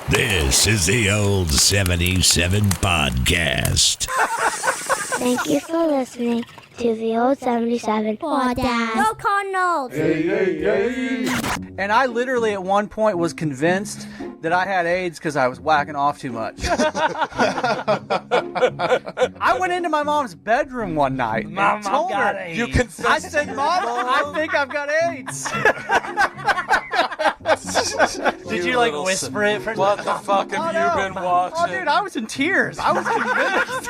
This is the Old 77 Podcast. Thank you for listening to the Old 77 Podcast. Go Cardinals! And I literally at one point was convinced that I had AIDS because I was whacking off too much. I went into my mom's bedroom one night and told her, AIDS. I said, Mom, I think I've got AIDS. Did you like whisper it? What the fuck have you been watching? Oh, dude, I was in tears. I was convinced.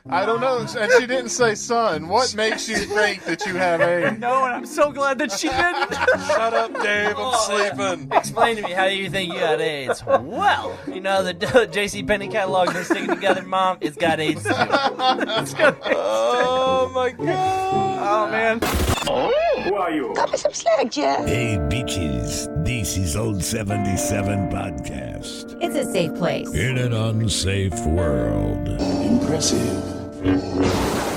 I don't know. And she didn't say son. What makes you think that you have AIDS? No, and I'm so glad that she didn't. Shut up, Dave. I'm sleeping. Explain to me how you think you got AIDS. Well, you know the JCPenney catalog they're sticking together, Mom. It's got AIDS too. It's got AIDS. Oh my God. Oh man. Who are you? Cut me some slack, Jeff. Hey, bitches. This is Old 77 Podcast. It's a safe place. In an unsafe world. Impressive.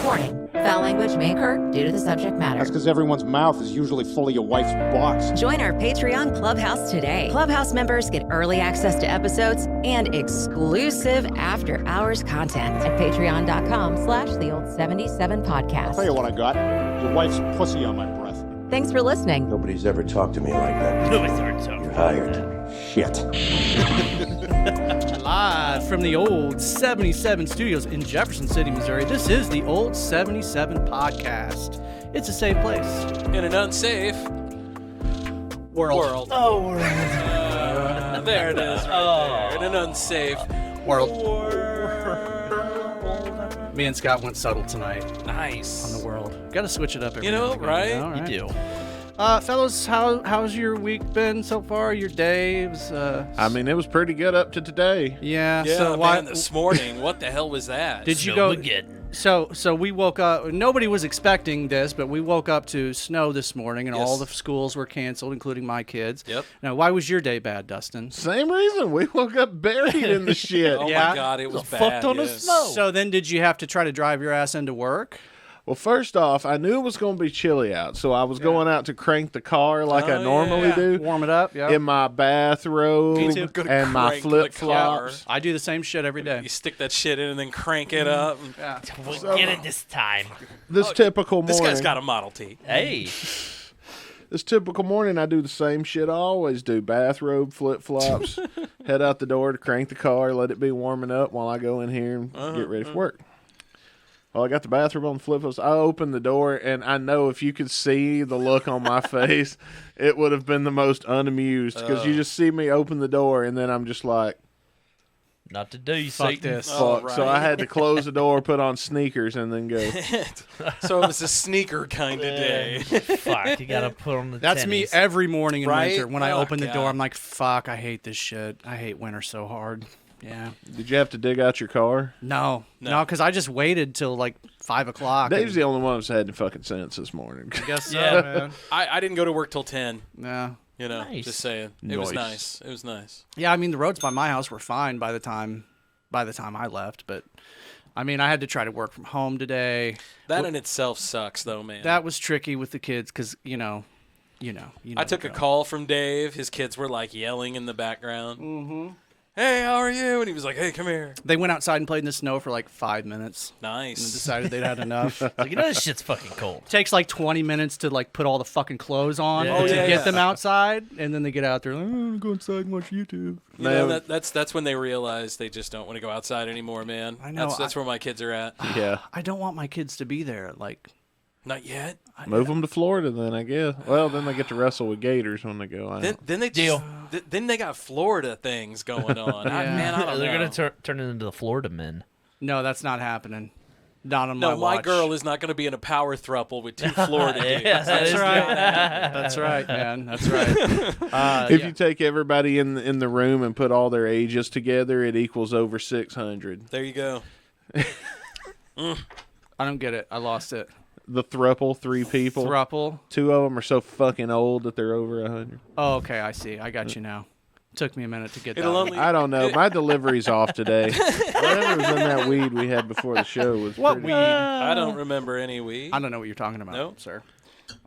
Warning. Foul language may occur due to the subject matter. That's because everyone's mouth is usually full of your wife's box. Join our Patreon Clubhouse today. Clubhouse members get early access to episodes and exclusive after-hours content at patreon.com/theold77podcast. Tell you what I got. Your wife's pussy on my breath. Thanks for listening. Nobody's ever talked to me like that. Nobody's ever talked. You're hired. Shit. Live from the Old 77 Studios in Jefferson City, Missouri, this is the Old 77 Podcast. It's a safe place. In an unsafe world. Oh, world. There it is. Right there. In an unsafe World. Me and Scott went subtle tonight Nice. on the world. Got to switch it up every You know, now and again, right? you know, right? You do. Fellas, how's your week been so far? Your day? It was, I mean, it was pretty good up to today. yeah. Yeah, So man, this morning, what the hell was that? did you go? So we woke up. Nobody was expecting this, but we woke up to snow this morning, and Yes. all the schools were canceled, including my kids. Yep. Now, why was your day bad, Dustin? Same reason. We woke up buried in the shit. Oh Yeah. my God, it was bad. fucked on the yes. snow. So then, did you have to try to drive your ass into work? Well, first off, I knew it was going to be chilly out, so I was going out to crank the car like I Oh, normally yeah. do. Warm it up. Yeah. In my bathrobe Me too. Good and my crank the flip-flops. I do the same shit every day. You stick that shit in and then crank it up. Yeah. We'll get it this time. This typical morning. This guy's got a Model T. Hey. This typical morning, I do the same shit I always do. Bathrobe, flip-flops, head out the door to crank the car, let it be warming up while I go in here and get ready for work. Well, I got the bathrobe on the flip-flops. I opened the door, and I know if you could see the look on my face, it would have been the most unamused because you just see me open the door, and then I'm just like, Not to do, Fuck Satan. this. fuck. right. So I had to close the door, put on sneakers, and then go. So it was a sneaker kind of day. Fuck, you gotta put on the That's me tennies. every morning in Right? winter. When I Oh, open the door, God. I'm like, fuck, I hate this shit. I hate winter so hard. Yeah. Did you have to dig out your car? No, No. because I just waited till like 5 o'clock. Dave's and the only one who's had any fucking sense this morning. I guess so, Yeah. man. I didn't go to work till 10. Yeah. You know, Nice. just saying. It was Nice. nice. It was nice. Yeah, I mean, the roads by my house were fine by the time I left, but I mean, I had to try to work from home today. That in itself sucks, though, man. That was tricky with the kids because, you know I took a the call from Dave. His kids were like yelling in the background. Mm-hmm. Hey, how are you? And he was like, hey, come here. They went outside and played in the snow for like 5 minutes and Nice. decided they'd had enough. Like, you know this shit's fucking cold. Takes like 20 minutes to like put all the fucking clothes on Yeah. to Oh, get yeah. them outside, and then they get out there like, I'm gonna go inside and watch YouTube. You know, that's when they realize they just don't want to go outside anymore, man. I know, That's where my kids are at. Yeah. I don't want my kids to be there. Like, Not yet. Move them to Florida then, I guess. Well, then they get to wrestle with gators when they go out. Then they just, then they got Florida things going on. Man, I don't They're know. gonna turn it into the Florida men. no, that's not happening. Not on my No, my watch. girl is not going to be in a power thruple with two Florida dudes. That's right. That's right, man. That's right. If you take everybody in the room and put all their ages together, it equals over 600. There you go. I don't get it. I lost it. The thruple, 3 people. Thruple. 2 of them are so fucking old that they're over 100. Oh, okay. I see. I got you now. Took me a minute to get It'll that. only- I don't know. My delivery's off today. Whatever was in that weed we had before the show was What pretty- weed? I don't remember any weed. I don't know what you're talking about, Nope. sir.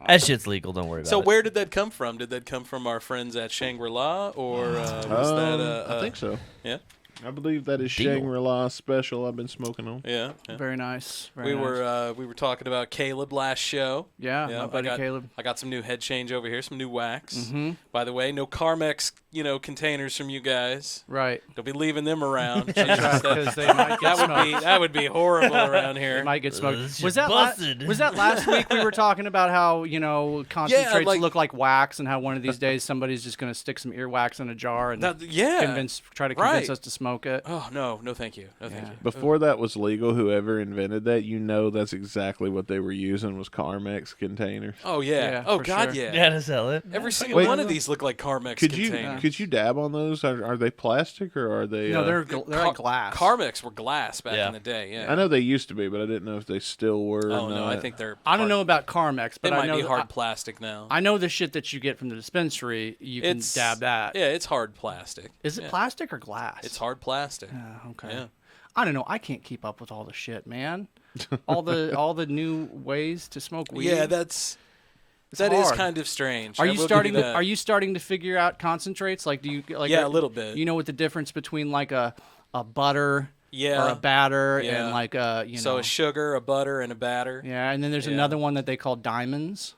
That shit's legal. Don't worry about So it. where did that come from? Did that come from our friends at Shangri-La, or was that? I think so. Yeah. I believe that is Deal. Shangri-La special I've been smoking on. Yeah. Very nice. We were talking about Caleb last show. Yeah, my buddy Caleb. I got some new head change over here, some new wax. Mm-hmm. By the way, no Carmex, containers from you guys. Right. Don't be leaving them around. Because they might get smoked. that would be horrible around here. They might get smoked. It's Was just that busted. was that last week we were talking about how concentrates like- look like wax, and how one of these days somebody's just going to stick some earwax in a jar and try to convince us to smoke it. Oh no, thank you. No, thank you. Before that was legal, whoever invented that, that's exactly what they were using was Carmex containers. Oh yeah. Yeah, Oh for god, sure. yeah. Yeah, to sell it. Every single one of these look like Carmex containers. Could you dab on those? Are they plastic or are they? No, they're like glass. Carmex were glass back Yeah. in the day. Yeah. I know they used to be, but I didn't know if they still were. Oh or no, not. I think they're. I don't know about Carmex, but They I might know be that- hard plastic now. I know the shit that you get from the dispensary. You can dab that. Yeah, it's hard plastic. Is it plastic or glass? It's hard plastic. Okay. Yeah. I don't know. I can't keep up with all the shit, man. all the new ways to smoke weed. Yeah, that is hard. kind of strange. Are I you will give starting? that. Are you starting to figure out concentrates? Like, do you like? Yeah, a little bit. You know what the difference between like a butter, Yeah. or a batter, Yeah. and like a So a sugar, a butter, and a batter. yeah, and then there's another one that they call diamonds,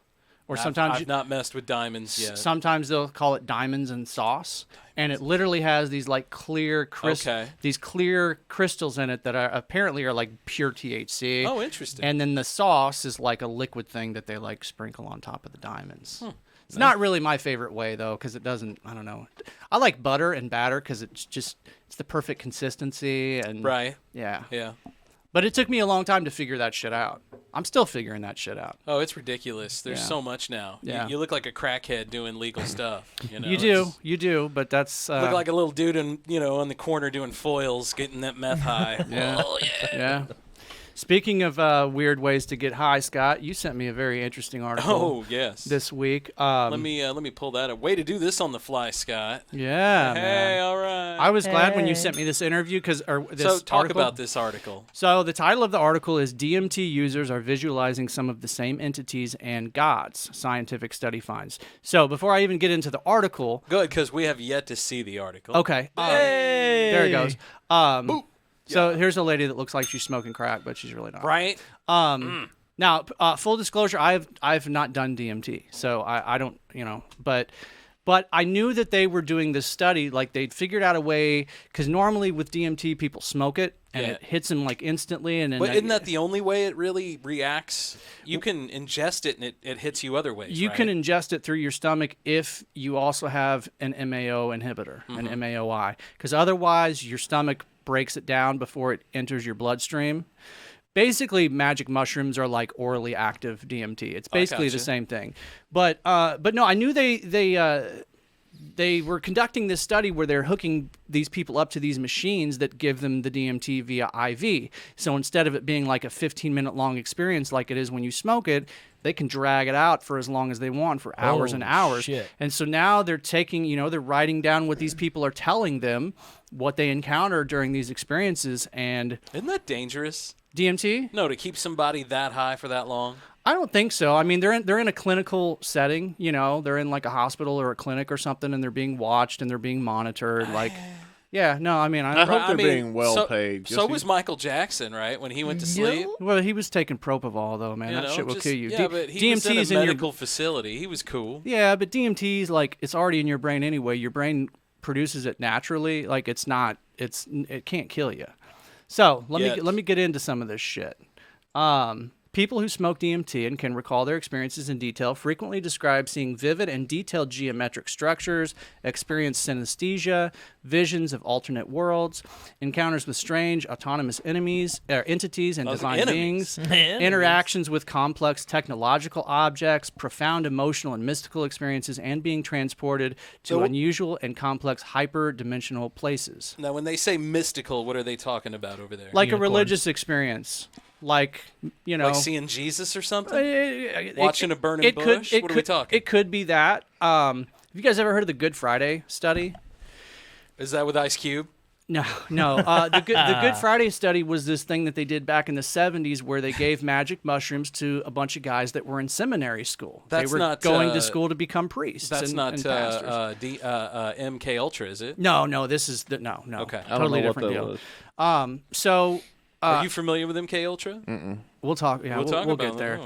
or sometimes I've not messed with diamonds yet. sometimes they'll call it diamonds and sauce, and it literally has these like clear these clear crystals in it that are apparently are like pure THC. Oh, interesting. And then the sauce is like a liquid thing that they like sprinkle on top of the diamonds. It's not really my favorite way though, because it doesn't. I don't know. I like butter and batter because it's the perfect consistency and Right. Yeah. Yeah. But it took me a long time to figure that shit out. I'm still figuring that shit out. Oh, it's ridiculous. There's Yeah. so much now. Yeah. You look like a crackhead doing legal stuff. You do, but that's Look like a little dude on the corner doing foils, getting that meth high. Yeah. Oh yeah. Yeah. Speaking of weird ways to get high, Scott, you sent me a very interesting article. Oh yes. This week. Let me pull that up. Way to do this on the fly, Scott. Yeah. Hey, man. all right. I was glad when you sent me this interview So talk about this article. So the title of the article is DMT users are visualizing some of the same entities and gods, scientific study finds. So before I even get into the article. Good, because we have yet to see the article. Okay. There it goes. So here's a lady that looks like she's smoking crack, but she's really not. Right? Now, full disclosure, I've not done DMT, so I don't, but I knew that they were doing this study, like they'd figured out a way, because normally with DMT people smoke it and it hits them like instantly, and then But isn't that the only way it really reacts? You can ingest it and it hits you other ways. You right? can ingest it through your stomach if you also have an MAO inhibitor, an MAOI, because otherwise your stomach breaks it down before it enters your bloodstream. Basically, magic mushrooms are like orally active DMT. It's basically the same thing. But no, I knew they were conducting this study where they're hooking these people up to these machines that give them the DMT via IV. So instead of it being like a 15-minute long experience like it is when you smoke it, they can drag it out for as long as they want, for hours and hours. Shit. And so now they're taking, they're writing down what these people are telling them, what they encounter during these experiences. And Isn't that dangerous? DMT? No, to keep somebody that high for that long? I don't think so. I mean, they're in a clinical setting, they're in like a hospital or a clinic or something, and they're being watched and they're being monitored. Like, yeah, no, I mean, I hope they're being well paid. So was Michael Jackson, right? When he went to sleep. Well, he was taking propofol though, man. That shit will kill you. Yeah, but he was in DMT's a medical facility. He was cool. Yeah, but DMT's like it's already in your brain anyway. Your brain produces it naturally. Like it can't kill you. So let me get into some of this shit. People who smoke DMT and can recall their experiences in detail frequently describe seeing vivid and detailed geometric structures, experience synesthesia, visions of alternate worlds, encounters with strange autonomous entities and divine beings, interactions with complex technological objects, profound emotional and mystical experiences, and being transported to unusual and complex hyper-dimensional places. Now, when they say mystical, what are they talking about over there? Like a religious experience. Like, like seeing Jesus or something? Watching a burning bush? What are we talking? It could be that. Have you guys ever heard of the Good Friday study? Is that with Ice Cube? No. The Good Friday study was this thing that they did back in the 70s where they gave magic mushrooms to a bunch of guys that were in seminary school. That's they were not going to school to become priests. That's not and pastors. MK Ultra, is it? No. This is no. Okay, totally different deal. Are you familiar with MK Ultra? Mm-mm. We'll talk. Yeah, we'll get there.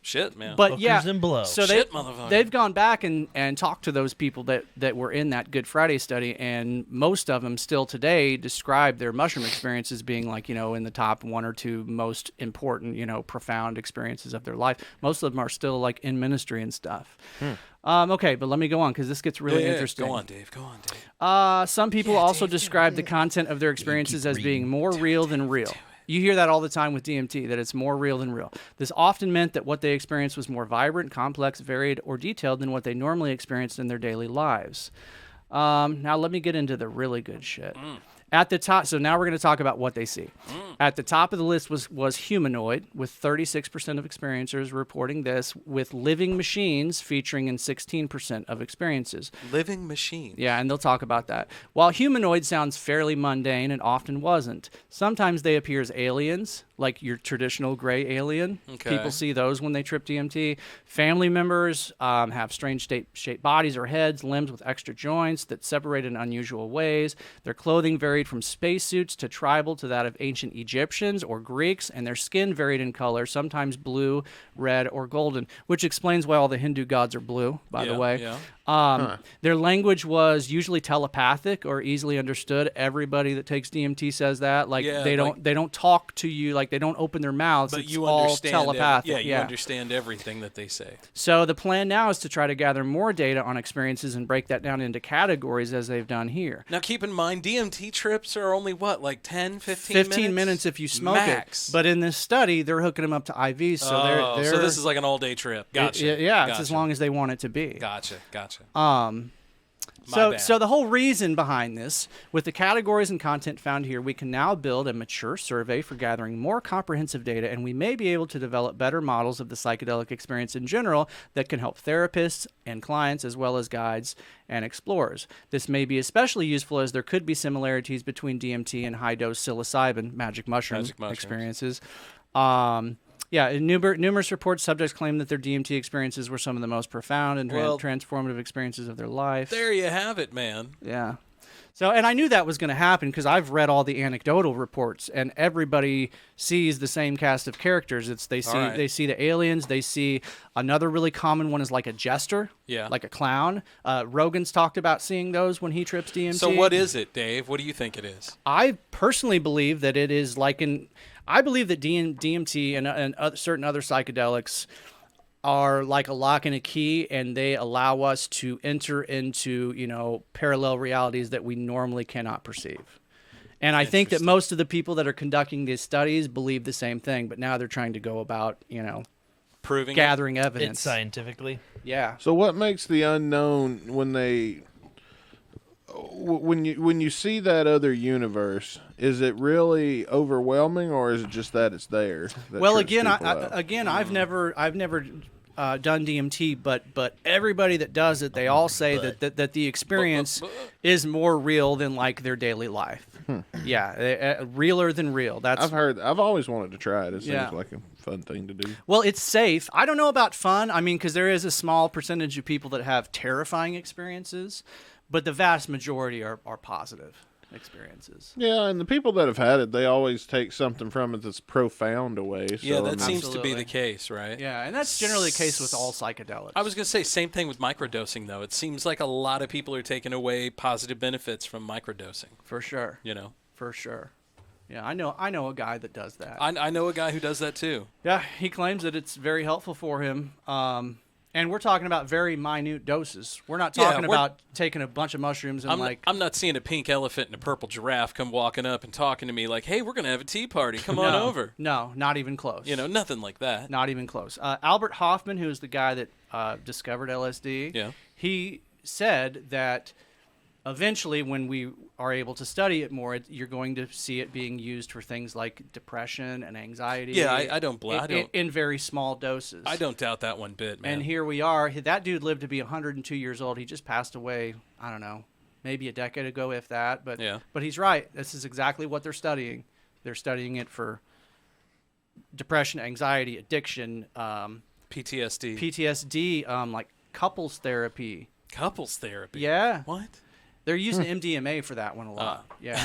Shit, man. But Hookers and blow. So they've gone back and talked to those people that were in that Good Friday study, and most of them still today describe their mushroom experiences being like, in the top 1 or 2 most important, profound experiences of their life. Most of them are still like in ministry and stuff. Okay, but let me go on because this gets really interesting. Go on, Dave. Some people also describe the content of their experiences as being more real than real. You hear that all the time with DMT, that it's more real than real. This often meant that what they experienced was more vibrant, complex, varied, or detailed than what they normally experienced in their daily lives. Now let me get into the really good shit. At the top, so now we're going to talk about what they see. At the top of the list was humanoid, with 36% of experiencers reporting this, with living machines featuring in 16% of experiences. Living machines. Yeah, and they'll talk about that. While humanoid sounds fairly mundane, and often wasn't. Sometimes they appear as aliens, like your traditional gray alien. Okay. People see those when they trip DMT. Family members have strange shaped bodies or heads, limbs with extra joints that separate in unusual ways. Their clothing varied from spacesuits to tribal to that of ancient Egyptians or Greeks, and their skin varied in color, sometimes blue, red, or golden, which explains why all the Hindu gods are blue, by the way. Yeah. Their language was usually telepathic or easily understood. Everybody that takes DMT says that. They don't talk to you, they don't open their mouths. But it's you all understand telepathic. you understand everything that they say. So the plan now is to try to gather more data on experiences and break that down into categories as they've done here. Now keep in mind, DMT trips are only 10, 15 minutes? 15 minutes if you smoke Max. it. But in this study, they're hooking them up to IVs. So so this is like an all-day trip. Gotcha. It's as long as they want it to be. Gotcha. So the whole reason behind this, with the categories and content found here, we can now build a mature survey for gathering more comprehensive data, and we may be able to develop better models of the psychedelic experience in general that can help therapists and clients as well as guides and explorers. This may be especially useful as there could be similarities between DMT and high-dose psilocybin, magic mushroom experiences. In numerous reports, subjects claim that their DMT experiences were some of the most profound and transformative experiences of their life. There you have it, man. Yeah. So, and I knew that was going to happen because I've read all the anecdotal reports, and everybody sees the same cast of characters. They see the aliens. They see another really common one is like a jester, like a clown. Rogan's talked about seeing those when he trips DMT. So, what is it, Dave? What do you think it is? I personally believe that it is I believe that DMT and certain other psychedelics are like a lock and a key, and they allow us to enter into, parallel realities that we normally cannot perceive. And I think that most of the people that are conducting these studies believe the same thing, but now they're trying to go about, proving gathering evidence. Scientifically. Yeah. So what makes the unknown when you see that other universe, is it really overwhelming, or is it just that it's there? Well, again, I've never done DMT, but everybody that does it, they all say that the experience is more real than like their daily life. Yeah, realer than real. I've always wanted to try it. It seems like a fun thing to do. Well, it's safe. I don't know about fun. I mean, because there is a small percentage of people that have terrifying experiences, but the vast majority are positive experiences. Yeah, and the people that have had it, they always take something from it that's profound away. So, yeah, that seems to be the case, right? Yeah, and that's generally the case with all psychedelics. I was going to say, same thing with microdosing, though. It seems like a lot of people are taking away positive benefits from microdosing. For sure. For sure. Yeah, I know a guy that does that. I know a guy who does that, too. Yeah, he claims that it's very helpful for him. And we're talking about very minute doses. We're not talking about taking a bunch of mushrooms and I'm not seeing a pink elephant and a purple giraffe come walking up and talking to me like, hey, we're going to have a tea party. Come on over. No, not even close. Nothing like that. Not even close. Albert Hoffman, who is the guy that discovered LSD, he said that eventually when we are able to study it more, you're going to see it being used for things like depression and anxiety. Yeah, I don't in very small doses. I don't doubt that one bit, man. And here we are. That dude lived to be 102 years old. He just passed away, I don't know, maybe a decade ago, if that. But he's right. This is exactly what they're studying. They're studying it for depression, anxiety, addiction, PTSD, like couples therapy. Couples therapy? Yeah. What? They're using MDMA for that one a lot. Yeah.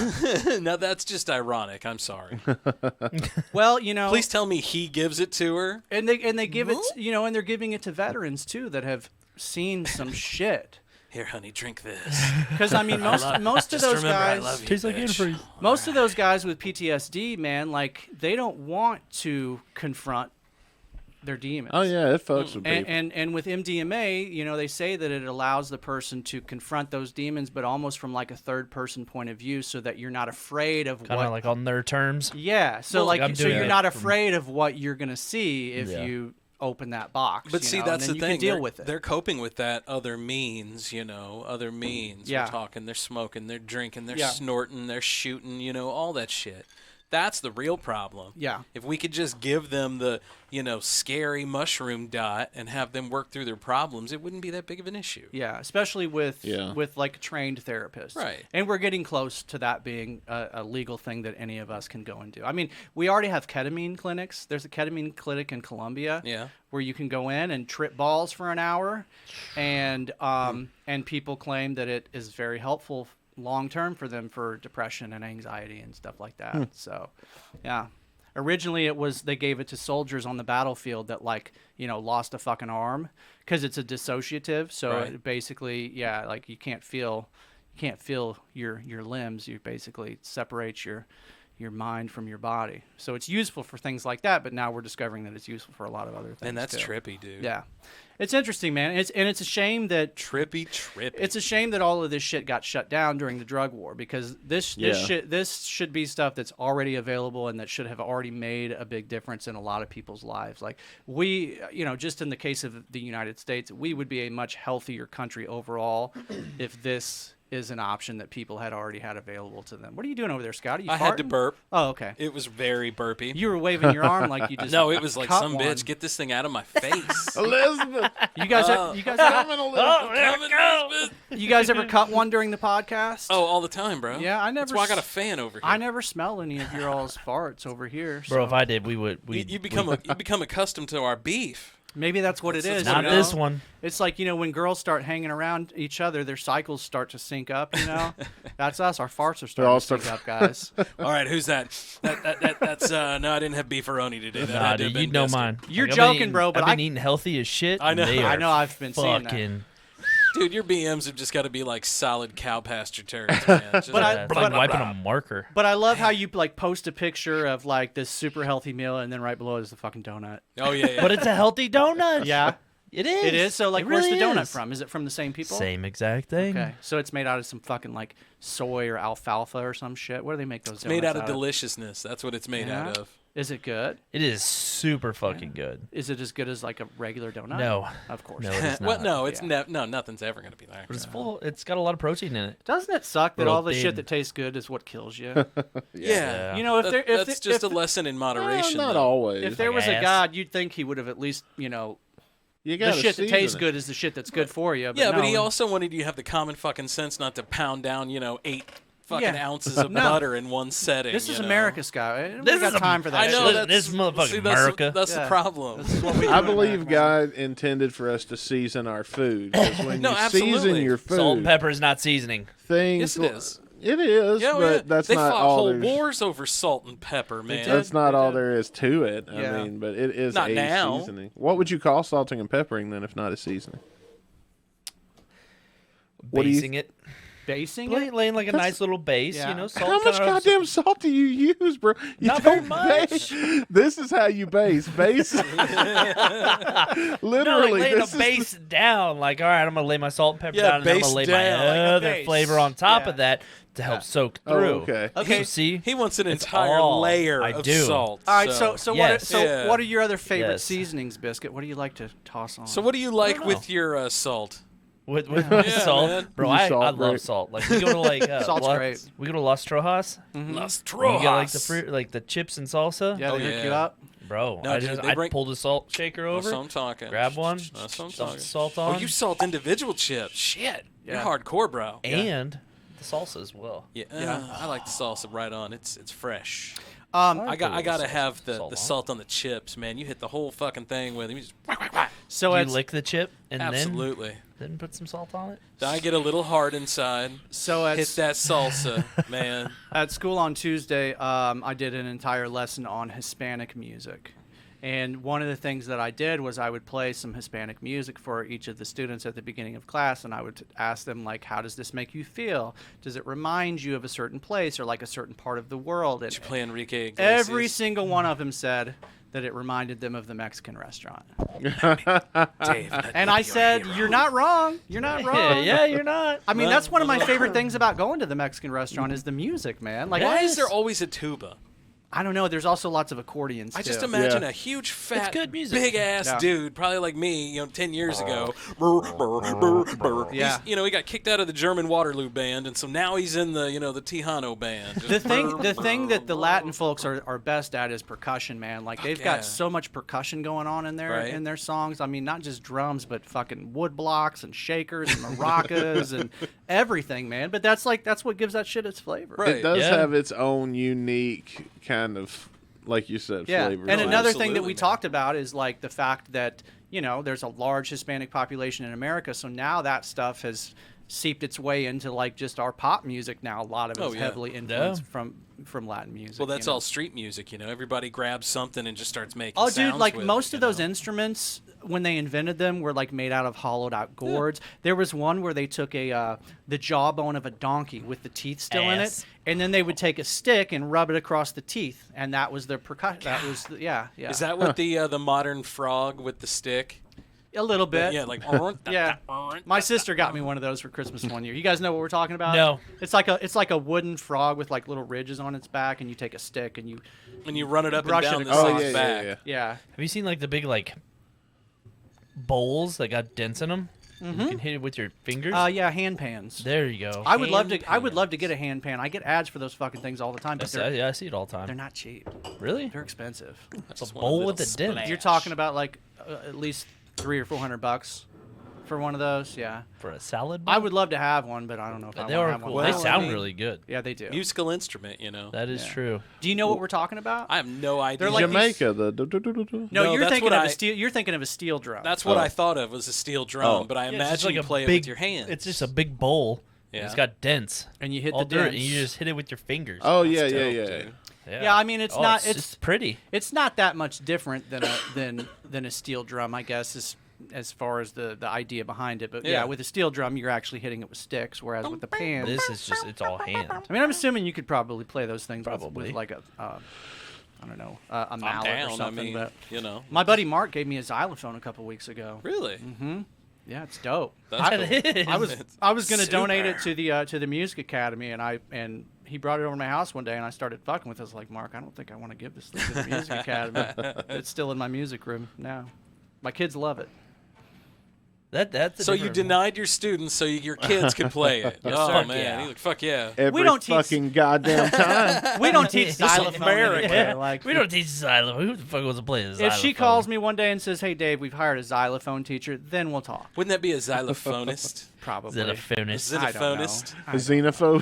Now that's just ironic. I'm sorry. Well, you know, please tell me he gives it to her. And they give it, you know, and they're giving it to veterans too that have seen some shit. Here, honey, drink this. Because I mean, most of those guys tastes like antifreeze. Most of those guys with PTSD, man, like they don't want to confront their demons. Oh yeah, it fucks with people. And with MDMA, you know, they say that it allows the person to confront those demons, but almost from like a third person point of view, so that you're not afraid of kind of like on their terms. Yeah, so well, like so you're not afraid of what you're gonna see if you open that box. But see, that's the thing. You can deal with it. They're coping with that other means, you know, other means. Yeah. We're talking, they're smoking, they're drinking, they're snorting, they're shooting, you know, all that shit. That's the real problem. Yeah. If we could just give them the, you know, scary mushroom dot and have them work through their problems, it wouldn't be that big of an issue. Yeah, especially with like a trained therapist. Right. And we're getting close to that being a legal thing that any of us can go and do. I mean, we already have ketamine clinics. There's a ketamine clinic in Columbia where you can go in and trip balls for an hour, and people claim that it is very helpful long term for them for depression and anxiety and stuff like that. So, yeah. Originally, they gave it to soldiers on the battlefield that, like, you know, lost a fucking arm because it's a dissociative. So it basically, like you can't feel your limbs. You basically separate your mind from your body. So it's useful for things like that. But now we're discovering that it's useful for a lot of other things. And that's too. trippy, dude. Yeah. It's interesting, man. It's a shame that trippy. It's a shame that all of this shit got shut down during the drug war, because this should be stuff that's already available and that should have already made a big difference in a lot of people's lives. Like we, you know, just in the case of the United States, we would be a much healthier country overall if this is an option that people had already had available to them. What are you doing over there, Scott? Are you farting? Had to burp. Oh, okay. It was very burpy. You were waving your arm like you just No, it was like, cut some one. bitch, get this thing out of my face. Elizabeth. You guys ever cut one during the podcast? Oh, all the time, bro. Yeah, I never. That's why I got a fan over here. I never smell any of your all's farts over here. Bro, so. if I did, we you become accustomed to our beef. Maybe that's what it is. Not this one. It's like, you know, when girls start hanging around each other, their cycles start to sync up, you know? That's us. Our farts are starting to sync up, guys. All right, who's that? That's no, I didn't have beefaroni today. Nah, dude, you know mine. You're joking, bro, but I've been eating healthy as shit. I know. I know. I've been seeing that. Dude, your BMs have just got to be like solid cow pasture turds, man. Just it's like wiping a marker. But I love how you like post a picture of like this super healthy meal, and then right below is the fucking donut. Oh yeah. But it's a healthy donut. Yeah. It is. It is. So like, It really where's the donut is. from? Is it from the same people? Same exact thing. Okay. So it's made out of some fucking like soy or alfalfa or some shit. What do they make those? It's made out of deliciousness. That's what it's made out of. Is it good? It is super fucking good. Is it as good as like a regular donut? No. Of course. No, it is not. Well, no, it's no, nothing's ever gonna be there. But it's full. It's got a lot of protein in it. Doesn't it suck that Little all the shit thin. that tastes good is what kills you? Yeah. You know, that's just a lesson in moderation. Not though. always. If there Like was a ass. God, you'd think he would have at least, you know, You the gotta shit that tastes season it. good is the shit that's good for you. But Yeah, no. but he also wanted you to have the common fucking sense not to pound down, 8 fucking ounces of No. butter in one setting. This is you know? America, Scott. This We got is time for that. I know shit. This motherfucking see, America. That's the problem. This is what we I do in believe America. God intended for us to season our food. 'Cause when No, you absolutely. season your food, Salt and pepper is not seasoning. things. Yes, it is. It is, Yeah, but that's they not fought all. whole there's- wars over salt and pepper, man. That's not They all did. there is to it. Yeah. I mean, but it is Not a now. seasoning. What would you call salting and peppering then, if not a seasoning? What do you- Basing it. Basing Laying, it? laying like a nice little base, Yeah. you know. Salt How much kinda- goddamn salt do you use, bro? You Not very don't much. base. This is how you base. Base. Literally, No, like laying this a is base down. Like, all right, I'm gonna lay my salt and pepper Yeah, down, and then I'm base gonna lay down, like my a other base. flavor on top Yeah. of that to help soak Oh, through. okay. Okay. So, see, He wants an It's entire all layer I of do. salt. All right, so Yes. Yeah. what are your other favorite Yes. seasonings, Biscuit? What do you like to toss on? So what do you like know. with your salt? with Yeah, salt, man. bro. Use I salt, love right? salt. Like we go to like Salt's great. We go to Las Trojas. Las You get like the Trojas. fruit, like the chips and salsa. Yeah, Oh, they hook yeah. you up. Bro, No, dude, they I bring- pulled a salt shaker That's over, what I'm talking. grab one, That's what I'm dump talking. salt on, Oh, you salt individual chips. Shit. Yeah. You're hardcore, bro. and the salsa as well. Yeah, I like the salsa right on. It's fresh. I gotta have the salt on the chips, man. You hit the whole fucking thing with it. You just So you lick the chip and absolutely then put some salt on it. I get a little hard inside. So hit that salsa, man. At school on Tuesday, I did an entire lesson on Hispanic music. And one of the things that I did was I would play some Hispanic music for each of the students at the beginning of class, and I would ask them, like, how does this make you feel? Does it remind you of a certain place or like a certain part of the world? And did you play Enrique Iglesias? Every single one of them said that it reminded them of the Mexican restaurant. Dave, and I said, you're not wrong. You're not wrong. Yeah, you're not. I mean, that's one of my favorite things about going to the Mexican restaurant is the music, man. Like, why is there always a tuba? I don't know. There's also lots of accordions. I just too. imagine a huge, fat, big ass dude, probably like me, 10 years ago. Yeah. He got kicked out of the German Waterloo band, and so now he's in the, the Tejano band. The thing that the Latin folks are best at is percussion, man. Like they've got so much percussion going on in their songs. I mean, not just drums, but fucking wood blocks and shakers and maracas and everything, man. But that's what gives that shit its flavor. Right. It does have its own unique kind of, like you said, flavor. And another thing that we talked about is like the fact that there's a large Hispanic population in America, so now that stuff has seeped its way into like just our pop music now. A lot of it's heavily influenced from Latin music. Well, that's all street music, Everybody grabs something and just starts making sounds. Oh, dude, like most of those instruments, when they invented them, were like made out of hollowed out gourds. There was one where they took the jawbone of a donkey with the teeth still in it, and then they would take a stick and rub it across the teeth, and that was their percussion. That was yeah. Is that what the modern frog with the stick? A little bit. Yeah, like yeah. My sister got me one of those for Christmas one year. You guys know what we're talking about? No. It's like a wooden frog with like little ridges on its back, and you take a stick and you run it up and down the thing's back. Yeah. Have you seen like the big like bowls that got dents in them? Mm-hmm. You can hit it with your fingers. Yeah, hand pans. There you go. I would love to get a hand pan. I get ads for those fucking things all the time. But I see it all the time. They're not cheap. Really? They're expensive. It's a bowl with a dent. You're talking about like at least $300 or $400 for one of those. Yeah. For a salad bowl? I would love to have one, but I don't know if I want to have cool. one. They sound really good. Yeah, they do. Musical instrument, That is true. Do you know what we're talking about? I have no idea. They're like Jamaica. No, you're thinking of a steel drum. That's what I thought of was a steel drum, but I imagine you play it with your hands. It's just a big bowl. Yeah. It's got dents. And you hit all the dents. And you just hit it with your fingers. Oh, yeah. Yeah, I mean it's pretty. It's not that much different than a steel drum, I guess, as far as the idea behind it. But yeah, with a steel drum, you're actually hitting it with sticks, whereas with the pan, this is it's all hand. I mean, I'm assuming you could probably play those things with like a I don't know, a mallet or something. But my buddy Mark gave me a xylophone a couple weeks ago. Really? Mm-hmm. Yeah, it's dope. That's I was going to donate it to the Music Academy, and he brought it over to my house one day, and I started fucking with it. I was like, Mark, I don't think I want to give this thing to the Music Academy. It's still in my music room now. My kids love it. That's so you denied your students so your kids could play it. Oh man, yeah. He's like, fuck yeah. Every fucking goddamn time. We don't teach xylophone. America. Like, we don't teach xylophone. Who the fuck wants to play a xylophone? If she calls me one day and says, "Hey Dave, we've hired a xylophone teacher," then we'll talk. Wouldn't that be a xylophonist? Probably. Xylophonist. A xenophobe.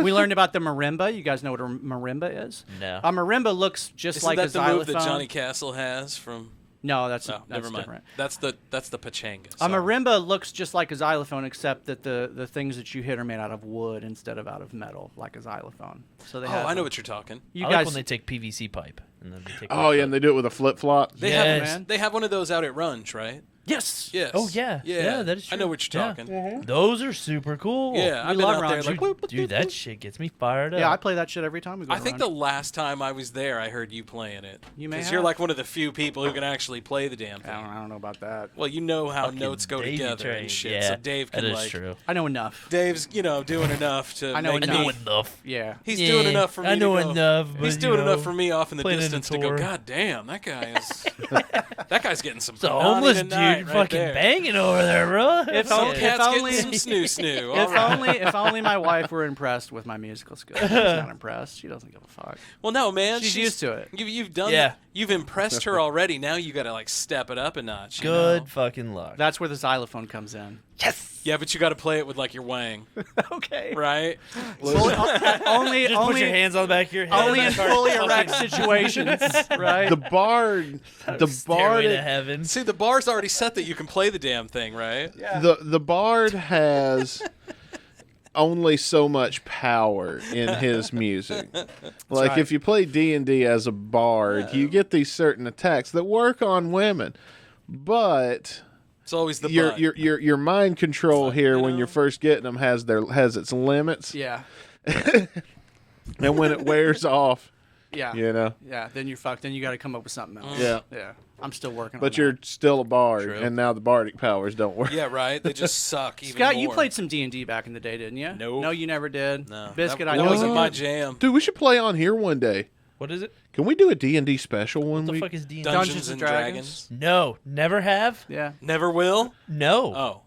We learned about the marimba. You guys know what a marimba is? No. A marimba looks just like a xylophone. Isn't that the move that Johnny Castle has from? No, that's never mind. Different. That's the pachanga. A marimba looks just like a xylophone, except that the things that you hit are made out of wood instead of out of metal, like a xylophone. So they have I know what you're talking. You guys, like when they take PVC pipe and then they take. And they do it with a flip flop. They have one of those out at Runge, right? Yes. Yes. Oh yeah. Yeah, that is true. I know what you're talking. Mm-hmm. Those are super cool. Yeah, I've been out there like, dude, that shit gets me fired up. Yeah, I play that shit every time we go. I think the last time I was there, I heard you playing it. You may. Because you're like one of the few people who can actually play the damn thing. I don't know about that. Well, you know how Fucking notes go Davey together train. and shit. Yeah, so Dave can that is true. I know enough. Dave's doing enough to. I know enough. Yeah. He's doing enough for me. I know to go, enough. But, he's doing enough for me off in the distance to go. tour. God damn, that guy is. That guy's getting some. It's a homeless dude right fucking there. banging over there, bro. If Some cat's only getting some snoo. If only my wife were impressed with my musical skills. She's not impressed. She doesn't give a fuck. Well, no, man. She's used to it. You've done. Yeah. You've impressed her already. Now you got to like step it up a notch. Good fucking luck. That's where the xylophone comes in. Yes. Yeah, but you got to play it with like your wang, Okay. right? Only Just put your hands on the back of your head. only in fully erect situations, right? The bard, Stairway to heaven. See, the bar's already set that you can play the damn thing, right? the bard has only so much power in his music. Like right. if you play D&D as a bard, you get these certain attacks that work on women, but It's always the your mind control here when know. you're first getting them has its limits, Yeah. and when it wears off, Yeah. you know. Yeah. Then you're fucked. Then you got to come up with something else. Yeah. Yeah. I'm still working on But that. you're still a bard, True. and now the bardic powers don't work. Yeah, right. They just suck. Even Scott, more. you played some D&D back in the day, didn't you? Nope. No, you never did. No, Biscuit, that I know wasn't you my did. jam. Dude, we should play on here one day. What is it? Can we do a D&D special one What the week? fuck is D&D? Dungeons and Dragons. No, never have. Yeah. Never will. No. Oh,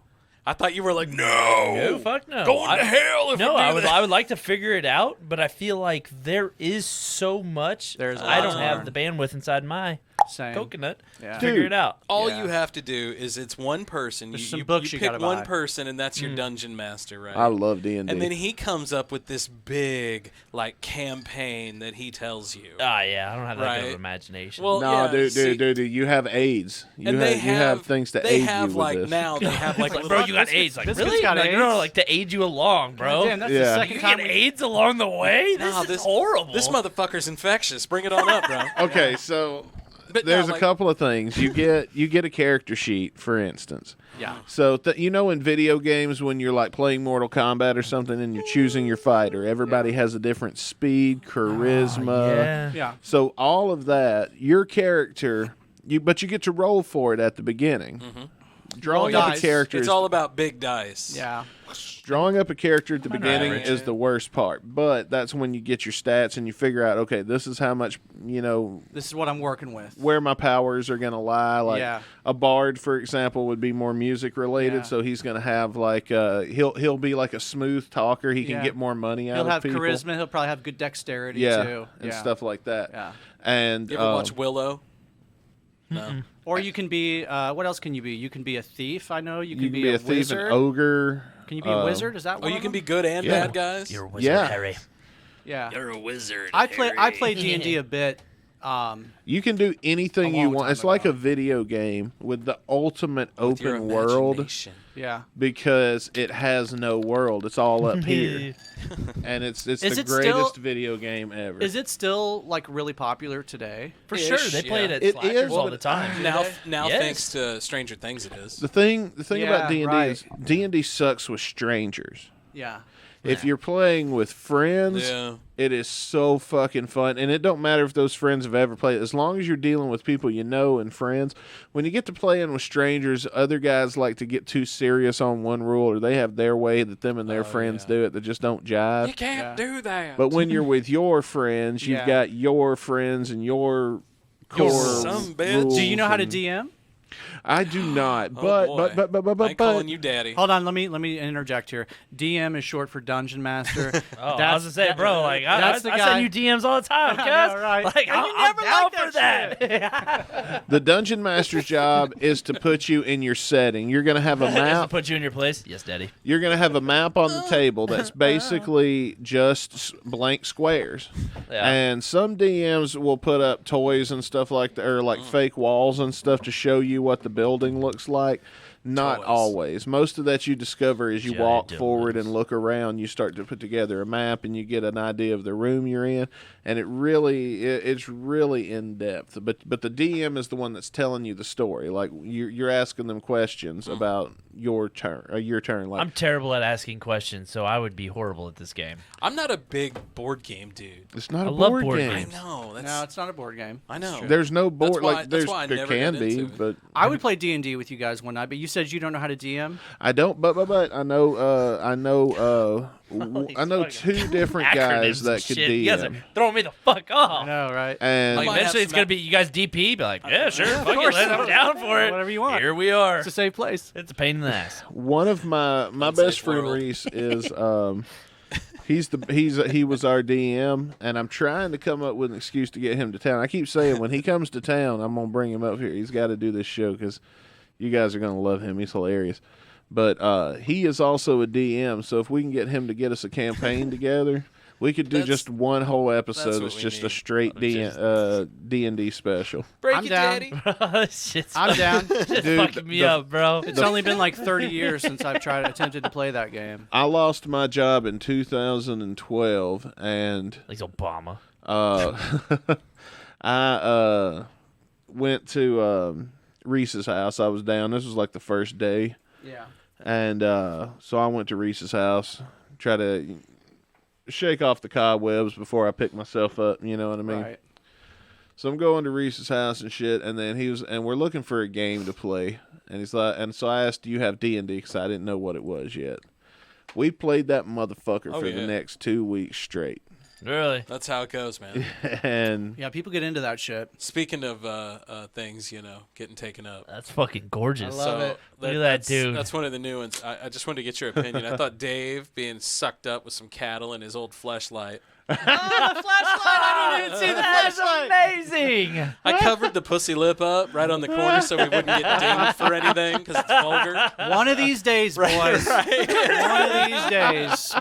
I thought you were like no. No, fuck no. Going to hell if No, we do I would. that. I would like to figure it out, but I feel like there is so much. There's a I lot don't to have learn. the bandwidth inside my Same. coconut Yeah. to figure Dude. it out. All Yeah. you have to do is it's one person. There's You, some you, books you you pick gotta one buy. person, and that's your dungeon master, right? I love D&D. And then he comes up with this big like campaign that he tells you. Ah, yeah, I don't have that good of Right. imagination. Well, no, yeah, dude, see- dude, you have AIDS. You and have, you have things to they aid have you like with this. now they have like, like, little- bro, you got AIDS. Like, Biscuit's really? got Like, AIDS? no, like to aid you along, bro. Damn, that's Yeah. the You second time. get AIDS along the way? This Nah, is horrible. This motherfucker's infectious. Bring it on up, bro. Okay, so But there's no, a couple of things. You get a character sheet, for instance. Yeah. So you know in video games when you're like playing Mortal Kombat or something and you're choosing your fighter, everybody has a different speed, charisma. yeah. Yeah. So all of that, your character, but you get to roll for it at the beginning. Drawing Roll up dice. a character, It's all about big dice. Yeah. drawing up a character at the beginning average. is the worst part. But that's when you get your stats and you figure out, okay, this is how much, This is what I'm working with. where my powers are going to lie. Like Yeah. a bard, for example, would be more music related, Yeah. so he's going to have like he'll be like a smooth talker. He can Yeah. get more money out He'll of have people. charisma. He'll probably have good dexterity yeah, too. and Yeah. stuff like that. Yeah. And You ever watch Willow? No. Or you can be. What else can you be? You can be a thief. I know. You can, you can be a thief, wizard. an ogre. Can you be a wizard? Is that Oh, one you of can be them? good and Yeah. bad guys? You're a wizard, Yeah. Harry. Yeah. You're a wizard. I play D&D a bit. You can do anything A you long want. time It's like ago. a video game with the ultimate With your open world imagination. Yeah. because it has no world. It's all up here, and it's Is the it greatest still- video game ever. Is it still like really popular today? For sure, they play it yeah. at It Slackers is, all but the time. Now Yes. thanks to Stranger Things, it is. the thing Yeah, about D&D right. is D&D sucks with strangers. Yeah. If you're playing with friends, Yeah. it is so fucking fun. And it don't matter if those friends have ever played. As long as you're dealing with people you know and friends, when you get to playing with strangers, other guys like to get too serious on one rule, or they have their way that them and their friends do it that just don't jive. You can't do that. But when you're with your friends, you've Yeah. got your friends and your core Some bitch. rules Do you know how to and- DM? I do not. Oh, But boy. but I ain't calling you daddy. Hold on, let me interject here. DM is short for Dungeon Master. Oh, I was gonna say, bro, like that's the I guy. send you DMs all the time, I cuz. know, right? Like, And you I'm never down like for that. the dungeon master's job is to put you in your setting. You're going to have a Is to map. put you in your place? Yes, Daddy. You're going to have a map on the table that's basically just blank squares. Yeah. And some DMs will put up toys and stuff like that, or like fake walls and stuff to show you what the building looks like. Not Toys. always. Most of that you discover as you Giant walk dildos. forward and look around. You start to put together a map and you get an idea of the room you're in. And it's really in depth. But the DM is the one that's telling you the story. Like you're asking them questions about your turn. Like I'm terrible at asking questions, so I would be horrible at this game. I'm not a big board game dude. it's not I a love board board game. I games. know. That's, No, it's not a board game. I know. There's no board That's why- like that's why I there never can got be, into it. but I would play D&D with you guys one night, but you said you don't know how to DM. I don't. But I know I know two different guys Acronyms that and could shit. You guys are DM. throwing me the fuck off. I know, right? And Like might have eventually it's some- gonna be you guys DP, be like, yeah, sure, fuck it, course. I'm down for it. Whatever you want. Here we are. It's a safe place. It's a pain in the ass. one of my Unsafe best friend world. Reese is he was our DM, and I'm trying to come up with an excuse to get him to town. I keep saying when he comes to town, I'm gonna bring him up here. He's got to do this show because you guys are gonna love him. He's hilarious. But he is also a DM, so if we can get him to get us a campaign together, we could do just one whole episode that's just a straight D&D special. Break I'm it, down. Daddy. I'm down. Just fucking me up, bro. It's only been like 30 years since I've attempted to play that game. I lost my job in 2012, and Like Obama. I went to Reese's house. I was down. This was like the first day. Yeah. And so I went to Reese's house, try to shake off the cobwebs before I pick myself up, you know what I mean? Right. So I'm going to Reese's house and shit, and then we're looking for a game to play. And he's like, and so I asked, "Do you have D&D?" because I didn't know what it was yet. We played that motherfucker for the next 2 weeks straight. Really? That's how it goes, man. And yeah, people get into that shit. Speaking of things, getting taken up. That's fucking gorgeous. I love it. Look at that dude. That's one of the new ones. I just wanted to get your opinion. I thought Dave being sucked up with some cattle in his old fleshlight. Oh, the flashlight! I didn't even see the flashlight. That's amazing. I covered the pussy lip up right on the corner so we wouldn't get dinged for anything because it's vulgar. One of these days, boys.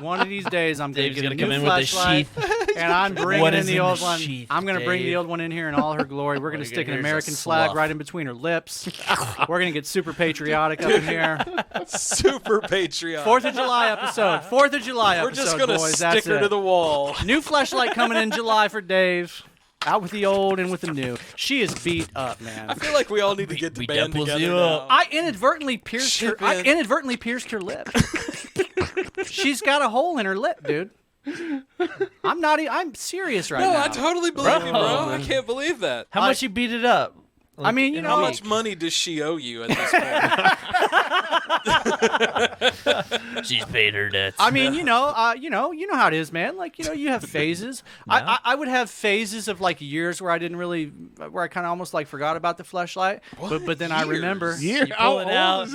One of these days, I'm going to get a come new in with a flashlight, sheath. and I'm bringing What in is the in old the one. sheath, I'm going to bring the Dave? old one in here in all her glory. We're going to stick an here's a American flag slough. right in between her lips. We're going to get super patriotic up in here. Super patriotic. 4th of July episode. 4th of July We're episode, just going to boys. stick That's her it. to the wall. New flashlight coming in July for Dave. Out with the old and with the new. She is beat up, man. I feel like we all need to get the band doubles together you now. up. I inadvertently pierced her. I inadvertently pierced her lip. She's got a hole in her lip, dude. I'm serious right now. No, I totally believe you, bro. I can't believe that. How much you beat it up? I mean, you know, How much money does she owe you at this point? She's paid her debts. I mean, you know how it is, man. Like, you have phases. I would have phases of like years where I kind of almost like forgot about the fleshlight, but then I remember. You pull it out,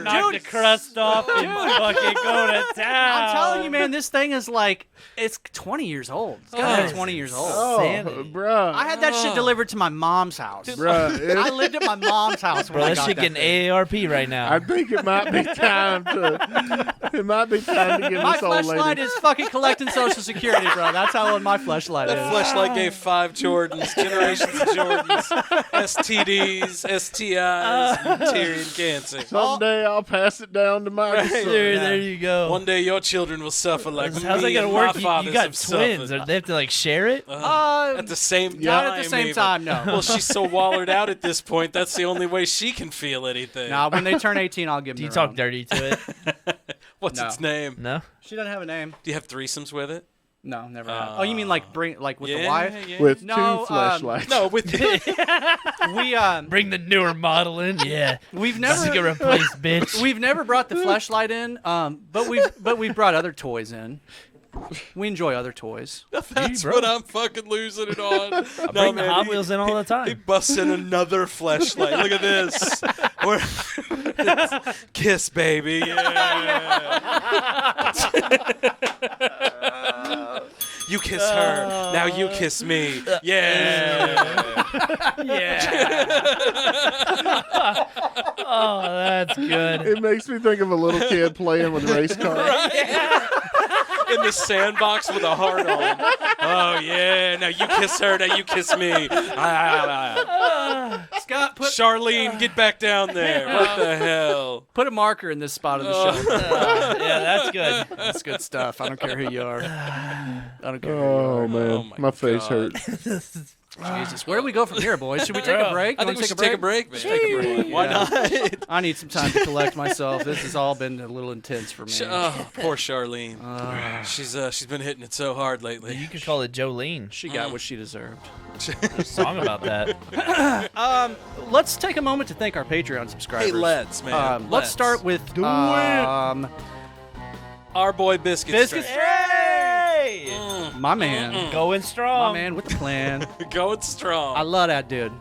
knock the crust off, and fucking go to town. I'm telling you, man, this thing is like, it's 20 years old. It's gotta be 20 years old. oh, bro, I had that shit delivered to my mom's house. I lived at my mom's house when Bro, I that got shit that getting AARP right now. I think it might be time to. It might be time to give My this old fleshlight lady. is fucking collecting Social Security, bro. That's how old my fleshlight That is. fleshlight gave 5 Jordans, generations of Jordans, STDs, STIs, bacteria, and cancer. Someday I'll pass it down to my son. There you go. One day your children will suffer like me How's that gonna and work? my You fathers got have twins. suffered. They have to like share it. At the same time. Not at the same even. time, no. Well, she's so wallered out at this point. That's the only way she can feel anything. Nah, when they turn 18, I'll give them Do you their talk own. dirty to it? What's No. its name? No. She doesn't have a name. Do you have threesomes with it? No, never have. Oh, you mean like with the Yeah, wife? yeah. With No, two fleshlights. No, with We Bring the newer model in. Yeah. we've Never never get replaced, bitch. we've never brought the fleshlight in. But we've brought other toys in. We enjoy other toys. That's what I'm fucking losing it on. Bring the Hot Wheels in all the He time. busts in another fleshlight. Look at this. Kiss, baby. Yeah. You kiss her. Now you kiss me. Yeah. Yeah. Oh, that's good. It makes me think of a little kid playing with race cars. In the sandbox with a heart on. Oh, yeah. Now you kiss her. Now you kiss me. Scott, Charlene, get back down there. What the hell? put a marker in this spot of the show. Yeah, that's good. That's good stuff. I don't care who you are. I don't care. Oh man, Oh, my my face God. hurts. Jesus, where do we go from here, boys? Should we take a break? I You think wanna we should take a break, man. Take a break. Why Yeah. not? I need some time to collect myself. This has all been a little intense for me. Oh, poor Charlene. She's been hitting it so hard lately. You could call it Jolene. She got what she deserved. There's a song about that. Let's take a moment to thank our Patreon subscribers. Hey, let's, man. Let's start with Our boy Biscuit Biscuit Strength. my man. Going strong. My man with the plan. Going strong. I love that dude.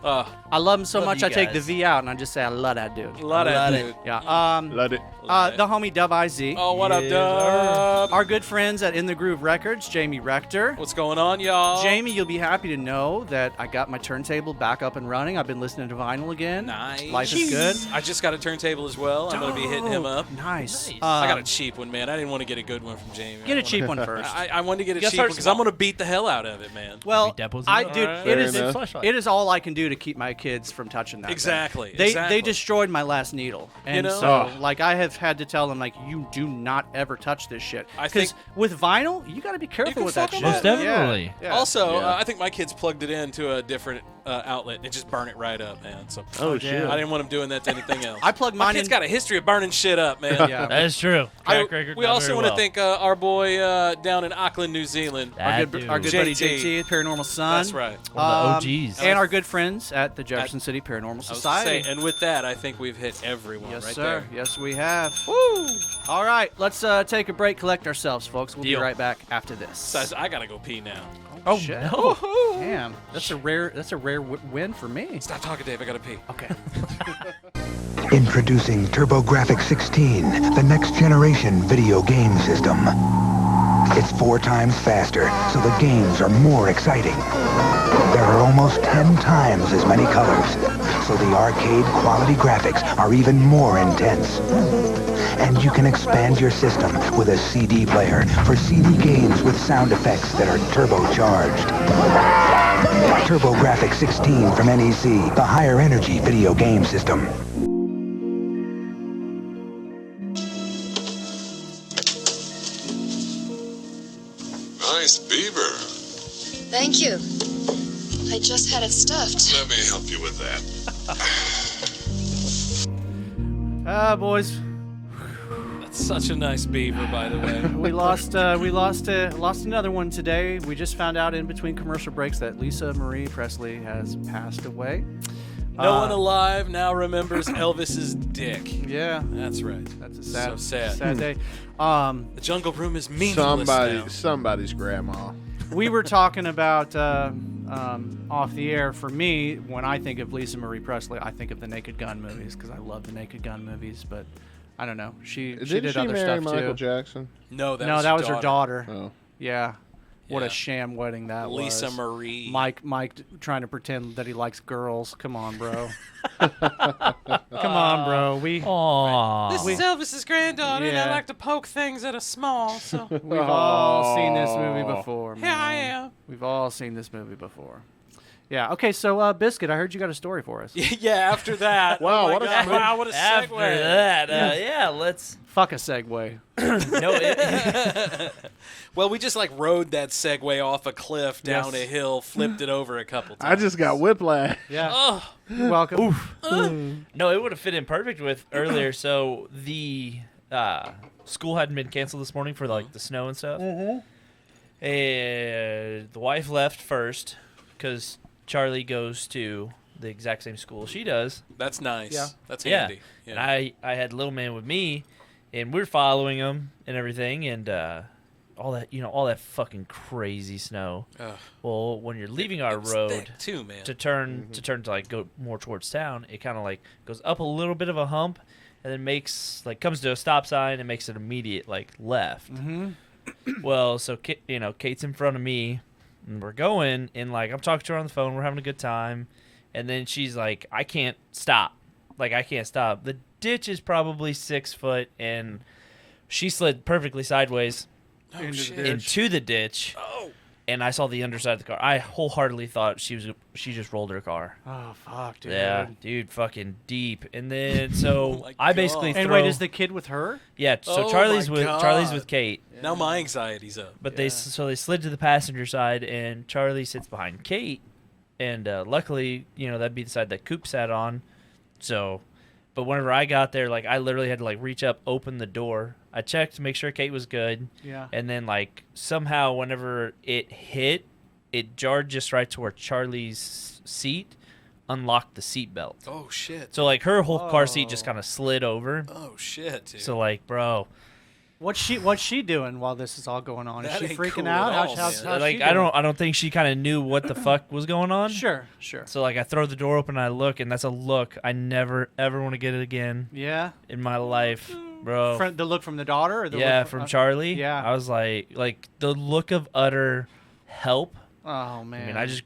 I love him so Love much you I take the guys. V out and I just say I love that dude. Love that dude. Yeah. Let it. The homie Dub IZ. Oh, what up, Dub? Our good friends at In the Groove Records, Jamie Rector. What's going on, y'all? Jamie, you'll be happy to know that I got my turntable back up and running. I've been listening to vinyl again. Nice. Life is good. I just got a turntable as well. I'm going to be hitting him up. Nice. I got a cheap one, man. I didn't want to get a good one from Jamie. Get a cheap one first. I wanted to get a Just cheap one first because of I'm all. going to beat the hell out of it, man. Well, Depots I up. dude, Alright. it is Fair enough. it is all I can do to keep my kids from touching that thing. Exactly, They exactly. destroyed my last needle, and You know? so like I have had to tell them like you do not ever touch this shit. I think- with vinyl, you got to be careful can with that fuck 'em shit. up. Most definitely. Yeah. Also, Yeah. I think my kids plugged it into a different outlet and just burn it right up, man. So Oh, shit. I didn't want them doing that to anything else. I plugged My mine kid's in. got a history of burning shit up, man. Yeah. That is true. Track record. We not also very want to well. thank our boy down in Auckland, New Zealand. That our dude. good buddy JT. JT, Paranormal Son. That's right. One of the OGs. And our good friends at the Jefferson City Paranormal I was gonna Society. say, and with that, I think we've hit everyone Yes, right sir. there. Yes, we have. Woo! All right, let's take a break, collect ourselves, folks. We'll Deal. be right back after this. So I gotta go pee now. Oh shit! no. Damn, that's a rare win for me. Stop talking, Dave. I gotta pee. Okay. Introducing TurboGrafx 16, the next generation video game system. It's 4 times faster, so the games are more exciting. There are almost 10 times as many colors, so the arcade quality graphics are even more intense. And you can expand your system with a CD player for CD games with sound effects that are turbocharged. TurboGrafx 16 from NEC, the higher energy video game system. Nice beaver. Thank you. I just had it stuffed. Let me help you with that. Boys, That's such a nice beaver, by the way. we lost another one today. We just found out in between commercial breaks that Lisa Marie Presley has passed away. No one alive now remembers Elvis's dick. Yeah, That's right. that's a So sad. sad day. The jungle room is meaningless now. Somebody's grandma. We were talking about off the air. For me, when I think of Lisa Marie Presley, I think of the Naked Gun movies because I love the Naked Gun movies. But I don't know. She Didn't did she other marry stuff Michael too. Jackson? No, that was her daughter. Oh. Yeah. What Yeah. a sham wedding that was. Lisa Marie. Mike trying to pretend that he likes girls. Come on, bro. Come on, bro. Aww. This is Elvis's granddaughter, and I Yeah. like to poke things that are small, so We've all seen this movie before, man. here I am. We've all seen this movie before. Yeah. Okay. So, Biscuit, I heard you got a story for us. Yeah, after that. Wow, oh my what a God. smooth- Wow, what a After segue. that, yeah, let's. Fuck a segue. No, Well, we just like rode that Segway off a cliff down Yes. a hill, flipped it over a couple I times. just got whiplash. Yeah. Oh, You're welcome. no, it would have fit in perfect with earlier. So the school hadn't been canceled this morning for like the snow and stuff. And the wife left first because Charlie goes to the exact same school she does. that's nice. Yeah. That's Yeah. handy. And I had little man with me, and we're following him and everything, and all that fucking crazy snow. Ugh. Well, when you're leaving our It was road thick too, man. to turn to like go more towards town, it kind of like goes up a little bit of a hump, and then comes to a stop sign and makes an immediate like left. Mm-hmm. Well, so Kate's in front of me, and we're going, and like I'm talking to her on the phone, we're having a good time, and then she's like, I can't stop. The ditch is probably 6 foot, and she slid perfectly sideways Oh, shit. into the ditch. Oh. And I saw the underside of the car. I wholeheartedly thought she just rolled her car. Oh fuck, dude. Yeah, dude, fucking deep. And then so my I basically God. And throw. wait, is the kid with her? Yeah, so Oh Charlie's my with God. Charlie's with Kate. Now my anxiety's up. But they slid to the passenger side, and Charlie sits behind Kate. And luckily, that'd be the side that Coop sat on. So, but whenever I got there, like I literally had to like reach up, open the door. I checked to make sure Kate was good. Yeah. And then like somehow whenever it hit, it jarred just right to where Charlie's seat unlocked the seat belt. Oh shit. So like her whole car seat just kind of slid over. Oh shit, dude. So like, bro, What's she doing while this is all going on? Is That she ain't freaking cool out? at all, How's man. Like she I doing? don't think she kind of knew what the fuck was going on. Sure. So like I throw the door open and I look, and that's a look I never ever want to get it again Yeah. in my life, bro. The look from the daughter, or the Yeah, look from Charlie. Yeah. I was like the look of utter help. Oh man. I mean, I just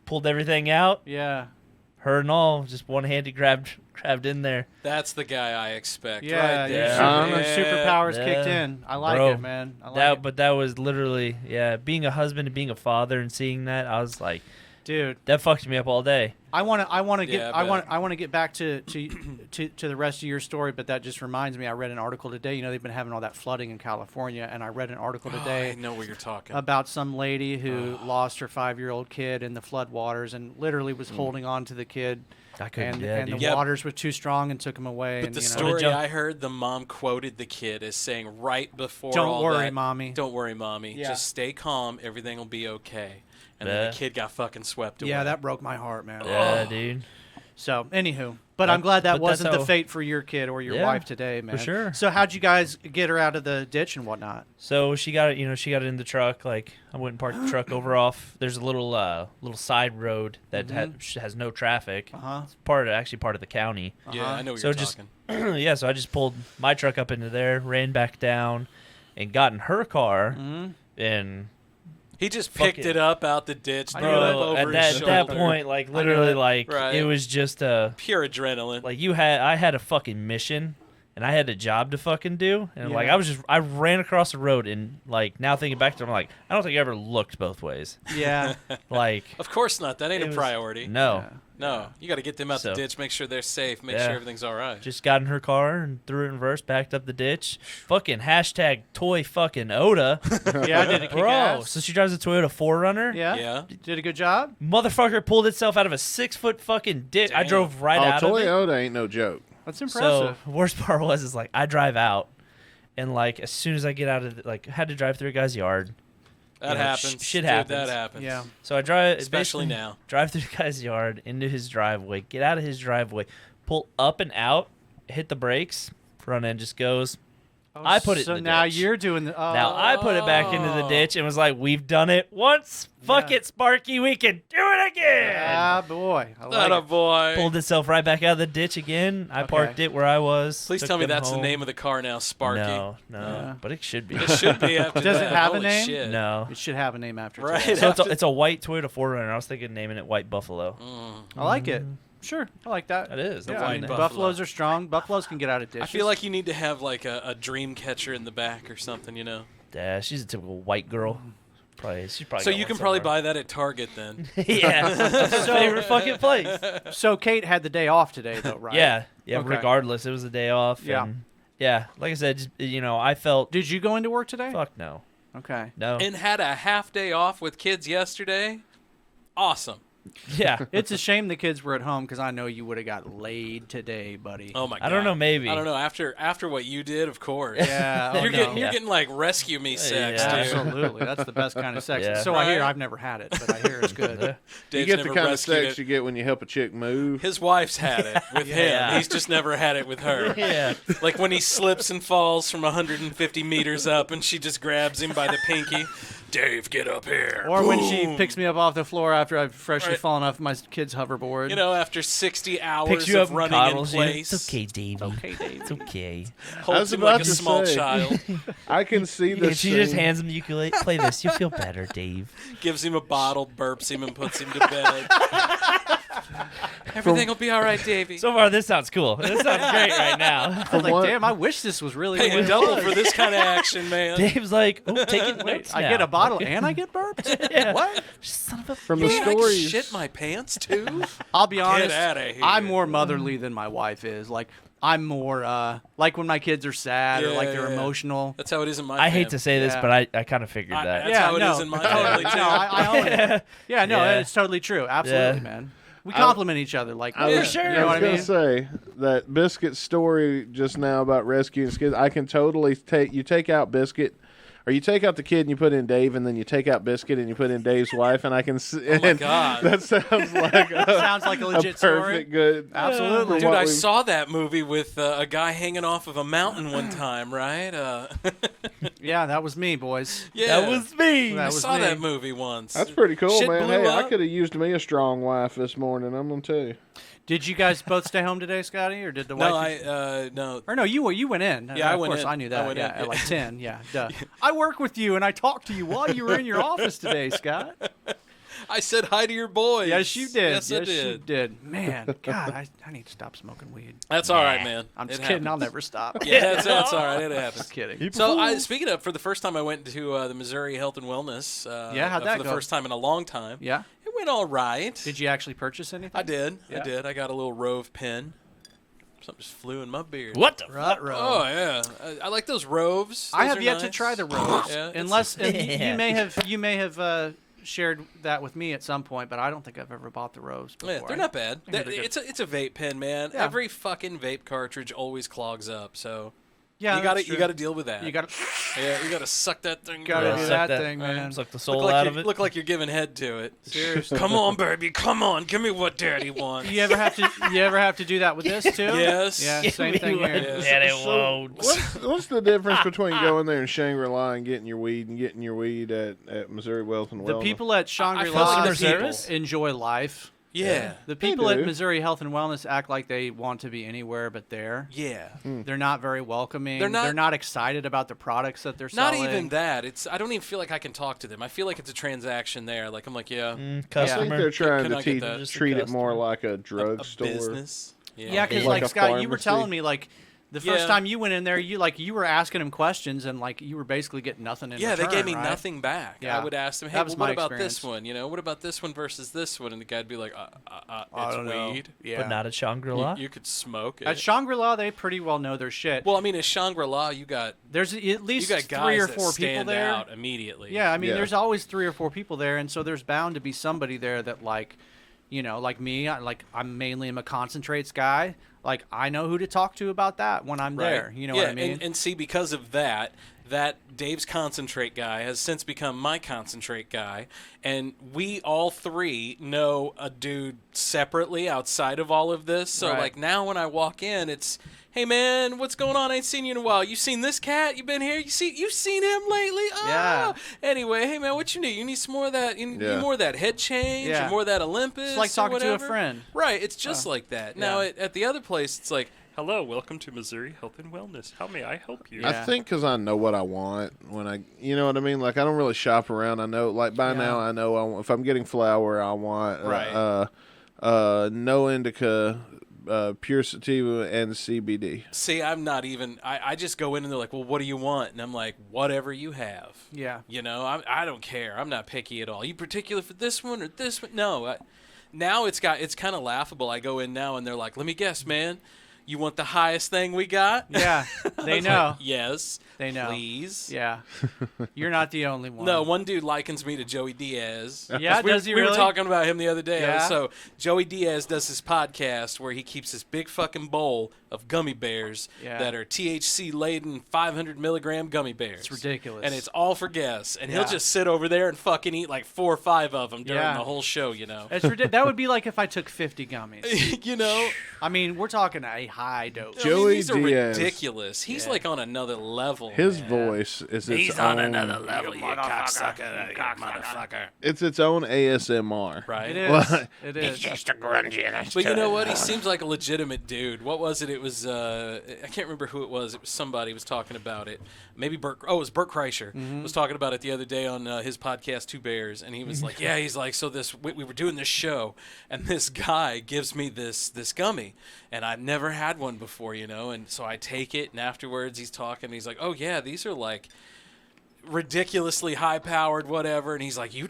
pulled everything out, Yeah. her and all, just one-handed grabbed in there. That's the guy I expect. Yeah, right your there. superpowers kicked Yeah. in. I like Bro, it, man. I like it. But that was literally, being a husband and being a father and seeing that, I was like, dude, that fucked me up all day. I want to get Yeah, I want to get back to the rest of your story, but that just reminds me. I read an article today. You know, they've been having all that flooding in California, and I read an article today. I know what you're talking about some lady who lost her 5-year-old kid in the floodwaters and literally was holding on to the kid. And the waters were too strong and took him away. But and, the you know, story I heard, the mom quoted the kid as saying right before Don't all worry, that, mommy. Don't worry, mommy. Yeah. Just stay calm. Everything will be okay. And then the kid got fucking swept away. Yeah, that broke my heart, man. Yeah, dude. So, anywho, but I'm glad that but that's wasn't the how- fate for your kid or your wife today, man. for sure. So, how'd you guys get her out of the ditch and whatnot? So she got it, she got it in the truck. Like I went and parked the truck over off. There's a little side road that has no traffic. It's part of the county. Yeah, I know what so you're just, talking. So I just pulled my truck up into there, ran back down, and got in her car, and He just picked it up out the ditch, threw it bro, over at his that shoulder. point, like literally, like Right. it was just a pure adrenaline. Like I had a fucking mission. And I had a job to fucking do, and like Yeah. I ran across the road, and like now thinking back to it, I'm like, I don't think I ever looked both ways. Yeah. Like, of course not. That ain't it a was- priority. No. No. You got to get them out the So- ditch, make sure they're safe, make Yeah. sure everything's all right. Just got in her car and threw it in reverse, backed up the ditch. Fucking hashtag toy fucking Oda. Yeah, did it kick Bro, ass? so she drives a Toyota 4Runner. Yeah. Yeah. Did a good job? Motherfucker pulled itself out of a 6-foot fucking ditch. I drove right out of it. Toyota ain't no joke. That's impressive. So worst part was like I drive out, and like as soon as I get out of I had to drive through a guy's yard. That happens. Shit Dude, happens. that happens. Yeah. So I drive, Especially basically now. Drive through the guy's yard into his driveway, get out of his driveway, pull up and out, hit the brakes, front end just goes. I put it So in the now ditch. you're doing the. Now I put it back into the ditch and was like, "We've done it once. Fuck it, Sparky. We can do it again." Ah, boy. I like That a it. boy. Pulled itself right back out of the ditch again. I parked it where I was. Please took tell me them that's the home. name of the car now, Sparky. No, Yeah. but it should be. It should be after Does that. it have Holy a name? Shit. No. It should have a name after it. Right. So it's a white Toyota 4Runner. I was thinking naming it White Buffalo. I like it. Sure, I like that. It is. Yeah, White I mean, Buffalo. buffaloes are strong. Buffaloes can get out of ditches. I feel like you need to have like a dream catcher in the back or something, you know? Yeah, she's a typical white girl. She's probably. So got you one can probably somewhere. buy that at Target then. Yeah, that's her favorite fucking place. So Kate had the day off today, though, right? Yeah. Okay. Regardless, it was a day off. Yeah. And yeah. Like I said, just, I felt. Did you go into work today? Fuck no. Okay. No. And had a half day off with kids yesterday. Awesome. Yeah. It's a shame the kids were at home because I know you would have got laid today, buddy. Oh my god. I don't know. Maybe. I don't know. After what you did, of course. Yeah. You're oh, no. you're getting like rescue me sex, Yeah. dude. Absolutely. That's the best kind of sex. Yeah. So I hear. Right? I've never had it, but I hear it's good. You Dave's get the never kind of rescued sex it. you get when you help a chick move. His wife's had it with Yeah. him. He's just never had it with her. Yeah. Like when he slips and falls from 150 meters up and she just grabs him by the pinky. Dave, get up here. Or when Boom. she picks me up off the floor after I've freshly Right. fallen off my kid's hoverboard. You know, after 60 hours Picks you up of and running in coddles you. place. It's okay, Davey. Okay, Dave. It's okay. I Holds was him about like a to small say. child. I can see And this. she just hands him the ukulele. Play this. You'll feel better, Dave. Gives him a bottle, burps him, and puts him to bed. Everything will be all right, Davey. So far, this sounds cool. This sounds great right now. I was like, damn, I wish this was really the way Paying it double was. for this kind of action, man. Dave's like, oh, taking notes I now. get a bottle and I get burped? Yeah. What? Son of a From the Man, I can stories. shit my pants too. I'll be honest. outta here. I'm more motherly than my wife is. Like, I'm more, like when my kids are sad or like they're Yeah. emotional. That's how it is in my I hate family. to say this, Yeah. but I kind of figured that. That's how it is in my family, too. No, I own it. Yeah, no, Yeah. it's totally true. Absolutely, Yeah. man. We compliment each other. Like, I was, you I know was what I gonna mean? say that Biscuit's story just now about rescuing kids. I can totally take out Biscuit, Or you take out the kid and you put in Dave, and then you take out Biscuit and you put in Dave's wife, and I can see. Oh my God. That sounds like a legit perfect story. good. Absolutely. Dude, I saw that movie with a guy hanging off of a mountain one time, right? Yeah, that was me, boys. Yeah, That was me. I saw that movie once. That's pretty cool, Shit man. blew Hey, up. I could have used me a strong wife this morning. I'm gonna tell you. Did you guys both stay home today, Scotty, or did the wife? No, no. Or no, you went in. Yeah, I of went course, in. I knew I that. went Yeah, in. at like 10. Yeah, duh. I work with you, and I talked to you while you were in your office today, Scott. I said hi to your boys. Yes, you did. Yes, I did. you did. Man, God, I need to stop smoking weed. That's all right, man. I'm just It kidding. I'll happens. never stop. Yeah, that's all right. It happens. Just kidding. So, speaking of, for the first time, I went to the Missouri Health and Wellness. Yeah, how'd that for the go? first time in a long time. Yeah. It went all right. Did you actually purchase anything? I did. Yeah. I did. I got a little Rove pen. Something just flew in my beard. What the fuck? Oh yeah, I like those Roves. I Those have are yet to nice. try the Roves, Yeah, unless and Yeah. you may have shared that with me at some point, but I don't think I've ever bought the Roves before. Yeah, they're not bad. I think they're good. It's a vape pen, man. Yeah. Every fucking vape cartridge always clogs up, so Yeah, you got that's to you true. got to deal with that. You got to yeah, you got to suck that thing. Gotta dry. do Suck that thing, man. Suck the Look soul like out you- of it. Look like you're giving head to it. Seriously. Come on, baby. Come on. Give me what Daddy wants. You ever have to do that with this too? Yes. Yeah, Give same me thing what here. Daddy So, wants. what's the difference between going there in Shangri-La and getting your weed at Missouri Wealth and Wellness? The people at I feel Shangri-La like their people- service? enjoy life. Yeah. The people at do. Missouri Health and Wellness act like they want to be anywhere but there. Yeah. They're not very welcoming. They're not- excited about the products that they're Not selling. even that. I don't even feel like I can talk to them. I feel like it's a transaction there. Like I'm like, yeah, I think Customer. they're trying Can I to get that? Just a treat it more customer. like a a drugstore. business. Yeah, because Like like a Scott, you were pharmacy. telling me like the first Yeah. time you went in there, you were asking him questions and like you were basically getting nothing in Yeah, return, they gave me right? nothing back. Yeah. I would ask them, hey, That was well, what my about experience. this one? You know, what about this one versus this one? And the guy'd be like, I it's don't know. weed. Yeah. But not at Shangri-La. You could smoke it. At Shangri-La, they pretty well know their shit. Well, I mean, at Shangri-La, you got There's at least guys 3 or that 4 people stand there. out immediately. Yeah, I mean, Yeah. there's always 3 or 4 people there, and so there's bound to be somebody there that like, you know, like me. I'm mainly a concentrates guy. Like I know who to talk to about that when I'm Right. there. You know yeah, what I mean? And see, because of that Dave's concentrate guy has since become my concentrate guy, and we all 3 know a dude separately outside of all of this. So Right. like now when I walk in, it's, hey man, what's going on? I ain't seen you in a while. You seen this cat? You been here? You've seen him lately? Oh. Yeah. Anyway, hey man, what you need? You need some more of that? You need Yeah. more of that head change? Yeah. Or more of that Olympus? It's like or talking to a whatever? friend. Right. It's just like that. Now Yeah. at the other place, it's like, hello, welcome to Missouri Health and Wellness. How may I help you? I think because I know what I want when you know what I mean. Like I don't really shop around. I know, like by now, I know if I'm getting flour, I want no indica, pure sativa, and CBD. See, I'm not even. I just go in and they're like, "Well, what do you want?" And I'm like, "Whatever you have." Yeah. You know, I don't care. I'm not picky at all. You particular for this one or this one? No. Now it's kind of laughable. I go in now and they're like, "Let me guess, man. You want the highest thing we got?" Yeah, they I was know. like, yes. They know. Please. Yeah. You're not the only one. No, one dude likens me to Joey Diaz. Yeah, we, does he we really? were talking about him the other day. Yeah? So Joey Diaz does this podcast where he keeps this big fucking bowl of gummy bears that are THC laden 500 milligram gummy bears. It's ridiculous. And it's all for guests. And Yeah. he'll just sit over there and fucking eat like 4 or 5 of them during Yeah. the whole show. You know. It's ridiculous. That would be like if I took 50 gummies. You know. I mean, we're talking a high dose. I mean, Joey these are Diaz. ridiculous. He's like on another level. His man. voice is its He's own. on another level, you cocksucker, you motherfucker. It's its own ASMR. Right. It is. It is. It's just a grungy and it's But you know what? He seems like a legitimate dude. What was it? It was I can't remember who it was. It was somebody was talking about it. Maybe Bert. Oh, it was Bert Kreischer. Was talking about it the other day on his podcast Two Bears, and he was like, "Yeah, he's like, so this we were doing this show, and this guy gives me this gummy, and I've never had one before, you know, and so I take it, and afterwards he's talking, and he's like, oh yeah, these are like." Ridiculously high powered whatever, and he's like, you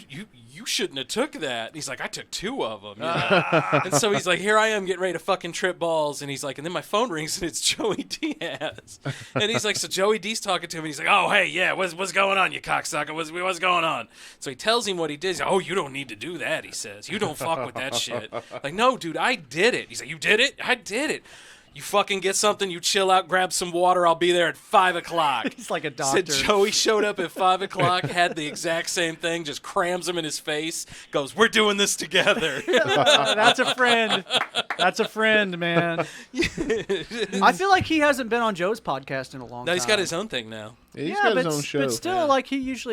shouldn't have took that, and he's like, I took 2 of them, you know? And so he's like, here I am getting ready to fucking trip balls, and he's like, and then my phone rings and it's Joey Diaz, and he's like, so Joey D's talking to him, and he's like, oh hey, yeah, what's going on, you cocksucker, what's going on? So he tells him what he did. He's like, oh, you don't need to do that, he says, you don't fuck with that shit. Like, no dude, I did it. He's like, you did it? I did it. You fucking get something, you chill out, grab some water, I'll be there at 5 o'clock. He's like a doctor. Said Joey showed up at 5 o'clock, had the exact same thing, just crams him in his face, goes, we're doing this together. That's a friend. That's a friend, man. I feel like he hasn't been on Joe's podcast in a long time. No, he's got his own thing now. Yeah, he's got his own show. But still, like he used to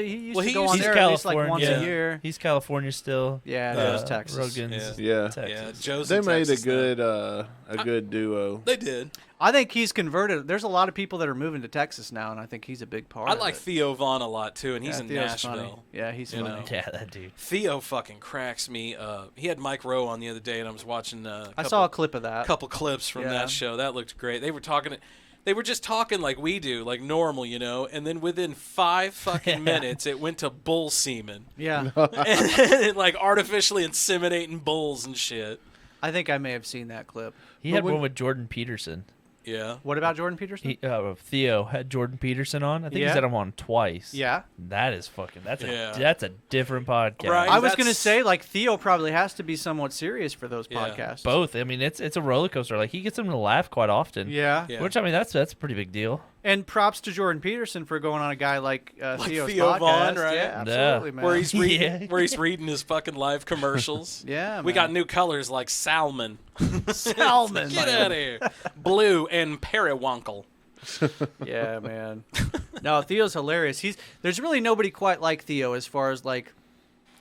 go on he's there at least like once a year. He's California still. Yeah, Joe's Texas. Rogan's Texas. Yeah, Joe's They in made Texas a good duo. They did. I think he's converted. There's a lot of people that are moving to Texas now, and I think he's a big part of it. I like Theo Vaughn a lot, too, and he's in Theo's Nashville. funny. Yeah, he's funny. know? Yeah, that dude. Theo fucking cracks me. He had Mike Rowe on the other day, and I was watching I saw a clip of that. A couple clips from that show. That looked great. They were just talking like we do, like normal, and then within 5 fucking minutes, it went to bull semen. Yeah. and like artificially inseminating bulls and shit. I think I may have seen that clip. He had one with Jordan Peterson. Yeah. What about Jordan Peterson? Theo had Jordan Peterson on. I think he's had him on twice. Yeah. That is fucking. That's a different podcast. Right. I was gonna say like Theo probably has to be somewhat serious for those podcasts. Both. I mean, it's a roller coaster. Like he gets them to laugh quite often. Yeah. Which I mean, that's a pretty big deal. And props to Jordan Peterson for going on a guy like Theo's Theo podcast. Vaughn, right? Yeah, absolutely, man. Where he's reading his fucking live commercials. Yeah, we got new colors like salmon. Salmon. Get out of here. Blue and periwinkle. Yeah, man. No, Theo's hilarious. There's really nobody quite like Theo as far as like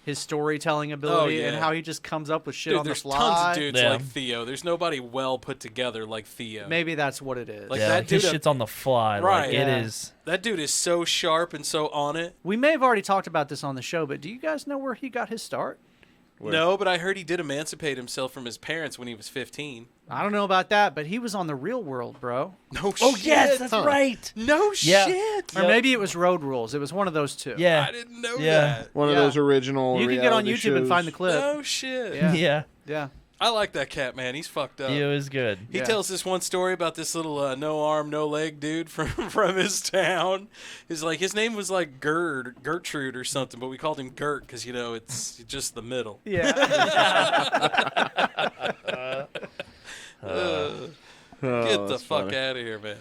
his storytelling ability and how he just comes up with shit on the fly. There's tons of dudes like Theo. There's nobody well put together like Theo. Maybe that's what it is. Like that dude, his shit's on the fly. Right. Like, it is. That dude is so sharp and so on it. We may have already talked about this on the show, but do you guys know where he got his start? No, but I heard he did emancipate himself from his parents when he was 15. I don't know about that, but he was on The Real World, bro. No shit. Oh, yes, that's right. No shit. Or maybe it was Road Rules. It was one of those two. Yeah. I didn't know that. One of those original You can get on YouTube shows. and find the clip. No shit. Yeah. I like that cat, man. He's fucked up. Theo is good. He tells this one story about this little no arm, no leg dude from his town. He's like, his name was like Gertrude or something, but we called him Gert because, it's just the middle. Yeah. Get the fuck out of here, man.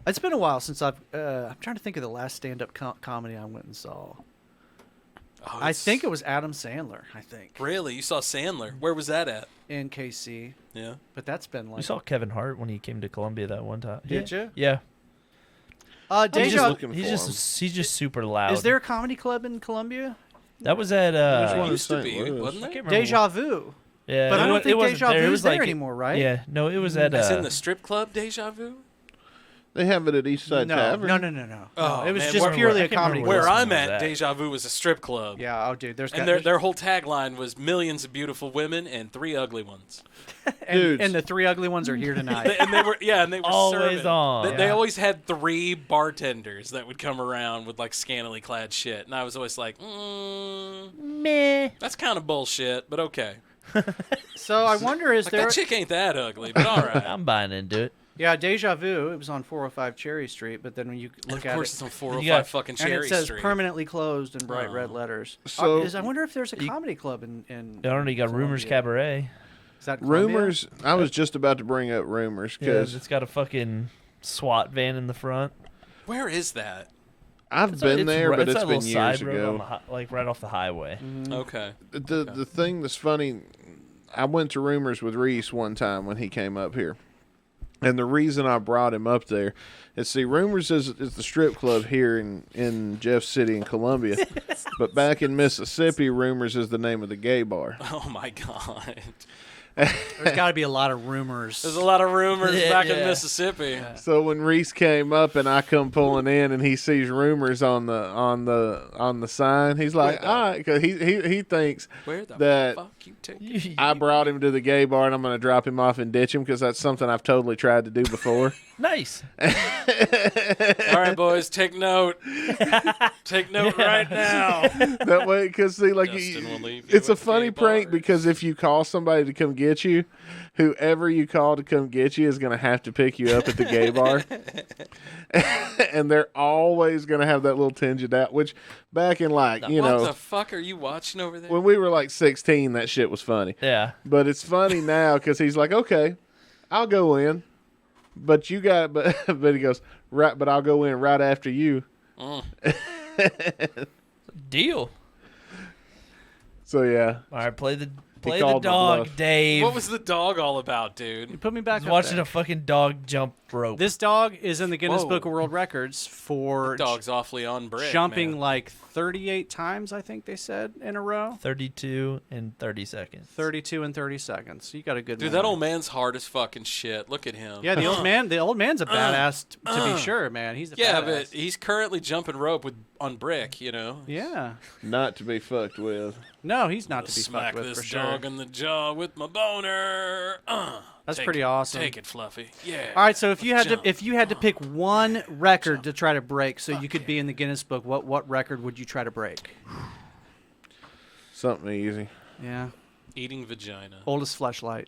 It's been a while since I'm trying to think of the last stand-up comedy I went and saw. Oh, I think it was Adam Sandler, Really? You saw Sandler? Where was that at? In KC. Yeah. But that's been like... You saw Kevin Hart when he came to Columbia that one time. Did you? Yeah. He's just super loud. Is there a comedy club in Columbia? That was at it used to be, wasn't it? Deja Vu. Yeah, but I don't think wasn't Deja there. Vu's there anymore, right? Yeah, no, it was at. It's in the strip club, Deja Vu? They have it at Eastside Tavern. No. Oh, it was man, just purely a comedy club. Where I'm at, Deja Vu was a strip club. Yeah, oh, dude. And their whole tagline was millions of beautiful women and 3 ugly ones. and the 3 ugly ones are here tonight. and they were always serving. on. They always had 3 bartenders that would come around with like scantily clad shit. And I was always like, meh. That's kind of bullshit, but okay. So I wonder, is there... That chick ain't that ugly, but all right. I'm buying into it. Yeah, Deja Vu, it was on 405 Cherry Street, but then when you look at it... Of course it's on 405 fucking Cherry Street. And it says permanently closed in bright red letters. So I wonder if there's a comedy club in I don't know, you got Rumors Cabaret. Is that Rumors, I was just about to bring up Rumors, because... it's got a fucking SWAT van in the front. Where is that? I've been there, but it's been years ago. Like right off the highway. Mm-hmm. Okay. The thing that's funny, I went to Rumors with Reese one time when he came up here. And the reason I brought him up there is, see, Rumors is the strip club here in Jeff City in Columbia. But back in Mississippi, Rumors is the name of the gay bar. Oh, my God. There's got to be a lot of rumors. There's a lot of rumors back in Mississippi. Yeah. So when Reese came up and I come pulling in and he sees Rumors on the sign, he's like, all right, because he thinks that I brought him to the gay bar and I'm going to drop him off and ditch him because that's something I've totally tried to do before. Nice. All right, boys, take note. Take note right now. That way, because see, like, it's a funny prank because if you call somebody to come get you, whoever you call to come get you is going to have to pick you up at the gay bar. And they're always going to have that little tinge of doubt, which back in like, what the fuck are you watching over there? When we were like 16, that shit was funny. Yeah. But it's funny now because he's like, okay, I'll go in. but you got, but he goes, right, but I'll go in right after you. Deal. So yeah. All right, play the called the dog, bluff. Dave. What was the dog all about, dude? You put me back I was up watching there. a fucking dog jump rope. This dog is in the Guinness Whoa. Book of World Records for Dog's awfully on brick, jumping man. like 38 times, I think they said, in a row. 32 and 30 seconds. 32 and 30 seconds. You got a good Dude, memory. that old man's hard as fucking shit. Look at him. Yeah, the old man. The old man's a badass, to be sure, man. He's a Yeah, badass. but he's currently jumping rope on brick, you know? Yeah. Not to be fucked with. No, he's not to be Smack fucked with this for sure. dog in the jaw with my boner. That's Take pretty it, awesome. Take it, Fluffy. Yeah. All right, so if you had Jump. to pick one record to try to break, so you could be in the Guinness Book, what record would you try to break? Something easy. Yeah. Eating vagina. Oldest fleshlight.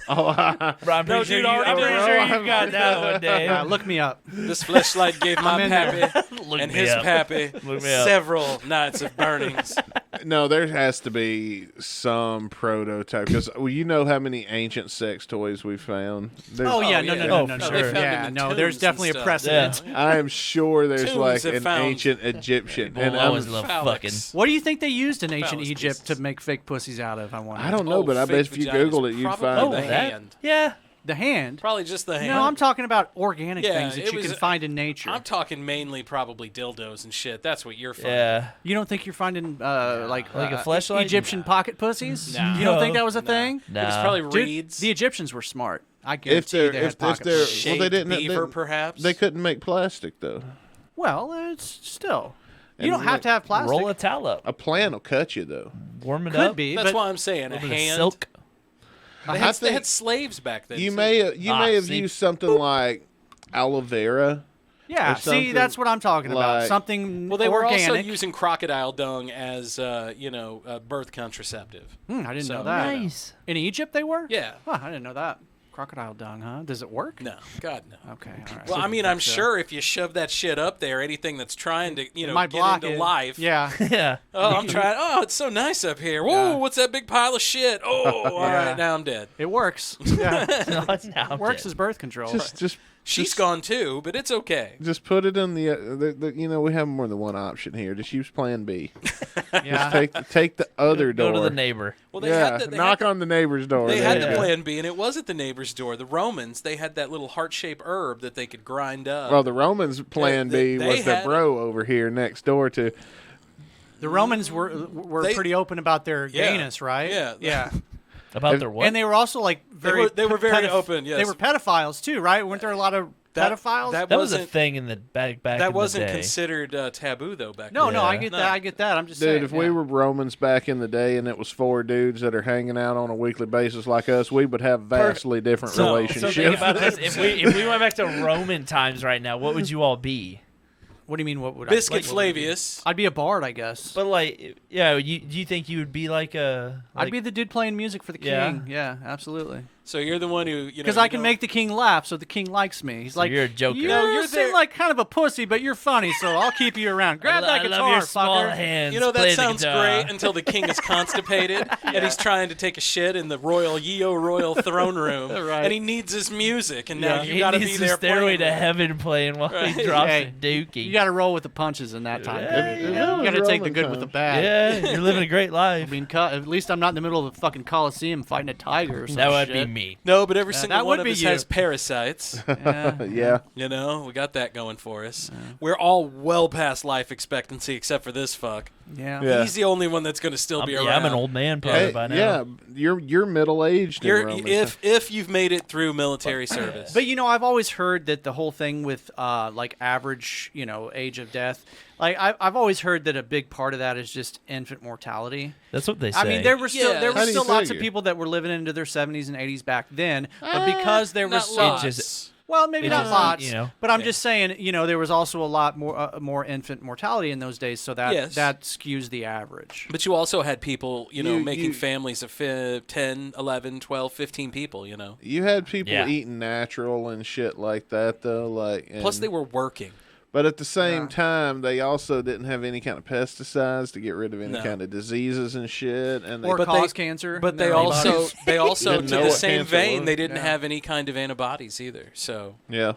Oh, I'm pretty No, sure dude, you, already I'm pretty did. sure you got that one, Dave. Look me up. This fleshlight gave my I'm in there. pappy Look and me his up. pappy Look me up. several nights of burnings. no, there has to be some prototype because you know how many ancient sex toys we found. There's- Oh yeah, no, yeah. no, Oh, no, no, for no. sure. They found Yeah, them in no. tombs There's and definitely a stuff. precedent. I am sure there's Tombs like have an found ancient Egyptian, Well, and I always I'm, love Phallics. fucking. What do you think they used in ancient Phallus Egypt pieces. to make fake pussies out of? I wonder. I don't know, but I bet if you vaginas, Google it, you'd probably find the that. hand. Yeah. The hand. Probably just the hand. No, I'm talking about organic Yeah, things that it you was- can find in nature. I'm talking mainly probably dildos and shit. That's what you're finding. Yeah. You don't think you're finding Like a fleshlight? Egyptian pocket pussies? No. You don't think No. that was a thing? Nah. It was probably Dude, reeds. the Egyptians were smart. I If guarantee they're they had if pocket they're pussies. well, they didn't. beaver, they, perhaps. they couldn't make plastic though. Well, it's still. You And don't have like, to have plastic. Roll a towel up. A plan will cut you though. Warm it Could up. be, That's but why I'm saying a A little bit of hand. silk. They had slaves back then. You too. may have see. used something like aloe vera. yeah. or See, something that's what I'm talking about. like- Something Well, they were organic. also using crocodile dung as, birth contraceptive. I didn't So- know that. Nice. In Egypt, they were. Yeah. Huh, I didn't know that. Crocodile dung, huh? Does it work? No, God no. Okay. All right. Well, I mean, I'm sure if you shove that shit up there, anything that's trying to, It might get block into it. life. Yeah. Yeah. Oh, I'm trying. Oh, it's so nice up here. Whoa, what's that big pile of shit? Oh, all Yeah. right, now I'm dead. It works. Yeah. Now I'm Works dead. as birth control. Just She's gone too, but it's okay. Just put it in the we have more than one option here. Just use Plan B. yeah. Take the other Go door. to the neighbor. Well, they yeah, had the, they knock had, on the neighbor's door. They there had you the go. plan B, and it was at the neighbor's door. The Romans, they had that little heart-shaped herb that they could grind up. Well, the Romans' Plan they B was the had- bro over here next door to. The Romans were They- pretty open about their Yeah. gayness, right? Yeah. Yeah. About their what? And they were also like very. They were very open, yes. They were pedophiles too, right? Weren't there a lot of pedophiles? That that was a wasn't thing in the back that in wasn't the day. considered taboo though back no, then. no, I Yeah. get No. that. I get that. I'm just Dude, saying. if we were Romans back in the day and it was 4 dudes that are hanging out on a weekly basis like us, we would have vastly different So relationships. think about this: if we went back to Roman times right now, what would you all be? What do you mean? What would Biscuit I? Like, what would I be? Flavius. I'd be a bard, I guess. But like, yeah, do you think you would be like a? I'd be the dude playing music for the Yeah. king. Yeah, absolutely. So you're the one who Because I can make the king laugh, so the king likes me. He's like, you're a joker. You're like kind of a pussy, but you're funny, so I'll keep you around. Grab that I guitar, love your small fucker. hands. You know, Play that the sounds guitar. great until the king is constipated and he's trying to take a shit in the royal throne room, Right. and he needs his music, and now He you got to needs be the there. Stairway playing to with him. Heaven playing while Right. he drops Hey, a dookie. You got to roll with the punches in that time. Yeah, you yeah. got to take the Roman good with the times. bad. Yeah, you're living a great life. I mean, at least I'm not in the middle of the fucking Coliseum fighting a tiger or some That would shit. be me. No, but every Yeah, single that one would of be us you. has parasites. Yeah. You know, we got that going for us. We're all well past life expectancy except for this fuck. Yeah. Yeah. He's the only one that's going to still be around. Yeah, I'm an old man probably Hey, by now. yeah, you're middle aged. If you've made it through military service. But I've always heard that the whole thing with like average, age of death, like I've always heard that a big part of that is just infant mortality. That's what they say. I mean, there were still Yeah. there How were do you still lots of figure? people that were living into their 70s and 80s back then, but because there was not so lots. well, maybe It not just- lots, but I'm just saying, there was also a lot more infant mortality in those days, so that Yes. that skews the average. But you also had people, making you- families of 10, 11, 12, 15 people, You had people Yeah. eating natural and shit like that, though. Plus, they were working. But at the same time, they also didn't have any kind of pesticides to get rid of any kind of diseases and shit, and or cause cancer. But they also to the same vein, they didn't Yeah. have any kind of antibodies either. So yeah.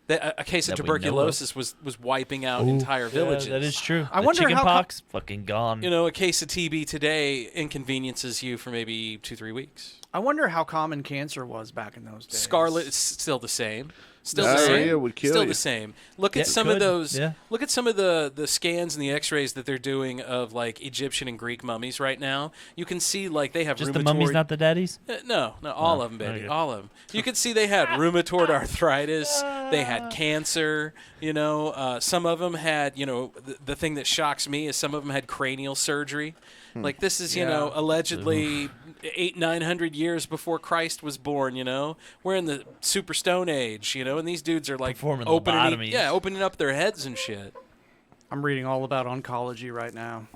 A case of That we know of. tuberculosis was wiping out entire villages. That is true. I The wonder chicken how pox fucking gone. You know, a case of TB today inconveniences you for maybe 2-3 weeks. I wonder how common cancer was back in those days. Scarlet is still the same. Still Diarrhea the same. would kill Still you. the same. Look at Yeah, some it of could. those. Yeah. Look at some of the scans and the X-rays that they're doing of like Egyptian and Greek mummies right now. You can see like they have Just rheumatoid. the mummies, not the daddies? No, all of them, baby, okay. all of them. You could see they had rheumatoid arthritis. They had cancer. You know, some of them had. You know, the thing that shocks me is some of them had cranial surgery. Like this is, you know, allegedly 800-900 years before Christ was born. You know, we're in the Super Stone Age. You know, and these dudes are like Performing opening, lobotomies. opening up their heads and shit. I'm reading all about oncology right now.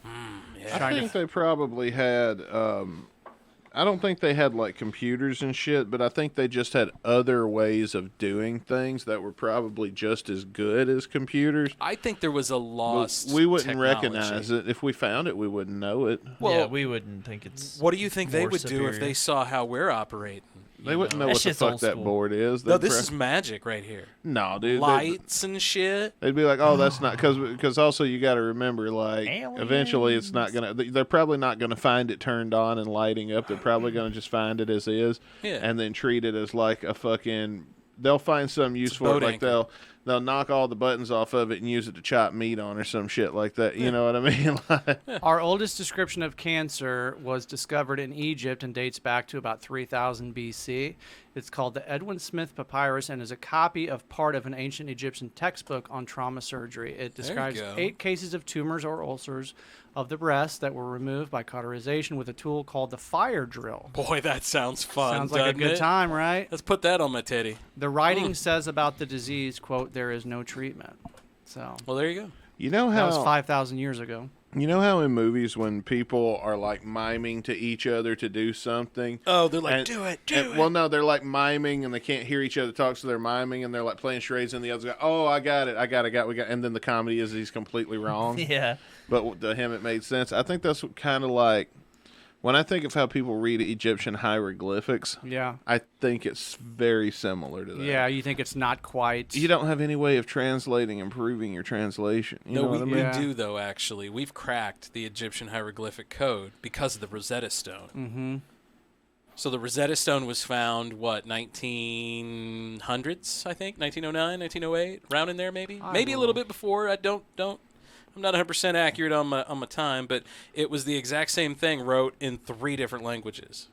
I think they probably had. I don't think they had like computers and shit, but I think they just had other ways of doing things that were probably just as good as computers. I think there was a lost. We wouldn't technology. recognize it if we found it. We wouldn't know it. Well, yeah, we wouldn't think it's. What do you think they more would do if superior. they saw how we're operating? They wouldn't know That what the shit's fuck old that school. board is. No, They'd this pro- is magic right here. no, dude. Lights and shit. They'd be like, "Oh, that's not," because also you got to remember, like, eventually it's not gonna. They're probably not gonna find it turned on and lighting up. They're probably gonna just find it as is, Yeah. and then treat it as like a fucking. They'll find some use for it, boat like anchor. they'll knock all the buttons off of it and use it to chop meat on or some shit like that. You know what I mean? Like, Our oldest description of cancer was discovered in Egypt and dates back to about 3000 BC. It's called the Edwin Smith Papyrus and is a copy of part of an ancient Egyptian textbook on trauma surgery. It describes go. 8 cases of tumors or ulcers of the breast that were removed by cauterization with a tool called the fire drill. Boy, that sounds fun. Sounds like a doesn't good it? time, right? Let's put that on my titty. The writing says about the disease, quote, there is no treatment. So Well, there you go. you know that was how 5,000 years ago. you know how in movies when people are like miming to each other to do something. Oh, they're like, And- do it. Well, no, they're like miming and they can't hear each other talk, so they're miming and they're like playing charades, and the other guy, oh, I got it, we got, and then the comedy is he's completely wrong. Yeah. But to him, it made sense. I think that's kind of like when I think of how people read Egyptian hieroglyphics. Yeah. I think it's very similar to that. Yeah, you think it's not quite. You don't have any way of translating, improving your translation. You know No, what I we mean? do, though, actually. We've cracked the Egyptian hieroglyphic code because of the Rosetta Stone. Mm-hmm. So the Rosetta Stone was found, 1900s, I think? 1909, 1908? Around in there, maybe? I Maybe a don't little know. bit before. I'm not 100% accurate on my time, but it was the exact same thing wrote in 3 different languages.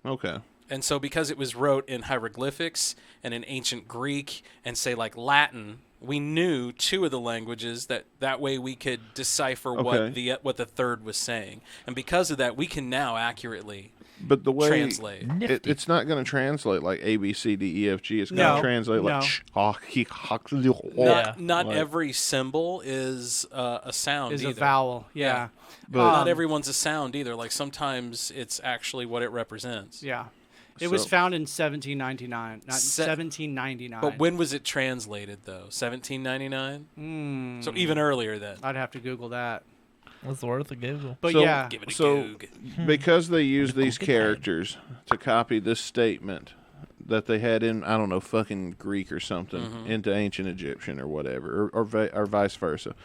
Okay. And so because it was wrote in hieroglyphics and in ancient Greek and say like Latin, we knew 2 of the languages that way we could decipher Okay. what the third was saying. And because of that, we can now accurately But the way translate. it's not going to translate like A, B, C, D, E, F, G. It's going No, to translate like no. sh, ah, he, hawk, Not like- every symbol is a sound Is either. a vowel, yeah. But- Not everyone's a sound either. Like sometimes it's actually what it represents. Yeah. It was So- found in 1799. Not Se- 1799. But when was it translated though? 1799? So even earlier then. I'd have to Google that. That's worth a Google. But So- yeah. Give it a So, goog. because they use these Good time. characters to copy this statement that they had in, I don't know, fucking Greek or something, Mm-hmm. into ancient Egyptian or whatever, or vice versa.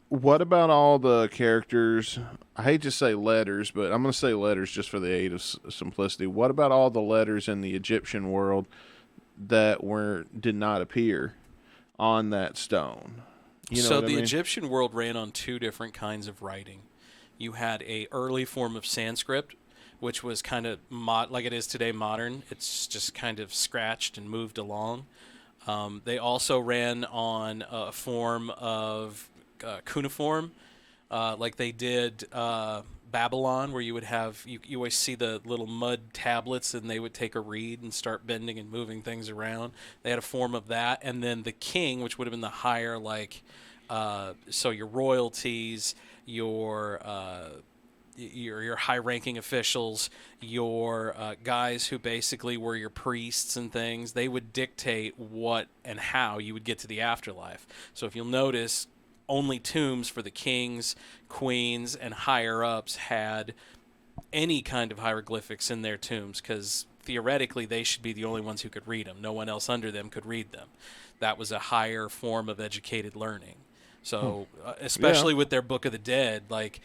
What about all the characters? I hate to say letters, but I'm going to say letters just for the aid of simplicity. What about all the letters in the Egyptian world that did not appear on that stone? You know So what I the mean? Egyptian world ran on 2 different kinds of writing. You had a early form of Sanskrit, which was kind of like it is today, modern. It's just kind of scratched and moved along. They also ran on a form of cuneiform, like they did Babylon, where you would have you always see the little mud tablets, and they would take a reed and start bending and moving things around. They had a form of that, and then the king, which would have been the higher, like so your royalties, your your high-ranking officials, your guys who basically were your priests and things. They would dictate what and how you would get to the afterlife. So if you'll notice, only tombs for the kings, queens, and higher-ups had any kind of hieroglyphics in their tombs, because theoretically they should be the only ones who could read them. No one else under them could read them. That was a higher form of educated learning. So especially with their Book of the Dead, like,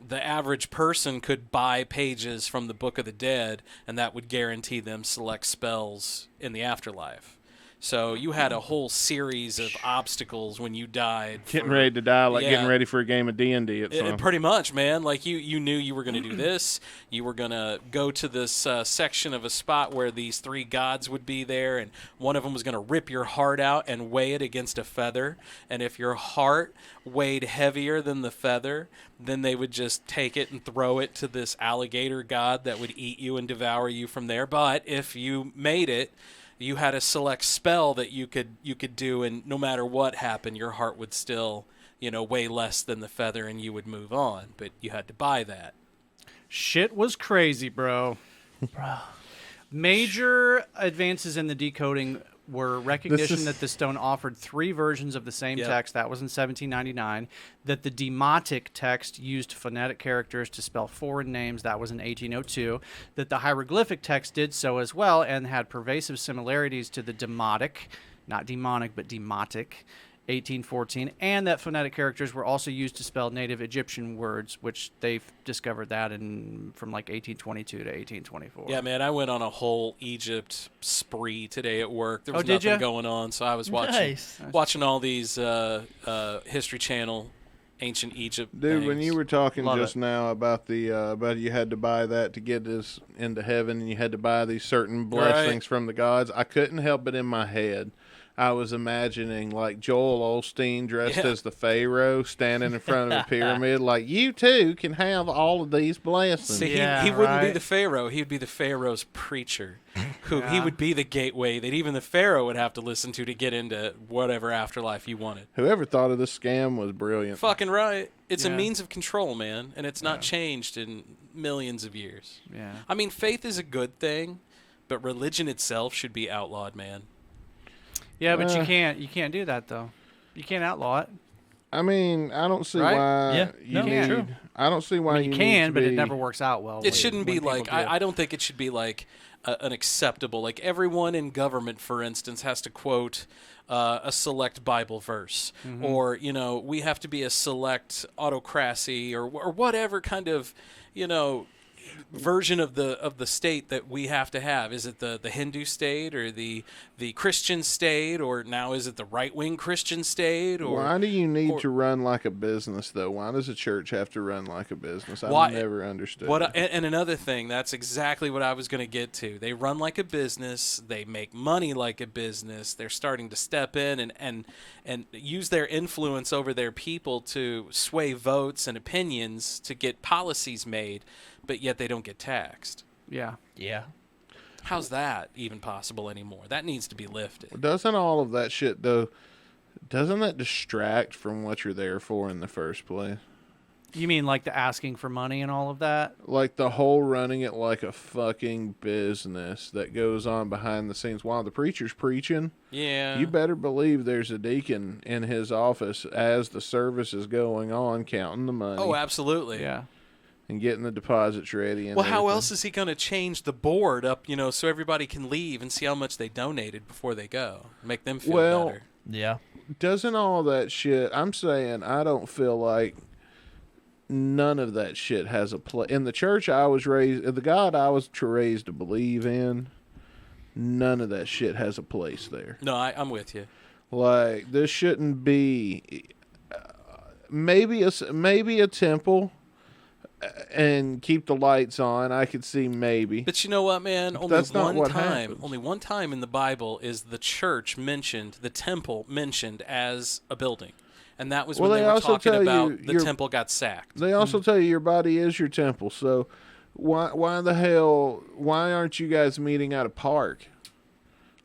the average person could buy pages from the Book of the Dead, and that would guarantee them select spells in the afterlife. So you had a whole series of obstacles when you died. Getting ready to die, like getting ready for a game of D&D. Pretty much, man. Like you knew you were going to do this. You were going to go to this section of a spot where these three gods would be there, and one of them was going to rip your heart out and weigh it against a feather. And if your heart weighed heavier than the feather, then they would just take it and throw it to this alligator god that would eat you and devour you from there. But if you made it, you had a select spell that you could do, and no matter what happened, your heart would still, weigh less than the feather, and you would move on. But you had to buy that. Shit was crazy, bro. Major advances in the decoding were recognition that the stone offered 3 versions of the same text. That was in 1799. That the demotic text used phonetic characters to spell foreign names. That was in 1802. That the hieroglyphic text did so as well and had pervasive similarities to the demotic, not demonic, but demotic, 1814. And that phonetic characters were also used to spell native Egyptian words, which they've discovered that from like 1822 to 1824. Yeah, man, I went on a whole Egypt spree today at work. There was did nothing ya? going on, so I was watching all these History Channel ancient Egypt Dude, things. when you were talking Love just it. now about the about you had to buy that to get us into heaven, and you had to buy these certain blessings from the gods, I couldn't help but in my head I was imagining like Joel Osteen dressed as the Pharaoh standing in front of a pyramid, like, you too can have all of these blessings. See, he wouldn't be the Pharaoh. He would be the Pharaoh's preacher, who he would be the gateway that even the Pharaoh would have to listen to get into whatever afterlife he wanted. Whoever thought of this scam was brilliant. Fucking right. It's a means of control, man, and it's not changed in millions of years. Yeah. I mean, faith is a good thing, but religion itself should be outlawed, man. Yeah, but you can't do that though. You can't outlaw it. I mean, I don't see Right? why Yeah. you No, need. true. I don't see why I mean, you need can, to but it be- never works out well. It shouldn't be when like people do it. I don't think it should be like an acceptable, like everyone in government, for instance, has to quote a select Bible verse, Mhm. or we have to be a select autocracy, or whatever kind of version of the state that we have to have. Is it the Hindu state, or the Christian state, or now is it the right-wing Christian state? Or Why do you need to run like a business, though? Why does a church have to run like a business? I've Why- never understood. And another thing, that's exactly what I was going to get to. They run like a business. They make money like a business. They're starting to step in and use their influence over their people to sway votes and opinions to get policies made, but yet they don't get taxed. Yeah. Yeah. How's that even possible anymore? That needs to be lifted. Doesn't all of that shit, though, doesn't that distract from what you're there for in the first place? You mean like the asking for money and all of that? Like the whole running it like a fucking business that goes on behind the scenes while the preacher's preaching. Yeah. You better believe there's a deacon in his office as the service is going on counting the money. Oh, absolutely. Yeah. And getting the deposits ready. And Well, how everything. else is he going to change the board up, so everybody can leave and see how much they donated before they go? Make them feel better. Yeah. Doesn't all that shit, I'm saying, I don't feel like none of that shit has a place. In the church I was raised, the God I was raised to believe in, none of that shit has a place there. No, I'm with you. Like, this shouldn't be, maybe a temple and keep the lights on. I could see maybe. But you know what, man? But Only that's not one what time. happens. Only one time in the Bible is the church mentioned, the temple mentioned as a building, and that was when Well, they they were also talking tell about you the your- temple got sacked. They also tell you your body is your temple. So why the hell, why aren't you guys meeting at a park?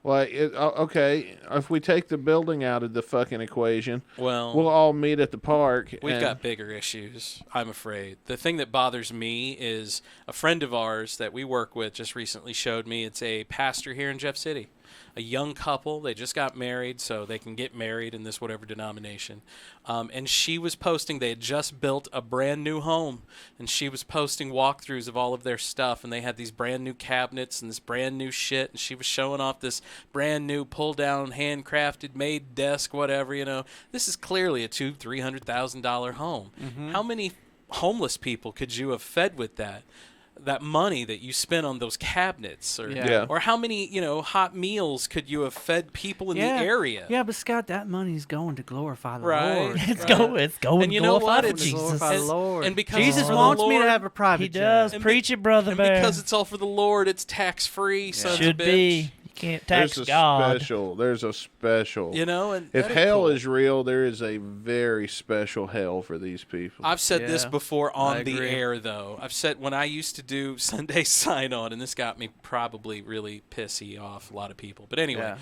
Like, okay, if we take the building out of the fucking equation, well, we'll all meet at the park. We've got bigger issues, I'm afraid. The thing that bothers me is a friend of ours that we work with just recently showed me. It's a pastor here in Jeff City. A young couple, they just got married, so they can get married in this whatever denomination. And she was posting, they had just built a brand new home, and she was posting walkthroughs of all of their stuff, and they had these brand new cabinets and this brand new shit, and she was showing off this brand new pull-down, handcrafted, made desk, whatever, you know. This is clearly a $200,000-$300,000 home. Mm-hmm. How many homeless people could you have fed with that money that you spent on those cabinets, or how many, you know, hot meals could you have fed people in the area? Yeah, but Scott, that money's going to glorify the Right. Lord. It's going And you to know glorify what? It's Jesus. Glorify the Lord. And because Jesus it's for wants the me to Lord, have a private He jet. does. And Preach it, Brother and Bear. because it's all for the Lord, it's tax-free, sons Should of be. bitch. You can't tax There's God. a special. You know, and if that ain't hell cool. is real, there is a very special hell for these people. I've said this Yeah, before on I the agree. air, though. I've said when I used to do Sunday sign-on, and this got me probably really pissy off a lot of people. But anyway,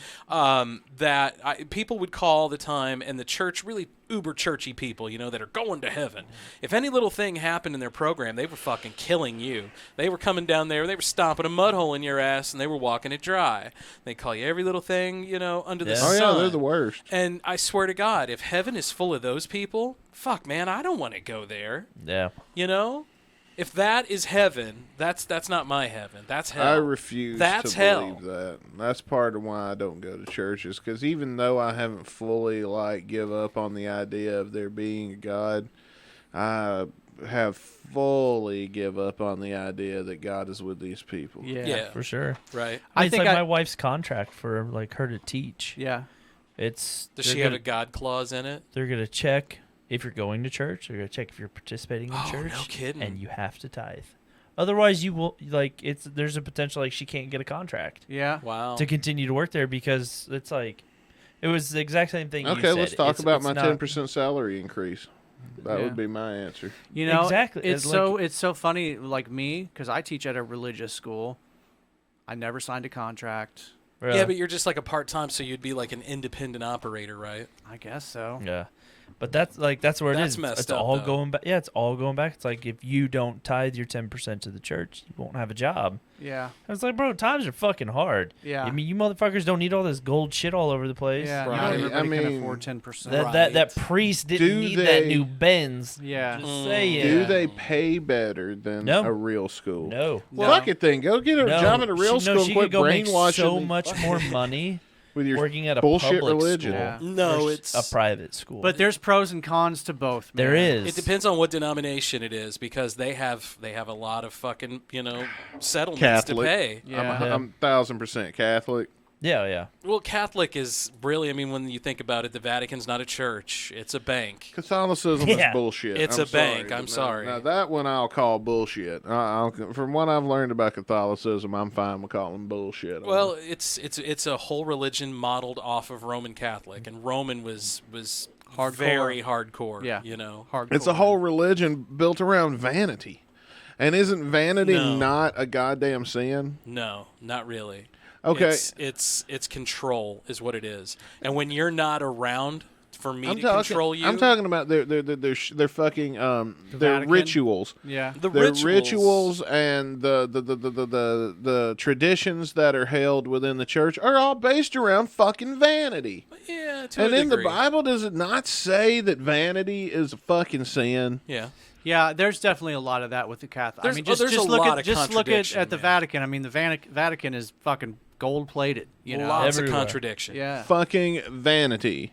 people would call all the time, and the church, really uber churchy people, you know, that are going to heaven. If any little thing happened in their program, they were fucking killing you. They were coming down there, they were stomping a mud hole in your ass, and they were walking it dry. They call you every little thing, you know, under the sun. Oh yeah, they're the worst. And I swear to God, if heaven is full of those people, fuck, man, I don't want to go there. Yeah. You know? If that is heaven, that's not my heaven. That's hell. I refuse That's to hell. believe that. That's part of why I don't go to churches, because even though I haven't fully give up on the idea of there being a God, I have fully give up on the idea that God is with these people. Yeah. For sure. Right. I think it's my wife's contract for her to teach. Yeah. Does she have a God clause in it? They're gonna check if you're going to church. They're gonna check if you're participating in church. No kidding. And you have to tithe. Otherwise, you will there's a potential she can't get a contract. Yeah. Wow. To continue to work there because it was the exact same thing. Okay, you said. let's talk It's about my not- 10% salary increase. That Yeah. would be my answer. You know, Exactly. It's It's so funny, like me, because I teach at a religious school. I never signed a contract. Really? Yeah, but you're just like a part-time, so you'd be like an independent operator, right? I guess so. Yeah. But that's where it That's is. messed It's up, all though. going back. Yeah, it's all going back. It's like if you don't tithe your 10% to the church, you won't have a job. Yeah. I was like, bro, times are fucking hard. Yeah. I mean, you motherfuckers don't need all this gold shit all over the place. Yeah. Right. Not everybody I can mean, afford 10%. That priest didn't Do need they- that new Benz. Yeah. Just saying. Do they pay better than No. a real school? No. Fuck it then. Go get a job at a real school and she quit could go make brainwashing so these much fucking- more money with your working at a bullshit public religion. school Yeah. No, versus it's a private school. But there's pros and cons to both. There man. is. It depends on what denomination it is, because they have a lot of fucking, you know, settlements Catholic. to pay. Yeah. I'm 1,000% Catholic. Yeah. Well, Catholic is really, I mean, when you think about it, the Vatican's not a church; it's a bank. Catholicism Yeah. is bullshit. It's I'm a bank, sorry, I'm but sorry. Now that one I'll call bullshit. From what I've learned about Catholicism, I'm fine with calling bullshit. Well, it's a whole religion modeled off of Roman Catholic, and Roman was Hardcore. very hardcore. Yeah. You know, Hardcore. It's a whole religion built around vanity. And isn't vanity No. not a goddamn sin? No, not really. Okay. It's control is what it is, and when you're not around for me I'm to talking, control you, I'm talking about their fucking their Vatican? rituals. Yeah. the Their rituals. rituals and the traditions that are held within the church are all based around fucking vanity. Yeah, to And a in the degree. Bible, does it not say that vanity is a fucking sin? Yeah. Yeah, there's definitely a lot of that with the Catholic. I There's- mean, there's just a look lot at of just look at contradiction, the man. Vatican. I mean, the Vatican is fucking gold plated. You know, Lots Everywhere. of contradiction. yeah. Fucking vanity.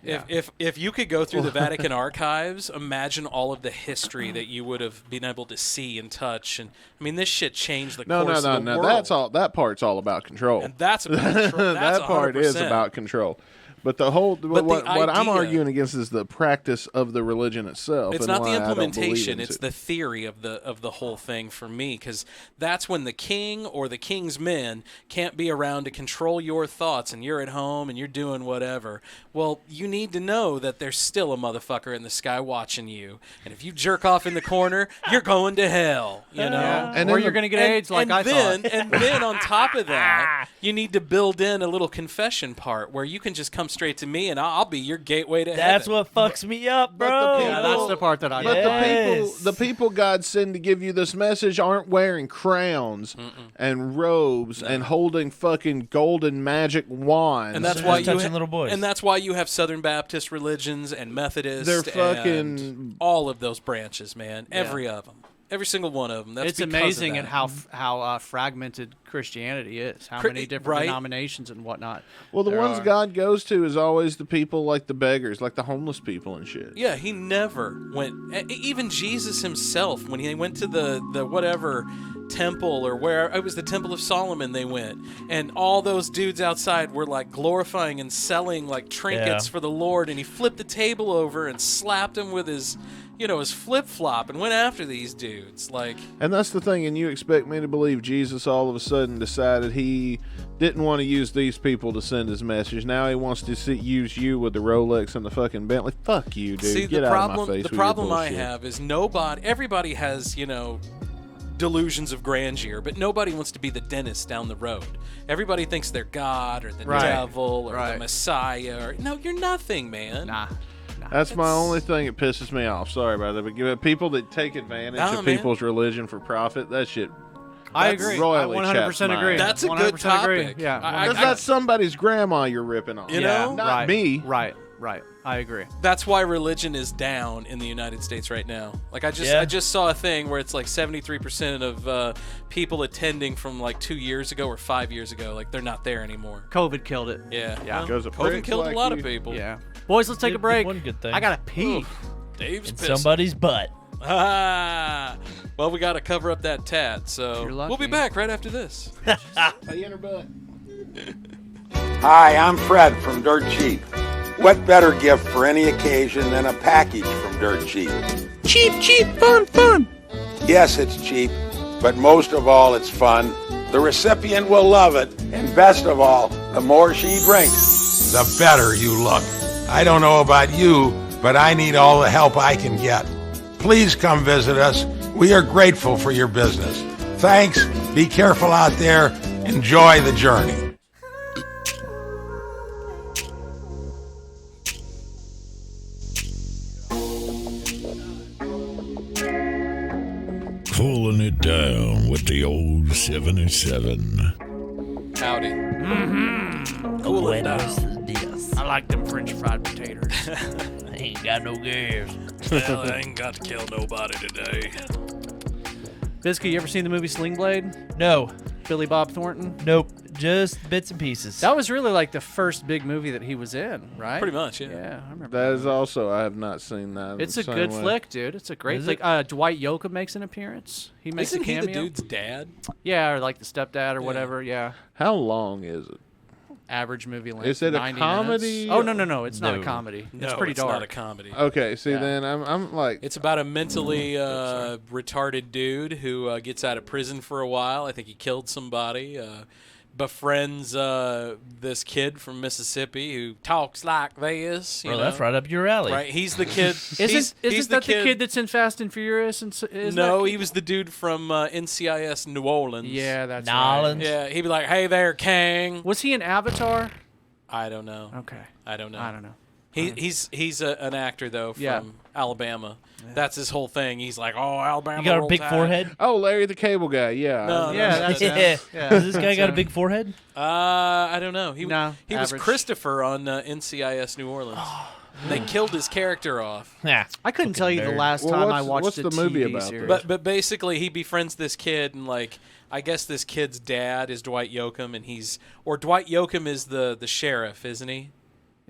If you could go through the Vatican archives, imagine all of the history that you would have been able to see and touch. And I mean, this shit changed the No, course no, of the no. world. That part's all about control. And that's about control. That's that part is 100%. about control. But what I'm idea- arguing against is the practice of the religion itself. It's and not the why I don't believe implementation; in it's it. the theory of the whole thing for me, because that's when the king or the king's men can't be around to control your thoughts, and you're at home and you're doing whatever. Well, you need to know that there's still a motherfucker in the sky watching you, and if you jerk off in the corner, you're going to hell. You know, or you're going to get AIDS, like I thought. And then on top of that, you need to build in a little confession part where you can just come straight to me, and I'll be your gateway to That's heaven. what fucks me up, bro. That's the part that I. But Yes. the people God sent to give you this message aren't wearing crowns and robes and holding fucking golden magic wands. And that's They're why just you touching little boys. And that's why you have Southern Baptist religions and Methodist. They're and fucking- all of those branches, man. Every of them. Every single one of them. That's It's because amazing of at that. how fragmented Christianity is. How many different right? denominations and whatnot. Well, the there ones are. God goes to is always the people like the beggars, like the homeless people and shit. Yeah, he never went. Even Jesus himself, when he went to the whatever temple or where it was the Temple of Solomon, they went, and all those dudes outside were like glorifying and selling like trinkets for the Lord, and he flipped the table over and slapped him with his flip flop and went after these dudes like. And that's the thing, and you expect me to believe Jesus all of a sudden decided he didn't want to use these people to send his message. Now he wants to use you with the Rolex and the fucking Bentley. Fuck you, dude. See, Get the out problem, of my face the with your problem I bullshit. have is everybody has, delusions of grandeur, but nobody wants to be the dentist down the road. Everybody thinks they're God or the devil or the Messiah. No, you're nothing, man. Nah. That's my only thing that pisses me off. Sorry about that. But people that take advantage of people's religion for profit, that shit. I agree. Royally I 100% agree. That's a 100% good topic. Agree. Yeah. Because that's somebody's grandma you're ripping on. You know? Not me. Right. I agree. That's why religion is down in the United States right now. Like I just saw a thing where it's like 73% of people attending from like 2 years ago or 5 years ago, like they're not there anymore. COVID killed it. Yeah. Yeah. Well, COVID killed a lot of people. Yeah. Boys, let's take a break. One good thing. I gotta pee. Dave's in pissed. somebody's butt. Well, we got to cover up that tat, so You're lucky. we'll be back right after this. Pay in her butt. Hi, I'm Fred from Dirt Cheap. What better gift for any occasion than a package from Dirt Cheap? Cheap, cheap, fun, fun. Yes, it's cheap, but most of all, it's fun. The recipient will love it, and best of all, the more she drinks, the better you look. I don't know about you, but I need all the help I can get. Please come visit us. We are grateful for your business. Thanks. Be careful out there. Enjoy the journey. Cooling it down with the old 77. Howdy. Mm-hmm. Cool it down. I like them French fried potatoes. I ain't got no gas. Well, I ain't got to kill nobody today. Biscuit, you ever seen the movie Sling Blade? No. Billy Bob Thornton? Nope. Just bits and pieces. That was really like the first big movie that he was in, right? Pretty much, yeah. Yeah, I remember. That is also, I have not seen that. It's the a same good way. flick, dude. It's a great Is flick. Dwight Yoakam makes an appearance. He makes Isn't a cameo. he the dude's dad? Yeah, or like the stepdad or whatever. Yeah. How long is it? Average movie length. Is it a 90 comedy? minutes. Oh no! It's not a No. comedy. No, it's pretty it's dark. not a comedy. Okay, see, Yeah. then I'm like, It's about a mentally retarded dude who gets out of prison for a while. I think he killed somebody. Befriends this kid from Mississippi who talks like this. You Bro, know? that's right up your alley. Right, he's the kid. Isn't he's that the kid that's in Fast and Furious? And No, he was the dude from NCIS New Orleans. Yeah, that's Nolans. Yeah, he'd be like, "Hey there, Kang." Was he in Avatar? I don't know. Okay. I don't know. I don't know. He's an actor though from Yeah. Alabama. That's his whole thing. He's like, "Oh, Alabama." You got a roll big tide." forehead? oh, Larry the Cable Guy, yeah. No, Yeah, that's him. Yeah. Yeah. Does this guy That's got a him. big forehead? I don't know. He No, he was average. Christopher on NCIS New Orleans. They killed his character off. Yeah. I couldn't tell you the nerd. last Well, time I what's- watched what's a the movie TV about, series. But basically, he befriends this kid, and like I guess this kid's dad is Dwight Yoakam, and Dwight Yoakam is the sheriff, isn't he?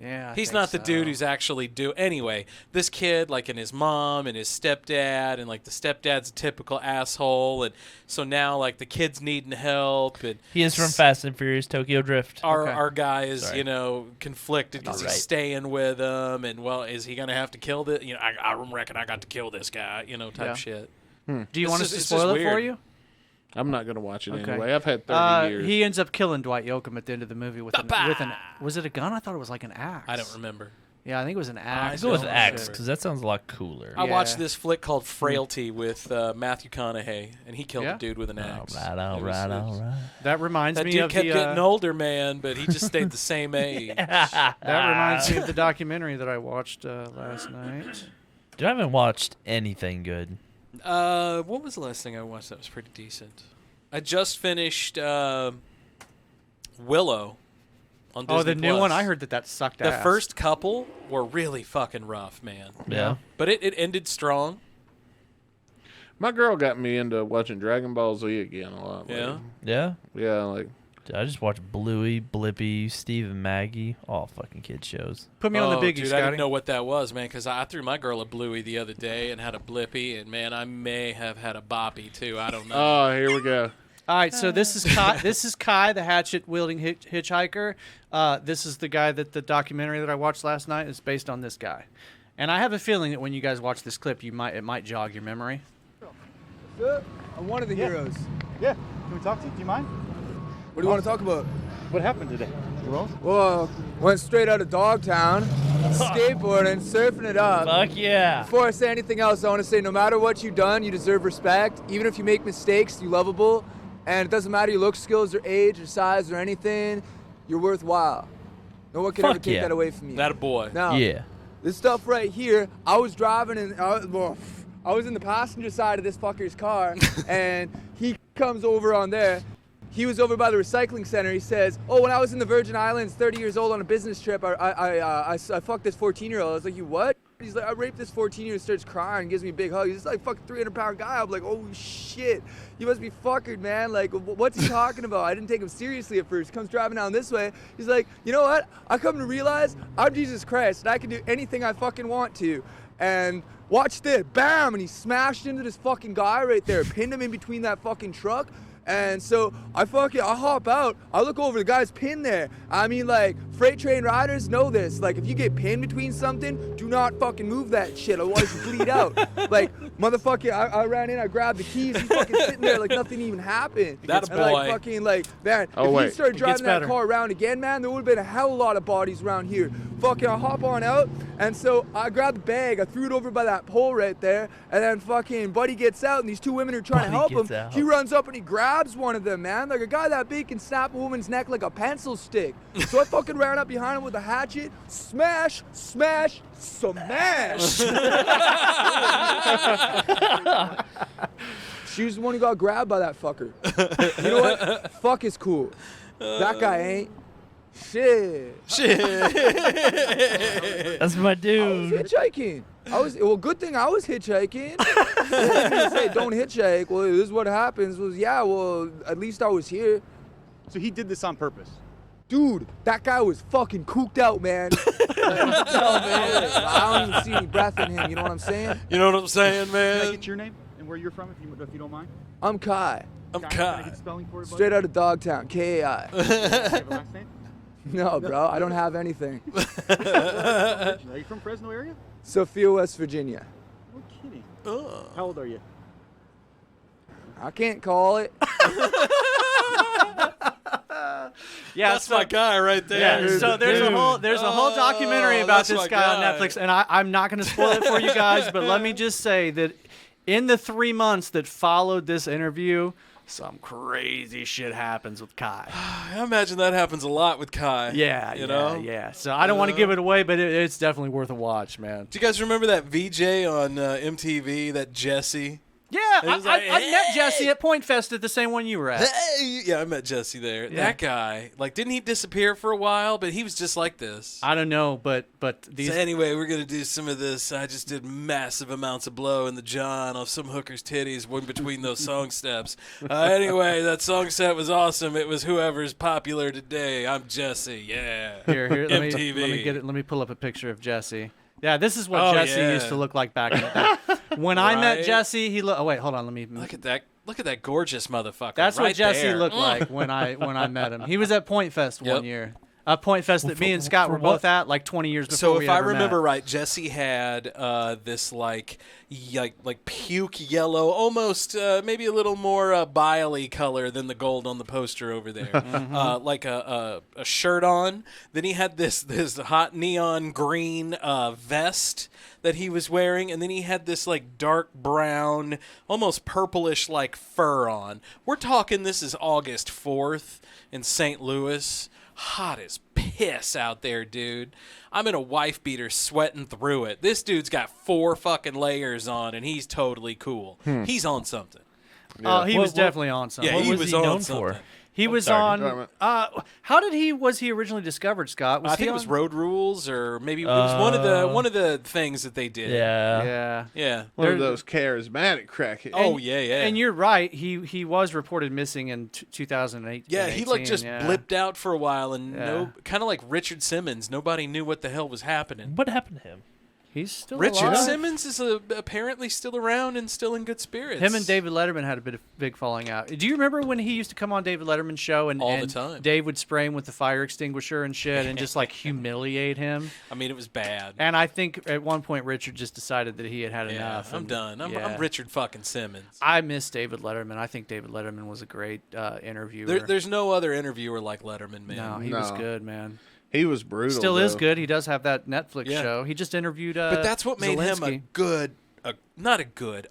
Yeah, he's not the dude who's actually Anyway, this kid, like, and his mom and his stepdad, and like the stepdad's a typical asshole, and so now like the kid's needing help, and he is from Fast and Furious Tokyo Drift. Our guy is conflicted because he's staying with him, and well, is he gonna have to kill this? I reckon I got to kill this guy, type shit. Do you want us to spoil it for you? I'm not going to watch it anyway. I've had 30 years. He ends up killing Dwight Yoakam at the end of the movie with an was it a gun? I thought it was like an axe. I don't remember. Yeah, I think it was an axe. I go with axe because that sounds a lot cooler. I watched this flick called Frailty with Matthew McConaughey, and he killed a dude with an axe. All right. That reminds me dude of kept getting older, man, but he just stayed the same age. That reminds me of the documentary that I watched last night. Dude, I haven't watched anything good. What was the last thing I watched that was pretty decent? I just finished Willow on Disney the new one? I heard that sucked ass. The first couple were really fucking rough, man. Yeah. But it ended strong. My girl got me into watching Dragon Ball Z again a lot. Yeah? Yeah? Yeah, like... Dude, I just watched Bluey, Blippi, Steve and Maggie. All fucking kid shows. Put me on the biggie, dude, Scotty. I didn't know what that was, man, because I threw my girl a Bluey the other day and had a Blippi, and, man, I may have had a Boppy, too. I don't know. Oh, here we go. All right, so this is Kai. This is Kai, the hatchet-wielding hitchhiker. This is the guy that the documentary that I watched last night is based on this guy. And I have a feeling that when you guys watch this clip, it might jog your memory. I'm one of the heroes. Yeah. Can we talk to you? Do you mind? What do you want to talk about? What happened today? Well, went straight out of Dogtown, skateboarding, surfing it up. Fuck yeah. Before I say anything else, I want to say no matter what you've done, you deserve respect. Even if you make mistakes, you're lovable. And it doesn't matter your look, skills, or age, or size, or anything. You're worthwhile. No one can ever take that away from you. That a boy. Now, this stuff right here, I was driving and I was in the passenger side of this fucker's car, and he comes over on there. He was over by the recycling center. He says, "Oh, when I was in the Virgin Islands, 30 years old on a business trip, I fucked this 14-year-old." I was like, "You what?" He's like, "I raped this 14-year-old." Starts crying, gives me a big hug. He's like fucking 300-pound guy. I'm like, "Oh shit, you must be fuckered, man. Like, what's he talking about?" I didn't take him seriously at first. He comes driving down this way. He's like, "You know what? I come to realize I'm Jesus Christ, and I can do anything I fucking want to." And watch this, bam, and he smashed into this fucking guy right there, pinned him in between that fucking truck. And so I hop out. I look over, the guy's pinned there. I mean, like, freight train riders know this. Like, if you get pinned between something, do not fucking move that shit, otherwise you bleed out. Like, motherfucker, I ran in, I grabbed the keys, he's fucking sitting there like nothing even happened. That a boy. Like, fucking, like, man, if he started driving that car around again, man, there would have been a hell of a lot of bodies around here. Fucking, I hop on out, and so I grabbed the bag, I threw it over by that pole right there, and then fucking Buddy gets out, and these two women are trying to help him. He runs up and he grabs one of them, man. Like, a guy that big can snap a woman's neck like a pencil stick. So I fucking ran up behind him with a hatchet, smash, smash, smash. She was the one who got grabbed by that fucker. You know what? Fuck is cool. That guy ain't. Shit. That's my dude. I was hitchhiking. Good thing I was hitchhiking. Say, don't hitchhike. Well, this is what happens. At least I was here. So he did this on purpose? Dude, that guy was fucking cooked out, man. I don't even see any breath in him, you know what I'm saying? You know what I'm saying, man? Can I get your name and where you're from, if you don't mind? I'm Kai. I'm Can I get spelling for it, buddy? Straight out of Dogtown, K-A-I. Do you have a last name? No, bro, I don't have anything. Are you from Fresno area? Sophia, West Virginia. No kidding. How old are you? I can't call it. Yeah, that's my guy right there. Yeah, so there's a whole documentary about this guy on Netflix, and I'm not going to spoil it for you guys, but let me just say that in the 3 months that followed this interview, some crazy shit happens with Kai. I imagine that happens a lot with Kai. Yeah, you know? Yeah. So I don't want to give it away, but it's definitely worth a watch, man. Do you guys remember that VJ on MTV, that Jesse? Yeah, And it was I like, met Jesse at Point Fest at the same one you were at. Hey! Yeah, I met Jesse there. Yeah. That guy, like, didn't he disappear for a while? But he was just like this. I don't know, but these. So anyway, we're gonna do some of this. I just did massive amounts of blow in the john off some hooker's titties in between those song steps. Anyway, that song set was awesome. It was whoever's popular today. I'm Jesse. Yeah. Here, let MTV. me get it. Let me pull up a picture of Jesse. Yeah, this is what Oh, Jesse yeah. used to look like back in the day. When I met Right? Jesse, he looked. Oh wait, hold on. Let me Look at that. Look at that gorgeous motherfucker. That's right what Jesse there. looked like when I met him. He was at Point Fest one Yep. year. A Point Fest that me and Scott for were what? both at like 20 years before So we if I ever remember met. right, Jesse had this like puke yellow, almost maybe a little more bile-y color than the gold on the poster over there. Like a shirt on. Then he had this hot neon green vest that he was wearing, and then he had this like dark brown, almost purplish like fur on. We're talking this is August 4th in St. Louis. Hot as piss out there, dude. I'm in a wife beater sweating through it. This dude's got 4 fucking layers on, and he's totally cool. He's on something. Oh, he was definitely on something. Yeah, What he was was he on known something. for? He was sorry. on. Was he originally discovered, Scott? Was I he think it was on- Road Rules, or maybe it was one of the things that they did. Yeah. Yeah. Yeah. One of There- those charismatic crackheads. Oh yeah, yeah. And you're right. He was reported missing in 2008. Yeah, he like just yeah. blipped out for a while, and Yeah. kind of like Richard Simmons. Nobody knew what the hell was happening. What happened to him? He's still Richard alive. Simmons is apparently still around and still in good spirits. Him and David Letterman had a big falling out. Do you remember when he used to come on David Letterman's show and All the and time. Dave would spray him with the fire extinguisher and shit and just like humiliate him? I mean, it was bad. And I think at one point Richard just decided that he had Yeah, enough. I'm and- done. I'm yeah. Richard fucking Simmons. I miss David Letterman. I think David Letterman was a great interviewer. There's no other interviewer like Letterman, man. No, he was good, man. He was brutal. Still is though. good. He does have that Netflix Yeah. show. He just interviewed. But that's what made him Zelensky.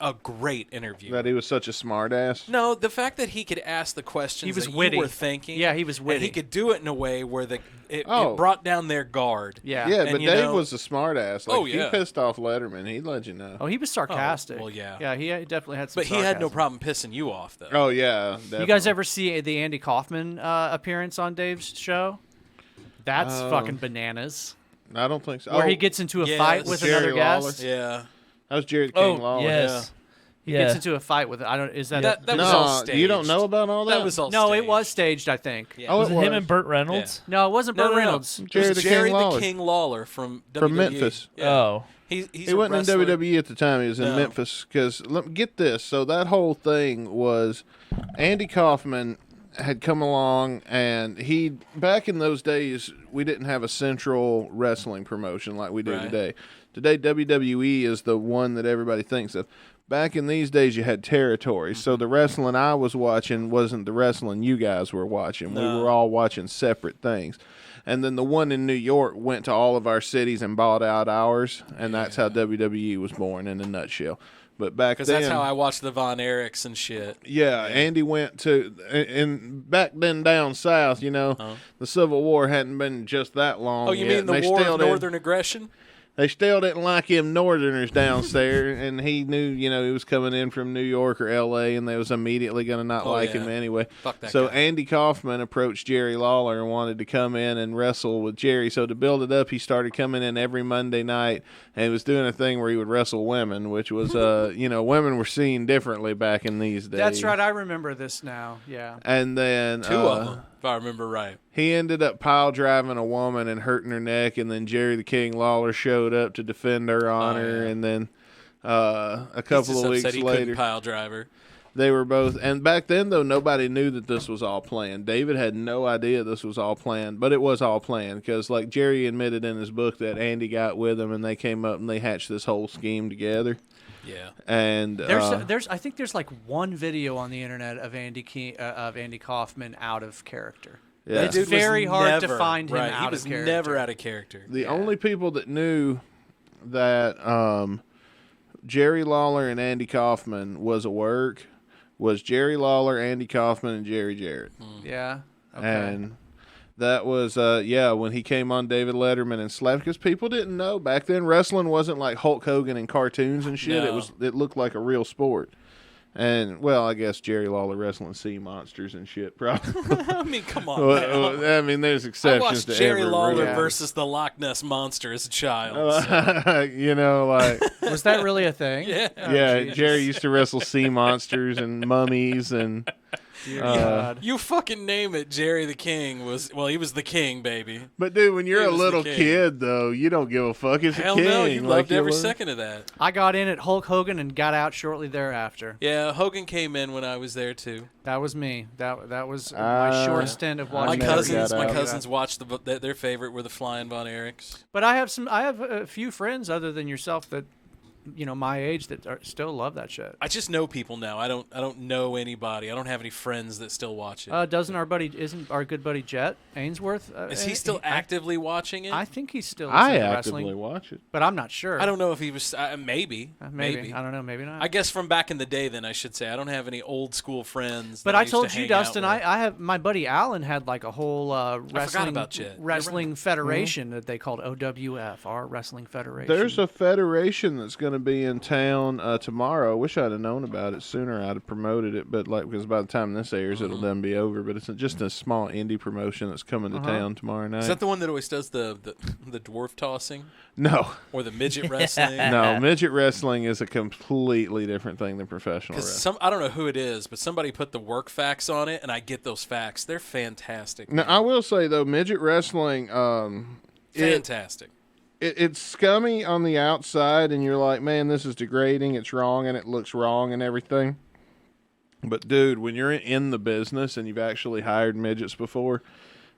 a great interviewer. That he was such a smartass. No, the fact that he could ask the questions He was that witty. you were thinking. Yeah, he was And witty. he could do it in a way where it Oh. brought down their guard. Yeah. Yeah, And but you Dave know- was a smartass. Like, Oh, if yeah. he pissed off Letterman, he'd let you know. Oh, he was sarcastic. well, yeah. Yeah, he definitely had some But he had no sarcasm. problem pissing you off, though. Oh, yeah. You guys ever see the Andy Kaufman appearance on Dave's show? That's fucking bananas. I don't think so. Where he Oh, gets into a yes. fight with Jerry another Lawler. guest. Yeah. That was Jerry the King Lawler. yes. He gets into a fight with. I don't. Is that? That was No, all staged. you don't know about all that? That was all no, staged. it was staged. I think. Yeah. Oh, Was it it was. him and Burt Reynolds? No, it wasn't Burt Reynolds. It Jerry was the Jerry King Lawler. the King Lawler from WWE. From Memphis. Yeah. Oh. He's He a wasn't wrestler. in WWE at the time. He was in No. Memphis. Because, get this. So that whole thing was Andy Kaufman had come along, and back in those days, we didn't have a central wrestling promotion like we do Right. today. Today, WWE is the one that everybody thinks of. Back in these days, you had territories. So the wrestling I was watching wasn't the wrestling you guys were watching. No. We were all watching separate things. And then the one in New York went to all of our cities and bought out ours, and that's how WWE was born in a nutshell. But back Because then, that's how I watched the Von Erichs and shit. yeah, Andy went to, and back then down south, the Civil War hadn't been just that long. Oh, you yet, mean the and they War still of didn't- Northern Aggression? They still didn't like him Northerners down there, and he knew, he was coming in from New York or L.A., and they was immediately going to not Oh, like yeah. him anyway. Fuck that So guy. Andy Kaufman approached Jerry Lawler and wanted to come in and wrestle with Jerry. So to build it up, he started coming in every Monday night, and he was doing a thing where he would wrestle women, which was, women were seen differently back in these days. That's right. I remember this now. Yeah. And then Two of them, if I remember right. he ended up pile driving a woman and hurting her neck, and then Jerry the King Lawler showed up to defend her honor, and then a couple of weeks he later, couldn't pile driver. they were both. And back then, though, nobody knew that this was all planned. David had no idea this was all planned, but it was all planned because, like Jerry admitted in his book, that Andy got with him and they came up and they hatched this whole scheme together. Yeah. And There's I think there's like one video on the internet of Andy Kaufman out of character. Yeah. It's That dude was very hard to never- find him right, out he was of character. never out of character. The only people that knew that Jerry Lawler and Andy Kaufman was a work was Jerry Lawler, Andy Kaufman, and Jerry Jarrett. Yeah. Okay. And that was, when he came on David Letterman and slapped, because people didn't know. Back then, wrestling wasn't like Hulk Hogan and cartoons and shit. No. It looked like a real sport. And, well, I guess Jerry Lawler wrestling sea monsters and shit, probably. I mean, come on. I mean, there's I exceptions watched to Jerry every Lawler rule. versus the Loch Ness Monster as a child. You know, like... Was that really a thing? Yeah. Yeah, Jerry used to wrestle sea monsters and mummies and... You fucking name it. Jerry the King he was the king, baby. But dude, when you're He a was the little king. kid, though, you don't give a fuck. It's Hell a king. no, you loved every love- second of that. I got in at Hulk Hogan and got out shortly thereafter. Yeah, Hogan came in when I was there too. That was me. That was my short stint of watching. My never got cousins out. watched their favorite were the Flying Von Erichs. But I have a few friends other than yourself that, my age that still love that shit. I just know people now. I don't know anybody. I don't have any friends that still watch it. Isn't our good buddy Jet Ainsworth? Is he still actively watching it? I think he's still. I into actively wrestling, watch it. but I'm not sure. I don't know if he was. Maybe. Maybe. I don't know. Maybe not. I guess from back in the day, then I should say I don't have any old school friends. But that I used told to you, hang out Dustin, with. I have my buddy Alan had like a whole about Jet. wrestling federation that they called OWF, our wrestling federation. There's a federation that's going to be in town tomorrow. I wish I'd have known about it sooner. I'd have promoted it, but because by the time this airs, it'll then be over. But it's just a small indie promotion that's coming to town tomorrow night. Is that the one that always does the dwarf tossing? No. Or the midget wrestling? No, midget wrestling is a completely different thing than professional wrestling. I don't know who it is, but somebody put the work facts on it, and I get those facts. They're fantastic. Now, I will say though, midget wrestling, Fantastic. It's scummy on the outside, and you're like, man, this is degrading. It's wrong, and it looks wrong, and everything. But dude, when you're in the business and you've actually hired midgets before,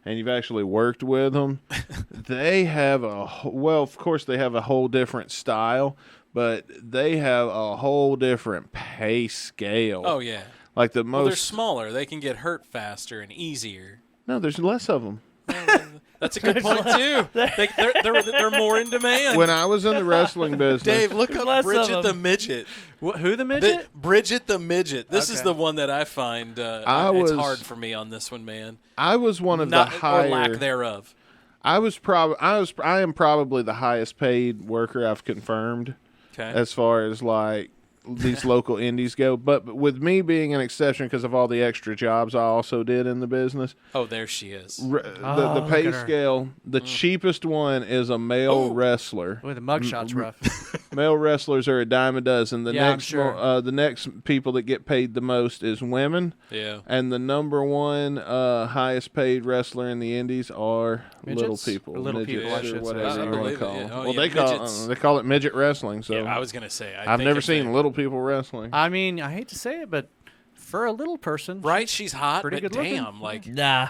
and you've actually worked with them, they have of course they have a whole different style, but they have a whole different pay scale. Oh yeah. Like the Well, most. they're smaller. They can get hurt faster and easier. No, there's less of them. That's a good point too. They're more in demand. When I was in the wrestling business, Dave, look up Bridget the Midget. Who the midget? Bridget the Midget. This is Okay. the one that I find it's hard for me on this one, man. I was one of the higher, or lack thereof. I am probably the highest paid worker I've confirmed. Okay. As far as like these local indies go, but with me being an exception because of all the extra jobs I also did in the business. Oh, there she is. The pay scale, the cheapest one is a male wrestler. Boy, the mugshot's rough. Male wrestlers are a dime a dozen. The Yeah, I'm next sure. the next people that get paid the most is women. Yeah. And the number one highest paid wrestler in the indies are Midgets? little people. Or little midgets, people, I or should say. whatever I you want believe to it, call yeah. them. Oh, Well, yeah, they call it midget wrestling. So Yeah, I was gonna say. I've never seen little people wrestling. I mean, I hate to say it, but for a little person, Right? She's hot, pretty but good looking. damn, like Nah.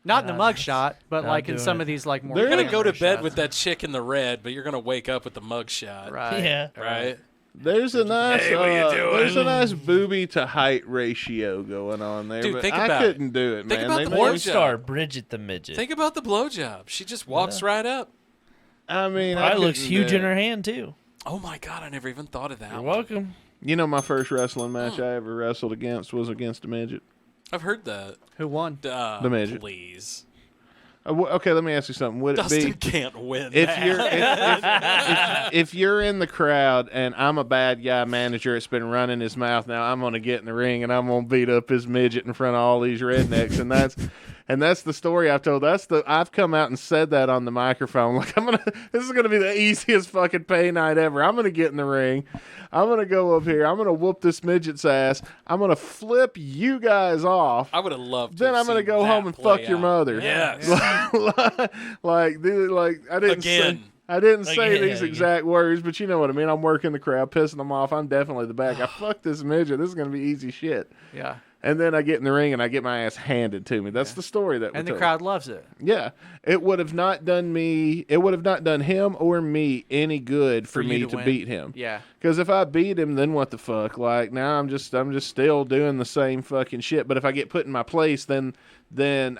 not in the mugshot, but not like in doing some it. of these like more. you're gonna go to camera bed shots. with that chick in the red, but you're gonna wake up with the mug shot. Right. Yeah. Right. There's a nice, Hey, what are you doing? there's a nice booby to height ratio going on there, Dude, but think I about couldn't do it, Think man. about They the made- Porn blowjob. star Bridget the Midget. Think about the blowjob. She just walks right up. I mean, Probably looks couldn't huge do in it. her hand too. Oh my god, I never even thought of that. You're one. welcome. You know, my first wrestling match I ever wrestled against was against a midget. I've heard that. Who won? The midget. Please. Okay, let me ask you something. Would Dustin it be can't win. if that. you're if you're in the crowd and I'm a bad guy manager that's been running his mouth? Now I'm gonna get in the ring and I'm gonna beat up his midget in front of all these rednecks, and that's the story I've told. I've come out and said that on the microphone. Like this is gonna be the easiest fucking pay night ever. I'm gonna get in the ring. I'm gonna go up here. I'm gonna whoop this midget's ass. I'm gonna flip you guys off. I would have loved. Then to I'm gonna see go that home and play fuck your out. mother. Yes. Dude, I didn't Again. I didn't say Again. these exact words, but you know what I mean. I'm working the crowd, pissing them off. I'm definitely the bad guy. Fuck this midget. This is gonna be easy shit. Yeah. And then I get in the ring and I get my ass handed to me. That's the story that we And the told. crowd loves it. Yeah, it would have not done me. It would have not done him or me any good for you me to to win. beat him. Yeah. Because if I beat him, then what the fuck? Like now I'm just still doing the same fucking shit. But if I get put in my place, then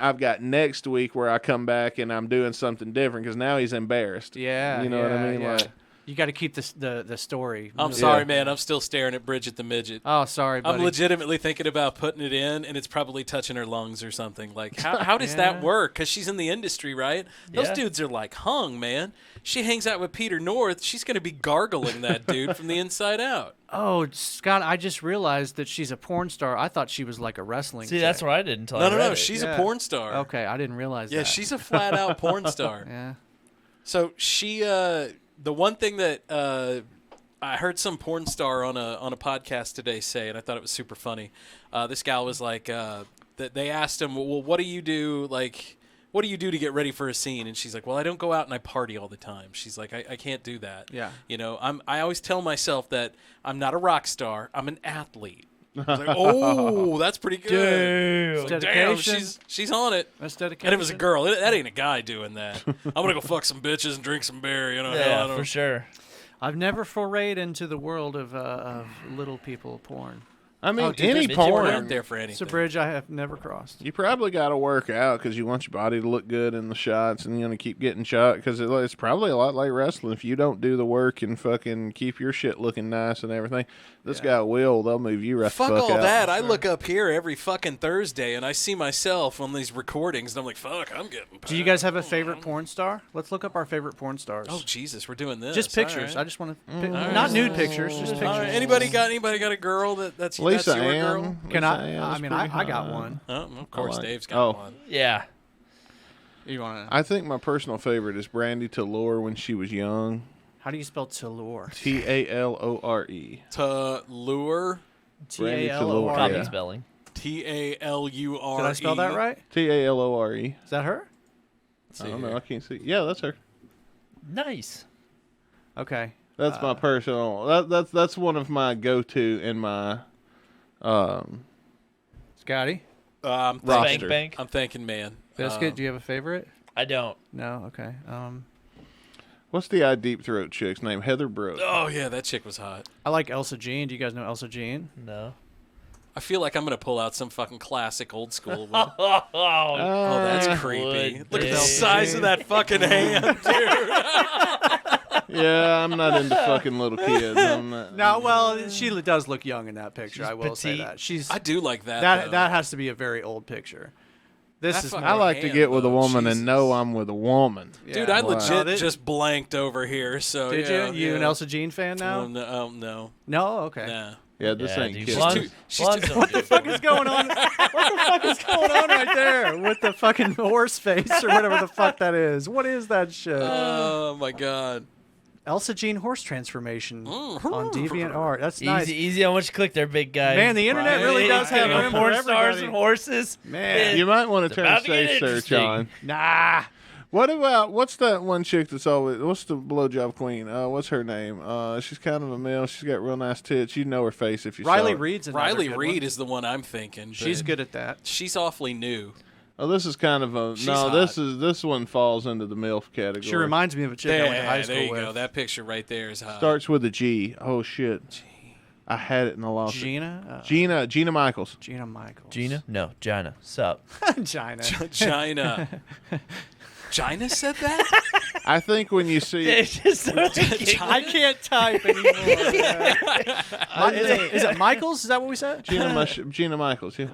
I've got next week where I come back and I'm doing something different because now he's embarrassed. Yeah. You know what I yeah, mean? yeah. Like You got to keep the story. I'm sorry, man. I'm still staring at Bridget the midget. Oh, sorry, buddy. I'm legitimately thinking about putting it in, and it's probably touching her lungs or something. Like, how does that work? Because she's in the industry, right? Those dudes are like hung, man. She hangs out with Peter North. She's going to be gargling that dude from the inside out. Oh, Scott, I just realized that she's a porn star. I thought she was like a wrestling See, chick. that's what I did until I read it. She's a porn star. Okay, I didn't realize that. Yeah, she's a flat-out porn star. Yeah. So she, the one thing that I heard some porn star on a podcast today say, and I thought it was super funny. This gal was like, that they asked him, well, what do you do? Like, what do you do to get ready for a scene? And she's like, well, I don't go out and I party all the time. She's like, I can't do that. Yeah. You know, I always tell myself that I'm not a rock star. I'm an athlete. I was like, oh, that's pretty good. Damn. Damn, she's on it. That's dedication. And it was a girl. That ain't a guy doing that. I'm gonna go fuck some bitches and drink some beer. You know. Yeah, for sure. I've never forayed into the world of little people porn. I mean, dude, any there's porn out there for anything. It's a bridge I have never crossed. You probably got to work out because you want your body to look good in the shots, and you're going to keep getting shot because it's probably a lot like wrestling. If you don't do the work and fucking keep your shit looking nice and everything, this guy will. They'll move you right Fuck the fuck all out. that. I look up here every fucking Thursday and I see myself on these recordings and I'm like, fuck, I'm getting. Do you guys have a favorite porn star? Let's look up our favorite porn stars. Oh Jesus, we're doing this. Just pictures. All right. I just want to not nude pictures, just pictures. All right. Anybody got a girl that's Lisa that's your Ann. girl? Can Lisa Ann I is mean, pretty I got hot. one. Oh, of course, like- Dave's got one. Yeah. You want I think my personal favorite is Brandy Tallore when she was young. How do you spell Tallore? Tallore. Tallure. T-A-L-O-R-E. Common Yeah. spelling. Tallure. Did I spell that right? Tallore. Is that her? I don't know. I can't see. Yeah, that's her. Nice. Okay. That's my personal. That's one of my go-to in my Scotty? roster. Bank. I'm thinking, man. Biscuit, do you have a favorite? I don't. No? Okay. What's the Deep Throat chick's name? Heather Brooke. Oh yeah, that chick was hot. I like Elsa Jean. Do you guys know Elsa Jean? No. I feel like I'm gonna pull out some fucking classic old school one. Oh, that's creepy. Look at the size of that fucking hand, dude. Yeah, I'm not into fucking little kids. I'm not. No, well, she does look young in that picture. She's I will say petite. that. I do like that. That though. that has to be a very old picture. This That is fucking I like to hand, get with a though, woman Jesus. and know I'm with a woman. Dude, I Wow. legit just blanked over here. So Did yeah, you? You yeah. an Elsa Jean fan now? No. No. Okay. Nah. Yeah, this ain't dude, kids. blondes don't What do the fuck is going on? What the fuck is going on right there with the fucking horse face or whatever the fuck that is? What is that shit? Oh my god. Elsa Jean horse transformation on DeviantArt. That's nice. Easy on what you click there, big guy. Man, the internet really does have room for porn stars everybody. and horses. Man. You might want to turn about to get safe search interesting. on. Nah. What about what's that one chick that's always? What's the blowjob queen? What's her name? She's kind of a male. She's got real nice tits. You know her face if you Riley saw her. Reed's another Riley good Reed one. is the one I'm thinking. She's but good at that. She's awfully new. Oh, this is kind of a She's no. hot. This one falls into the MILF category. She reminds me of a chick I went to high school there you with. go. That picture right there is hot. Starts with a G. Oh shit. I had it in the lost. Gina? Gina Michaels. Gina Michaels. Gina? No, Gina. Sup? Gina. China. China said that? I think when you see It's just I can't type anymore. Is it Michaels? Is that what we said? Gina Michaels, yeah.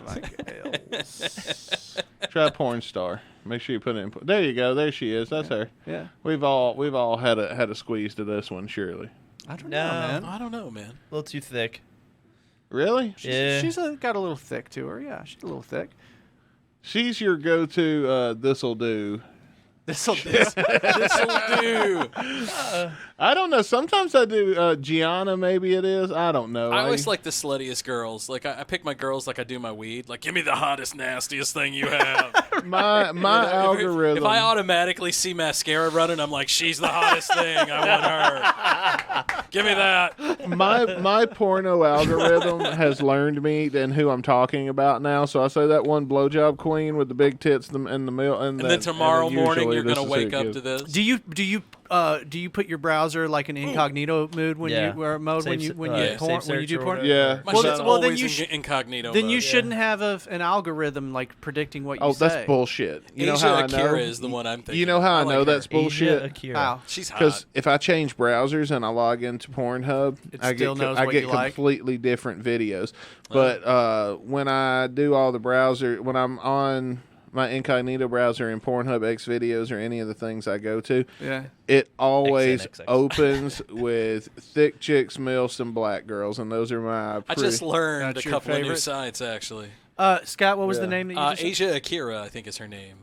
Try porn star. Make sure you put it in. There you go. There she is. That's her. Yeah. We've all had a squeeze to this one, surely. I don't No. know, man. I don't know, man. A little too thick. Really? Yeah. She's got a little thick to her. Yeah, she's a little thick. She's your go-to. This'll do. This'll do. I don't know. Sometimes I do. Gianna, maybe it is. I don't know. I always like the sluttiest girls. Like I pick my girls like I do my weed. Like, give me the hottest, nastiest thing you have. my You know, algorithm. If I automatically see mascara running, I'm like, she's the hottest thing. I want her. Give me that. my porno algorithm has learned me and who I'm talking about now. So I say that one blowjob queen with the big tits and the mill, and then tomorrow morning usually you're this gonna is wake who it up gives. to this. Do you put your browser like in incognito mood when Yeah. you mode when you Save do search or porn? whatever. Yeah. My Well, shit's well, then always you incognito. Then mode. you shouldn't have an algorithm like predicting what you Oh, say. that's bullshit. You know Asia how I Akira know? is the one I'm thinking. You know how I, I like know her. that's bullshit? Asia Akira. How? She's hot. Because if I change browsers and I log into Pornhub, It I still get knows I what get you like? completely different videos. But when I do all the browser, when I'm on my incognito browser in Pornhub X videos or any of the things I go to, Yeah. it always XNXX. opens with thick chicks, milfs, and black girls, and those are my. I just learned That's a your couple of new favorite? sites actually. Scott, what was Yeah. the name that you just said? Asia Akira, I think is her name.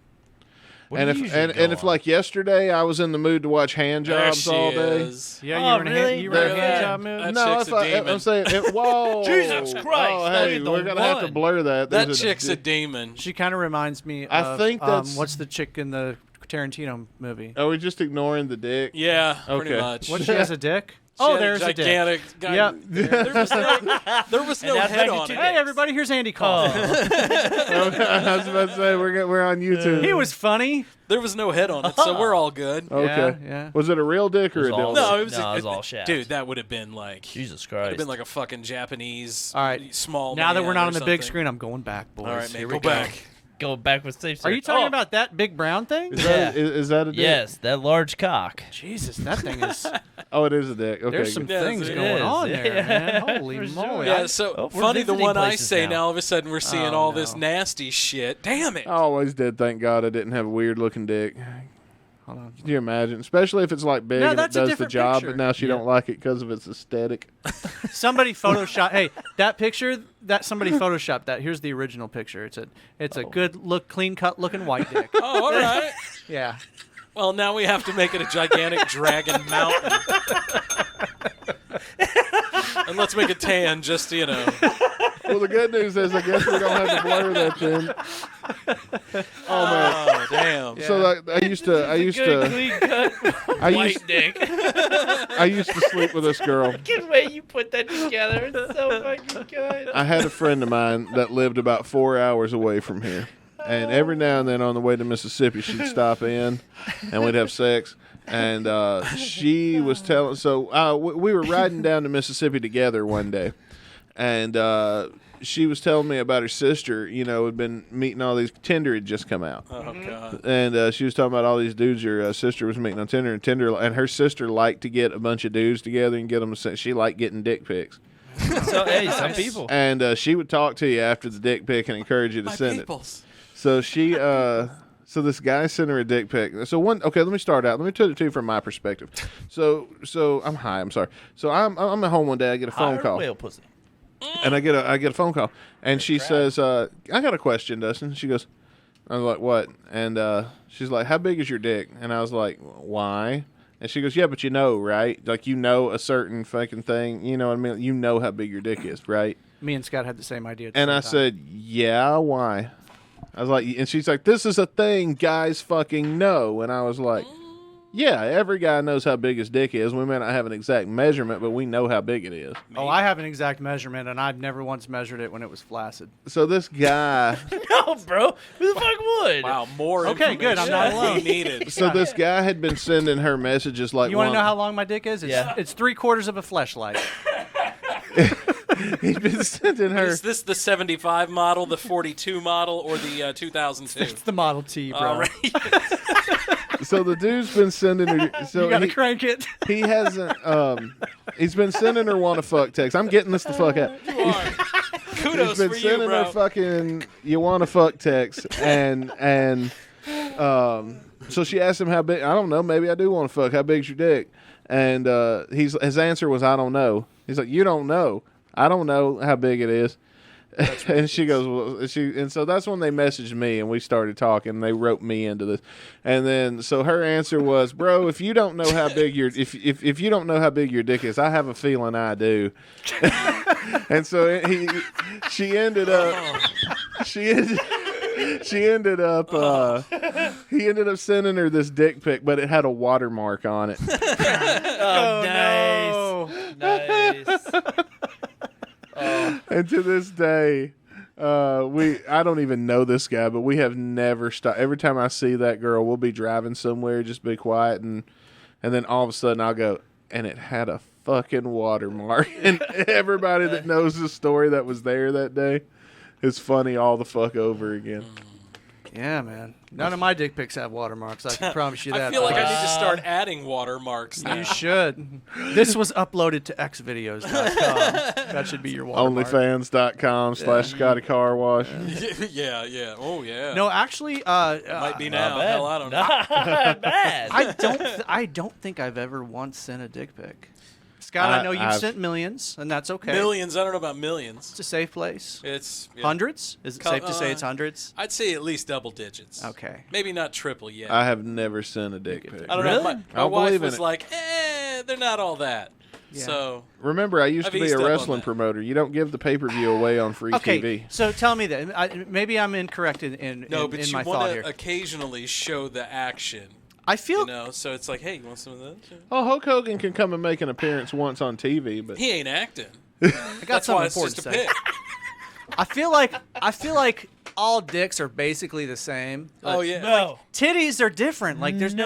What And do you if usually go and if on? like yesterday, I was in the mood to watch hand There jobs she all day. is. Yeah, Oh, you were in really? you were in a That- hand job mood? That No, chick's if a demon. I'm saying, whoa, Jesus Christ, Oh, that hey, ain't the we're gonna have to one. blur that. That There's chick's a demon. She kind of reminds me I of think that's- what's the chick in the Tarantino movie? Are we just ignoring the dick? Yeah, pretty Okay. much. What, she has a dick? She Oh, had there's a dick. gigantic guy. Yep. There was no that's head back on to it. Hey, everybody, here's Andy Kaufman. I was about to say we're on YouTube. He was funny. There was no head on it, so we're all good. Okay. Yeah. Was it a real dick or a It was all- dildo? No, it was, No, it was all shaft. Dude, that would have been like Jesus would have Christ. been like a fucking Japanese All right. small. Now that man we're not or on the big something. screen, I'm going back, boys. All right, Here man, we go go. back. Go back with safe Are you search. talking Oh, about that big brown thing? Is that a dick? Yes, that large cock. Jesus, that thing is. Oh, it is a dick. Okay. There's some good. things it going is. on there, Yeah, man. Holy for moly! sure. Yeah, so Oh, we're funny the visiting one I places say now. now. All of a sudden we're seeing Oh, all this no. nasty shit. Damn it! I always did. Thank God I didn't have a weird looking dick. Hold on. Can you imagine? Especially if it's like big No, and it that's a does the different job, picture. but now she don't like it because of its aesthetic. Somebody photoshopped. Hey, that picture. That somebody photoshopped that. Here's the original picture. It's a good look, clean cut looking white dick. Oh, all right. Yeah. Well, now we have to make it a gigantic dragon mountain. And let's make it tan, just, you know. Well, the good news is I guess we don't have to blur that then. Oh man. Oh, damn. So I used to clean cut I white used- dick. I used to sleep with this girl. Can't wait you put that together. It's so fucking good. I had a friend of mine that lived about 4 hours away from here. And every now and then on the way to Mississippi, she'd stop in and we'd have sex. And she was telling, we were riding down to Mississippi together one day. And she was telling me about her sister, had been meeting all these, Tinder had just come out. Oh, God. And she was talking about all these dudes her sister was meeting on Tinder. And her sister liked to get a bunch of dudes together and get them to send. She liked getting dick pics. So, hey, some people. And she would talk to you after the dick pic and encourage you to send peoples. it. So she, so this guy sent her a dick pic. So okay, let me start out. Let me tell it to you from my perspective. So I'm high. I'm sorry. So I'm at home one day. I get a phone Higher call. whale pussy. And I get a phone call, and she says, "I got a question, Dustin." She goes, "I was like, what?" And she's like, "How big is your dick?" And I was like, "Why?" And she goes, "Yeah, but right? Like a certain fucking thing. You know what I mean? You know how big your dick is, right?" Me and Scott had the same idea. At the And same I time. said, "Yeah, why?" I was like, and she's like, "This is a thing guys fucking know." And I was like, "Yeah, every guy knows how big his dick is. We may not have an exact measurement, but we know how big it is." "Oh, I have an exact measurement, and I've never once measured it when it was flaccid." So this guy, No, bro. Who the fuck would? Wow, more Okay, good, I'm information not than alone. we needed. so this guy had been sending her messages like, You want to know how long my dick is? It's 3/4 of a fleshlight. he'd been sending her. Is this the 75 model, the 42 model, or the 2002? It's the Model T, bro. All right. So the dude's been sending her. So You gotta crank it. he hasn't. He's been sending her wanna fuck text. I'm getting this the fuck out. Kudos He's been for you, sending bro. her fucking you wanna fuck text, and so she asked him how big. I don't know. Maybe I do want to fuck. How big's your dick? And his answer was, "I don't know." He's like, "You don't know? I don't know how big it is." And she goes, "Well, and so that's when they messaged me and we started talking. They wrote me into this, and then so her answer was, "Bro, if you don't know how big your if you don't know how big your dick is, I have a feeling I do." And so she ended up he ended up sending her this dick pic, but it had a watermark on it. Oh, nice. Nice. And to this day, I don't even know this guy, but we have never stopped. Every time I see that girl, we'll be driving somewhere, just be quiet, and then all of a sudden I'll go, and it had a fucking watermark. And everybody that knows the story that was there that day, it's funny all the fuck over again. Yeah, man. None of my dick pics have watermarks. I can promise you that. I feel like I need to start adding watermarks now. You should. This was uploaded to xvideos.com. That should be your watermark. Onlyfans.com/Scotty Car Wash. Yeah. Oh, yeah. No, actually, might be now. Hell, I don't know. Bad. I don't think I've ever once sent a dick pic. Scott, I know you've sent millions, and that's okay. Millions? I don't know about millions. It's a safe place. It's hundreds? Is it safe to say it's hundreds? I'd say at least double digits. Okay. Maybe not triple yet. I have never sent a dick pic. I don't know. My wife was like, they're not all that. Yeah. So remember, I used to be a wrestling promoter. You don't give the pay-per-view away on free TV. So tell me that. Maybe I'm incorrect in my thought here. No, but you want to occasionally show the action. I feel, so it's like, hey, you want some of that? Oh, Hulk Hogan can come and make an appearance once on TV, but he ain't acting. I got something important to say. I feel like all dicks are basically the same. Oh yeah. No. Titties are different. Like there's no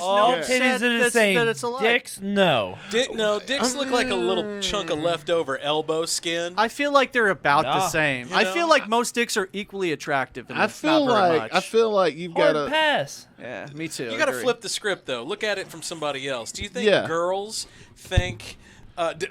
all titties are the same. Dicks, no. Dicks look like a little chunk of leftover elbow skin. I feel like they're about the same. I feel like most dicks are equally attractive. And I feel like you've got to pass. Yeah, me too. You got to flip the script though. Look at it from somebody else. Do you think girls think?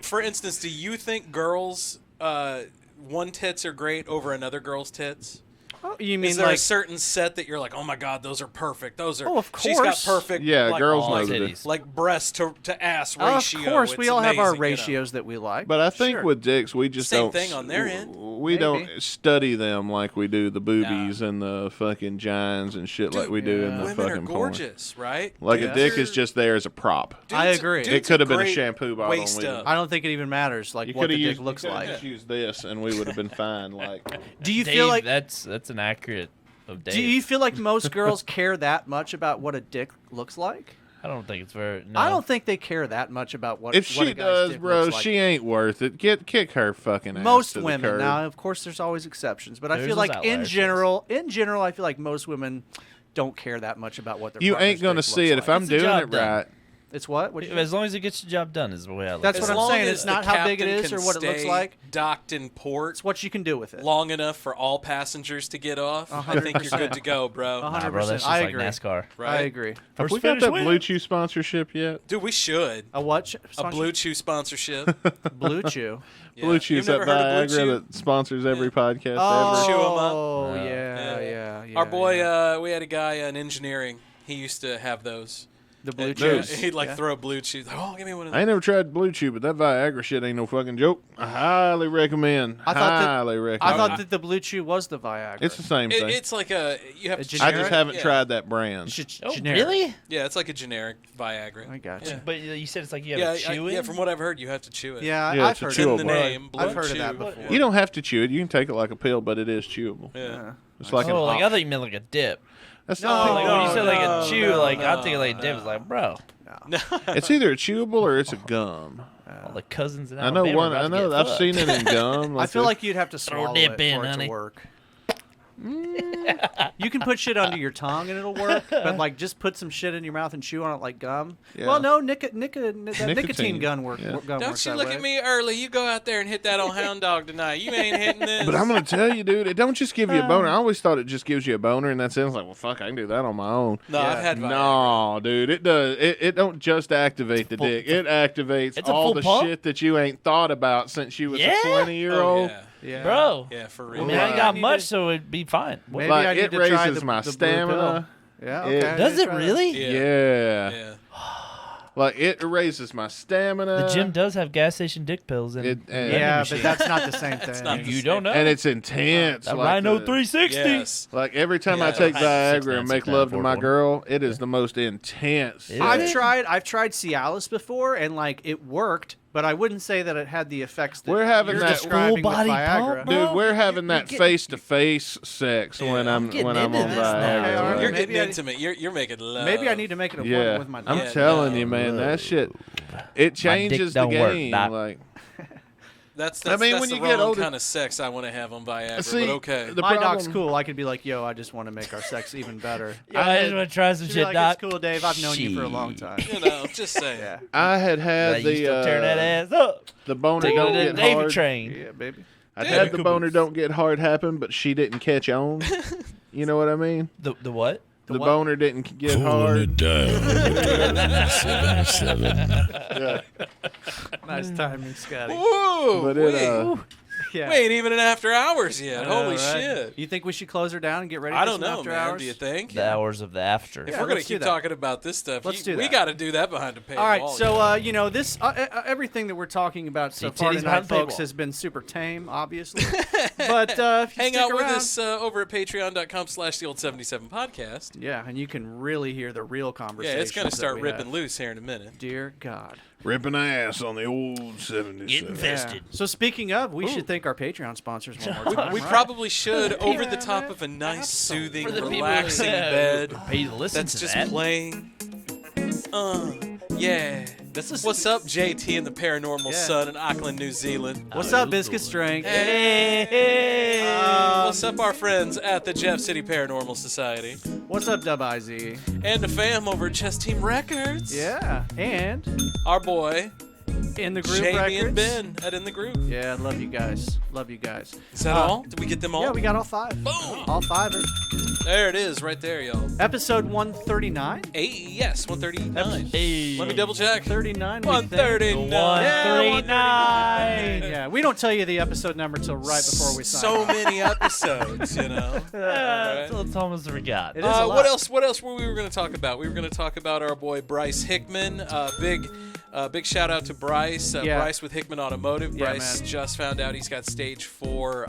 For instance, do you think girls one tits are great over another girl's tits? Oh, you mean is there like a certain set that you're like, oh my god, those are perfect? Those are. Oh, of course. She's got perfect. Yeah, like, girls know titties. Like breast to ass ratio. Of course, we all have our amazing, ratios that we like. But I think with dicks, we just Same don't. thing on their end. We don't study them like we do the boobies and the fucking gines and shit like we do in the women fucking are gorgeous, porn. right? Like a dick is just there as a prop. I agree. It could have been a shampoo bottle. I don't think it even matters like what the dick looks like. Just use this, and we would have been fine. Like, do you feel like that's an accurate? Do you feel like most girls care that much about what a dick looks like? I don't think it's very. No. I don't think they care that much about what. If what she a guy's does, dick bro, looks like. she ain't worth it. Kick her fucking ass. Most to the women. curb. Now, of course, there's always exceptions, but I There's feel like those in outliers, general, I feel like most women don't care that much about what their. You partner's ain't gonna dick see looks it if like. I'm doing it right. It's what? As long as it gets the job done is the way I look. That's at what it. I'm saying. It's not how big it is or what it looks like. Docked in port. It's what you can do with it. Long enough for all passengers to get off. I think you're good to go, bro. 100%. Nah, bro, that's just I like agree. NASCAR. Right? I agree. Have we got that Blue Chew sponsorship yet? Dude, we should. A what? A Blue Chew sponsorship. Blue Chew. Yeah. Blue Chew's You've that never heard of Blue Viagra Chew? that sponsors every podcast Oh, ever. Chew 'em up. Oh, yeah. Our boy, we had a guy in engineering. He used to have those. The Blue Chew. Chews. He'd like throw Blue Chews. Like, oh, give me one of those. I ain't never tried Blue Chew, but that Viagra shit ain't no fucking joke. I highly recommend. I thought that the Blue Chew was the Viagra. It's the same thing. It's like you have to. I just haven't tried that brand. Really? Yeah, it's like a generic Viagra. I got you. Yeah. But you said it's like you have to chew it. Yeah, from what I've heard, you have to chew it. Yeah, Yeah, I've it's a heard chewable. In the name, Blue I've heard Chew. of that before. You don't have to chew it. You can take it like a pill, but it is chewable. Yeah. It's like oh, an like I thought you meant like a dip. That's Like not when you said like a chew, no, like no, I'm thinking like dip. It's like, bro, It's either a chewable or it's a gum. all the cousins in I know Alabama one. are about I to know. get I've fucked. seen it in gum. I feel like you'd have to Throw swallow dip it in, for it honey. to work. You can put shit under your tongue and it'll work, but like just put some shit in your mouth and chew on it like gum. Yeah. Well, no, nicotine gun works. Yeah. Gun Don't works you that look way. at me early. You go out there and hit that on Hound Dog tonight. You ain't hitting this. But I'm gonna tell you, dude, it don't just give you a boner. I always thought it just gives you a boner, and that's it. I was like, well, fuck, I can do that on my own. No, I've had Viagra. No, dude, it does. It don't just activate the dick. It activates It's a all full the pump? shit that you ain't thought about since you was Yeah? a 20-year-old. Yeah. Yeah, bro. Yeah, for I real. mean, I ain't got much, so it'd be fine. Maybe Like, I need it to try raises the my blue stamina. pill. Yeah, It- okay. Does it Try that. really? Yeah. Yeah. Like, it raises my stamina. The gym does have gas station dick pills in It- and- Yeah, but that's not the same thing. not the You don't know. And it's intense. That like Rhino the- 360. Yes. Like, every time I Yeah. take Six Viagra nine, and make 6 9, love to my 4 girl, it is the most intense. Is I've it? tried Cialis before, and like it worked, but I wouldn't say that it had the effects that We're having you're that describing full body with Viagra. pump, Dude, we're having You're that face-to-face sex when I'm getting on into this now. Viagra. All right, You're Like, getting Maybe I- intimate. You're making love. Maybe I need to make an appointment yeah, with my I'm doctor. telling no. you, man, that shit, it changes the don't work, game. Doc. Like, That's I mean, that's when the you get wrong older- kind of sex I want to have on Viagra. See, but okay. My doc's cool. I could be like, yo, I just want to make our sex even better. Yo, I just want to try some She'd be shit, like, doc. It's cool, Dave. I've known you for a long time. You know, just saying. Yeah. I had Now you the still tearing that ass up. the boner Take it don't to the get Navy hard. train. Yeah, baby. I Dude. had the boner don't get hard happen, but she didn't catch on. You know what I mean? The what? The what? boner didn't get Pulling hard. it down. 77. Yeah. Nice timing, Scotty. Whoa! But Yeah. We ain't even in after hours yet. I know, Holy right? shit! You think we should close her down and get ready? I for don't some know, after man. hours? Do you think? The hours of the after. If Yeah, we're gonna let's do keep that. talking about this stuff, Let's do we that. got to do that behind the paywall. All right, so you this everything that we're talking about so See, far titties tonight, behind the folks, paywall. has been super tame, obviously. But if you hang stick out with around- us over at patreon.com/the old77 podcast. Yeah, and you can really hear the real Yeah, conversation. it's gonna start ripping loose here in a minute. Dear God. Ripping ass on the old 77. Get infested. So speaking of, we should thank our Patreon sponsors one more time. We right? probably should, over the top of a nice, soothing, For the people relaxing who bed pay to listen that's to just that. playing. Yeah. What's up, JT and the Paranormal Son in Auckland, New Zealand? What's up, Biscuit Strength? Hey. What's up, our friends at the Jeff City Paranormal Society? What's up, Dub IZ? And the fam over at Chess Team Records. Yeah, and Our boy, in the group Jamie records. and Ben at In the Group. Yeah, love you guys. Love you guys. Is that all? Did we get them all? Yeah, we got all 5. Boom. All 5. There it is, right there, y'all. Episode 139. Yes, 139. Let me double check. 39. 139. 139. Yeah, we don't tell you the episode number till right before we sign. So off. many episodes, you know. It's almost forgot. It is a lot. What else were we going to talk about? We were going to talk about our boy Bryce Hickman. Big shout out to Bryce. Yeah. Bryce with Hickman Automotive. Yeah, Bryce man. just found out he's got stage 4.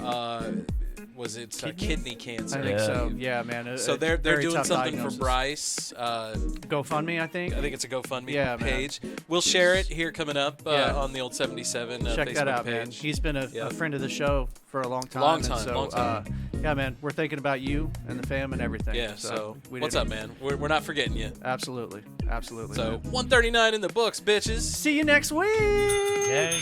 Was it kidney cancer? I think so. Yeah, man. So they're very doing tough something diagnosis. for Bryce. GoFundMe, I think. I think it's a GoFundMe Yeah, man. page. We'll share it here coming up Yeah. on the old 77 Check Facebook that out, page. man. He's been a Yeah. friend of the show for a long time. Long and time, so, long time. Yeah, man. We're thinking about you and the fam and everything. Yeah, so we what's didn't- up, man? We're not forgetting you. Absolutely. Absolutely. So man. 139 in the books, bitches. See you next week. Yeah.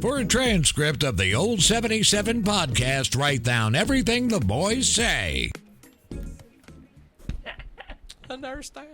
For a transcript of the Old 77 podcast, write down everything the boys say. Understand.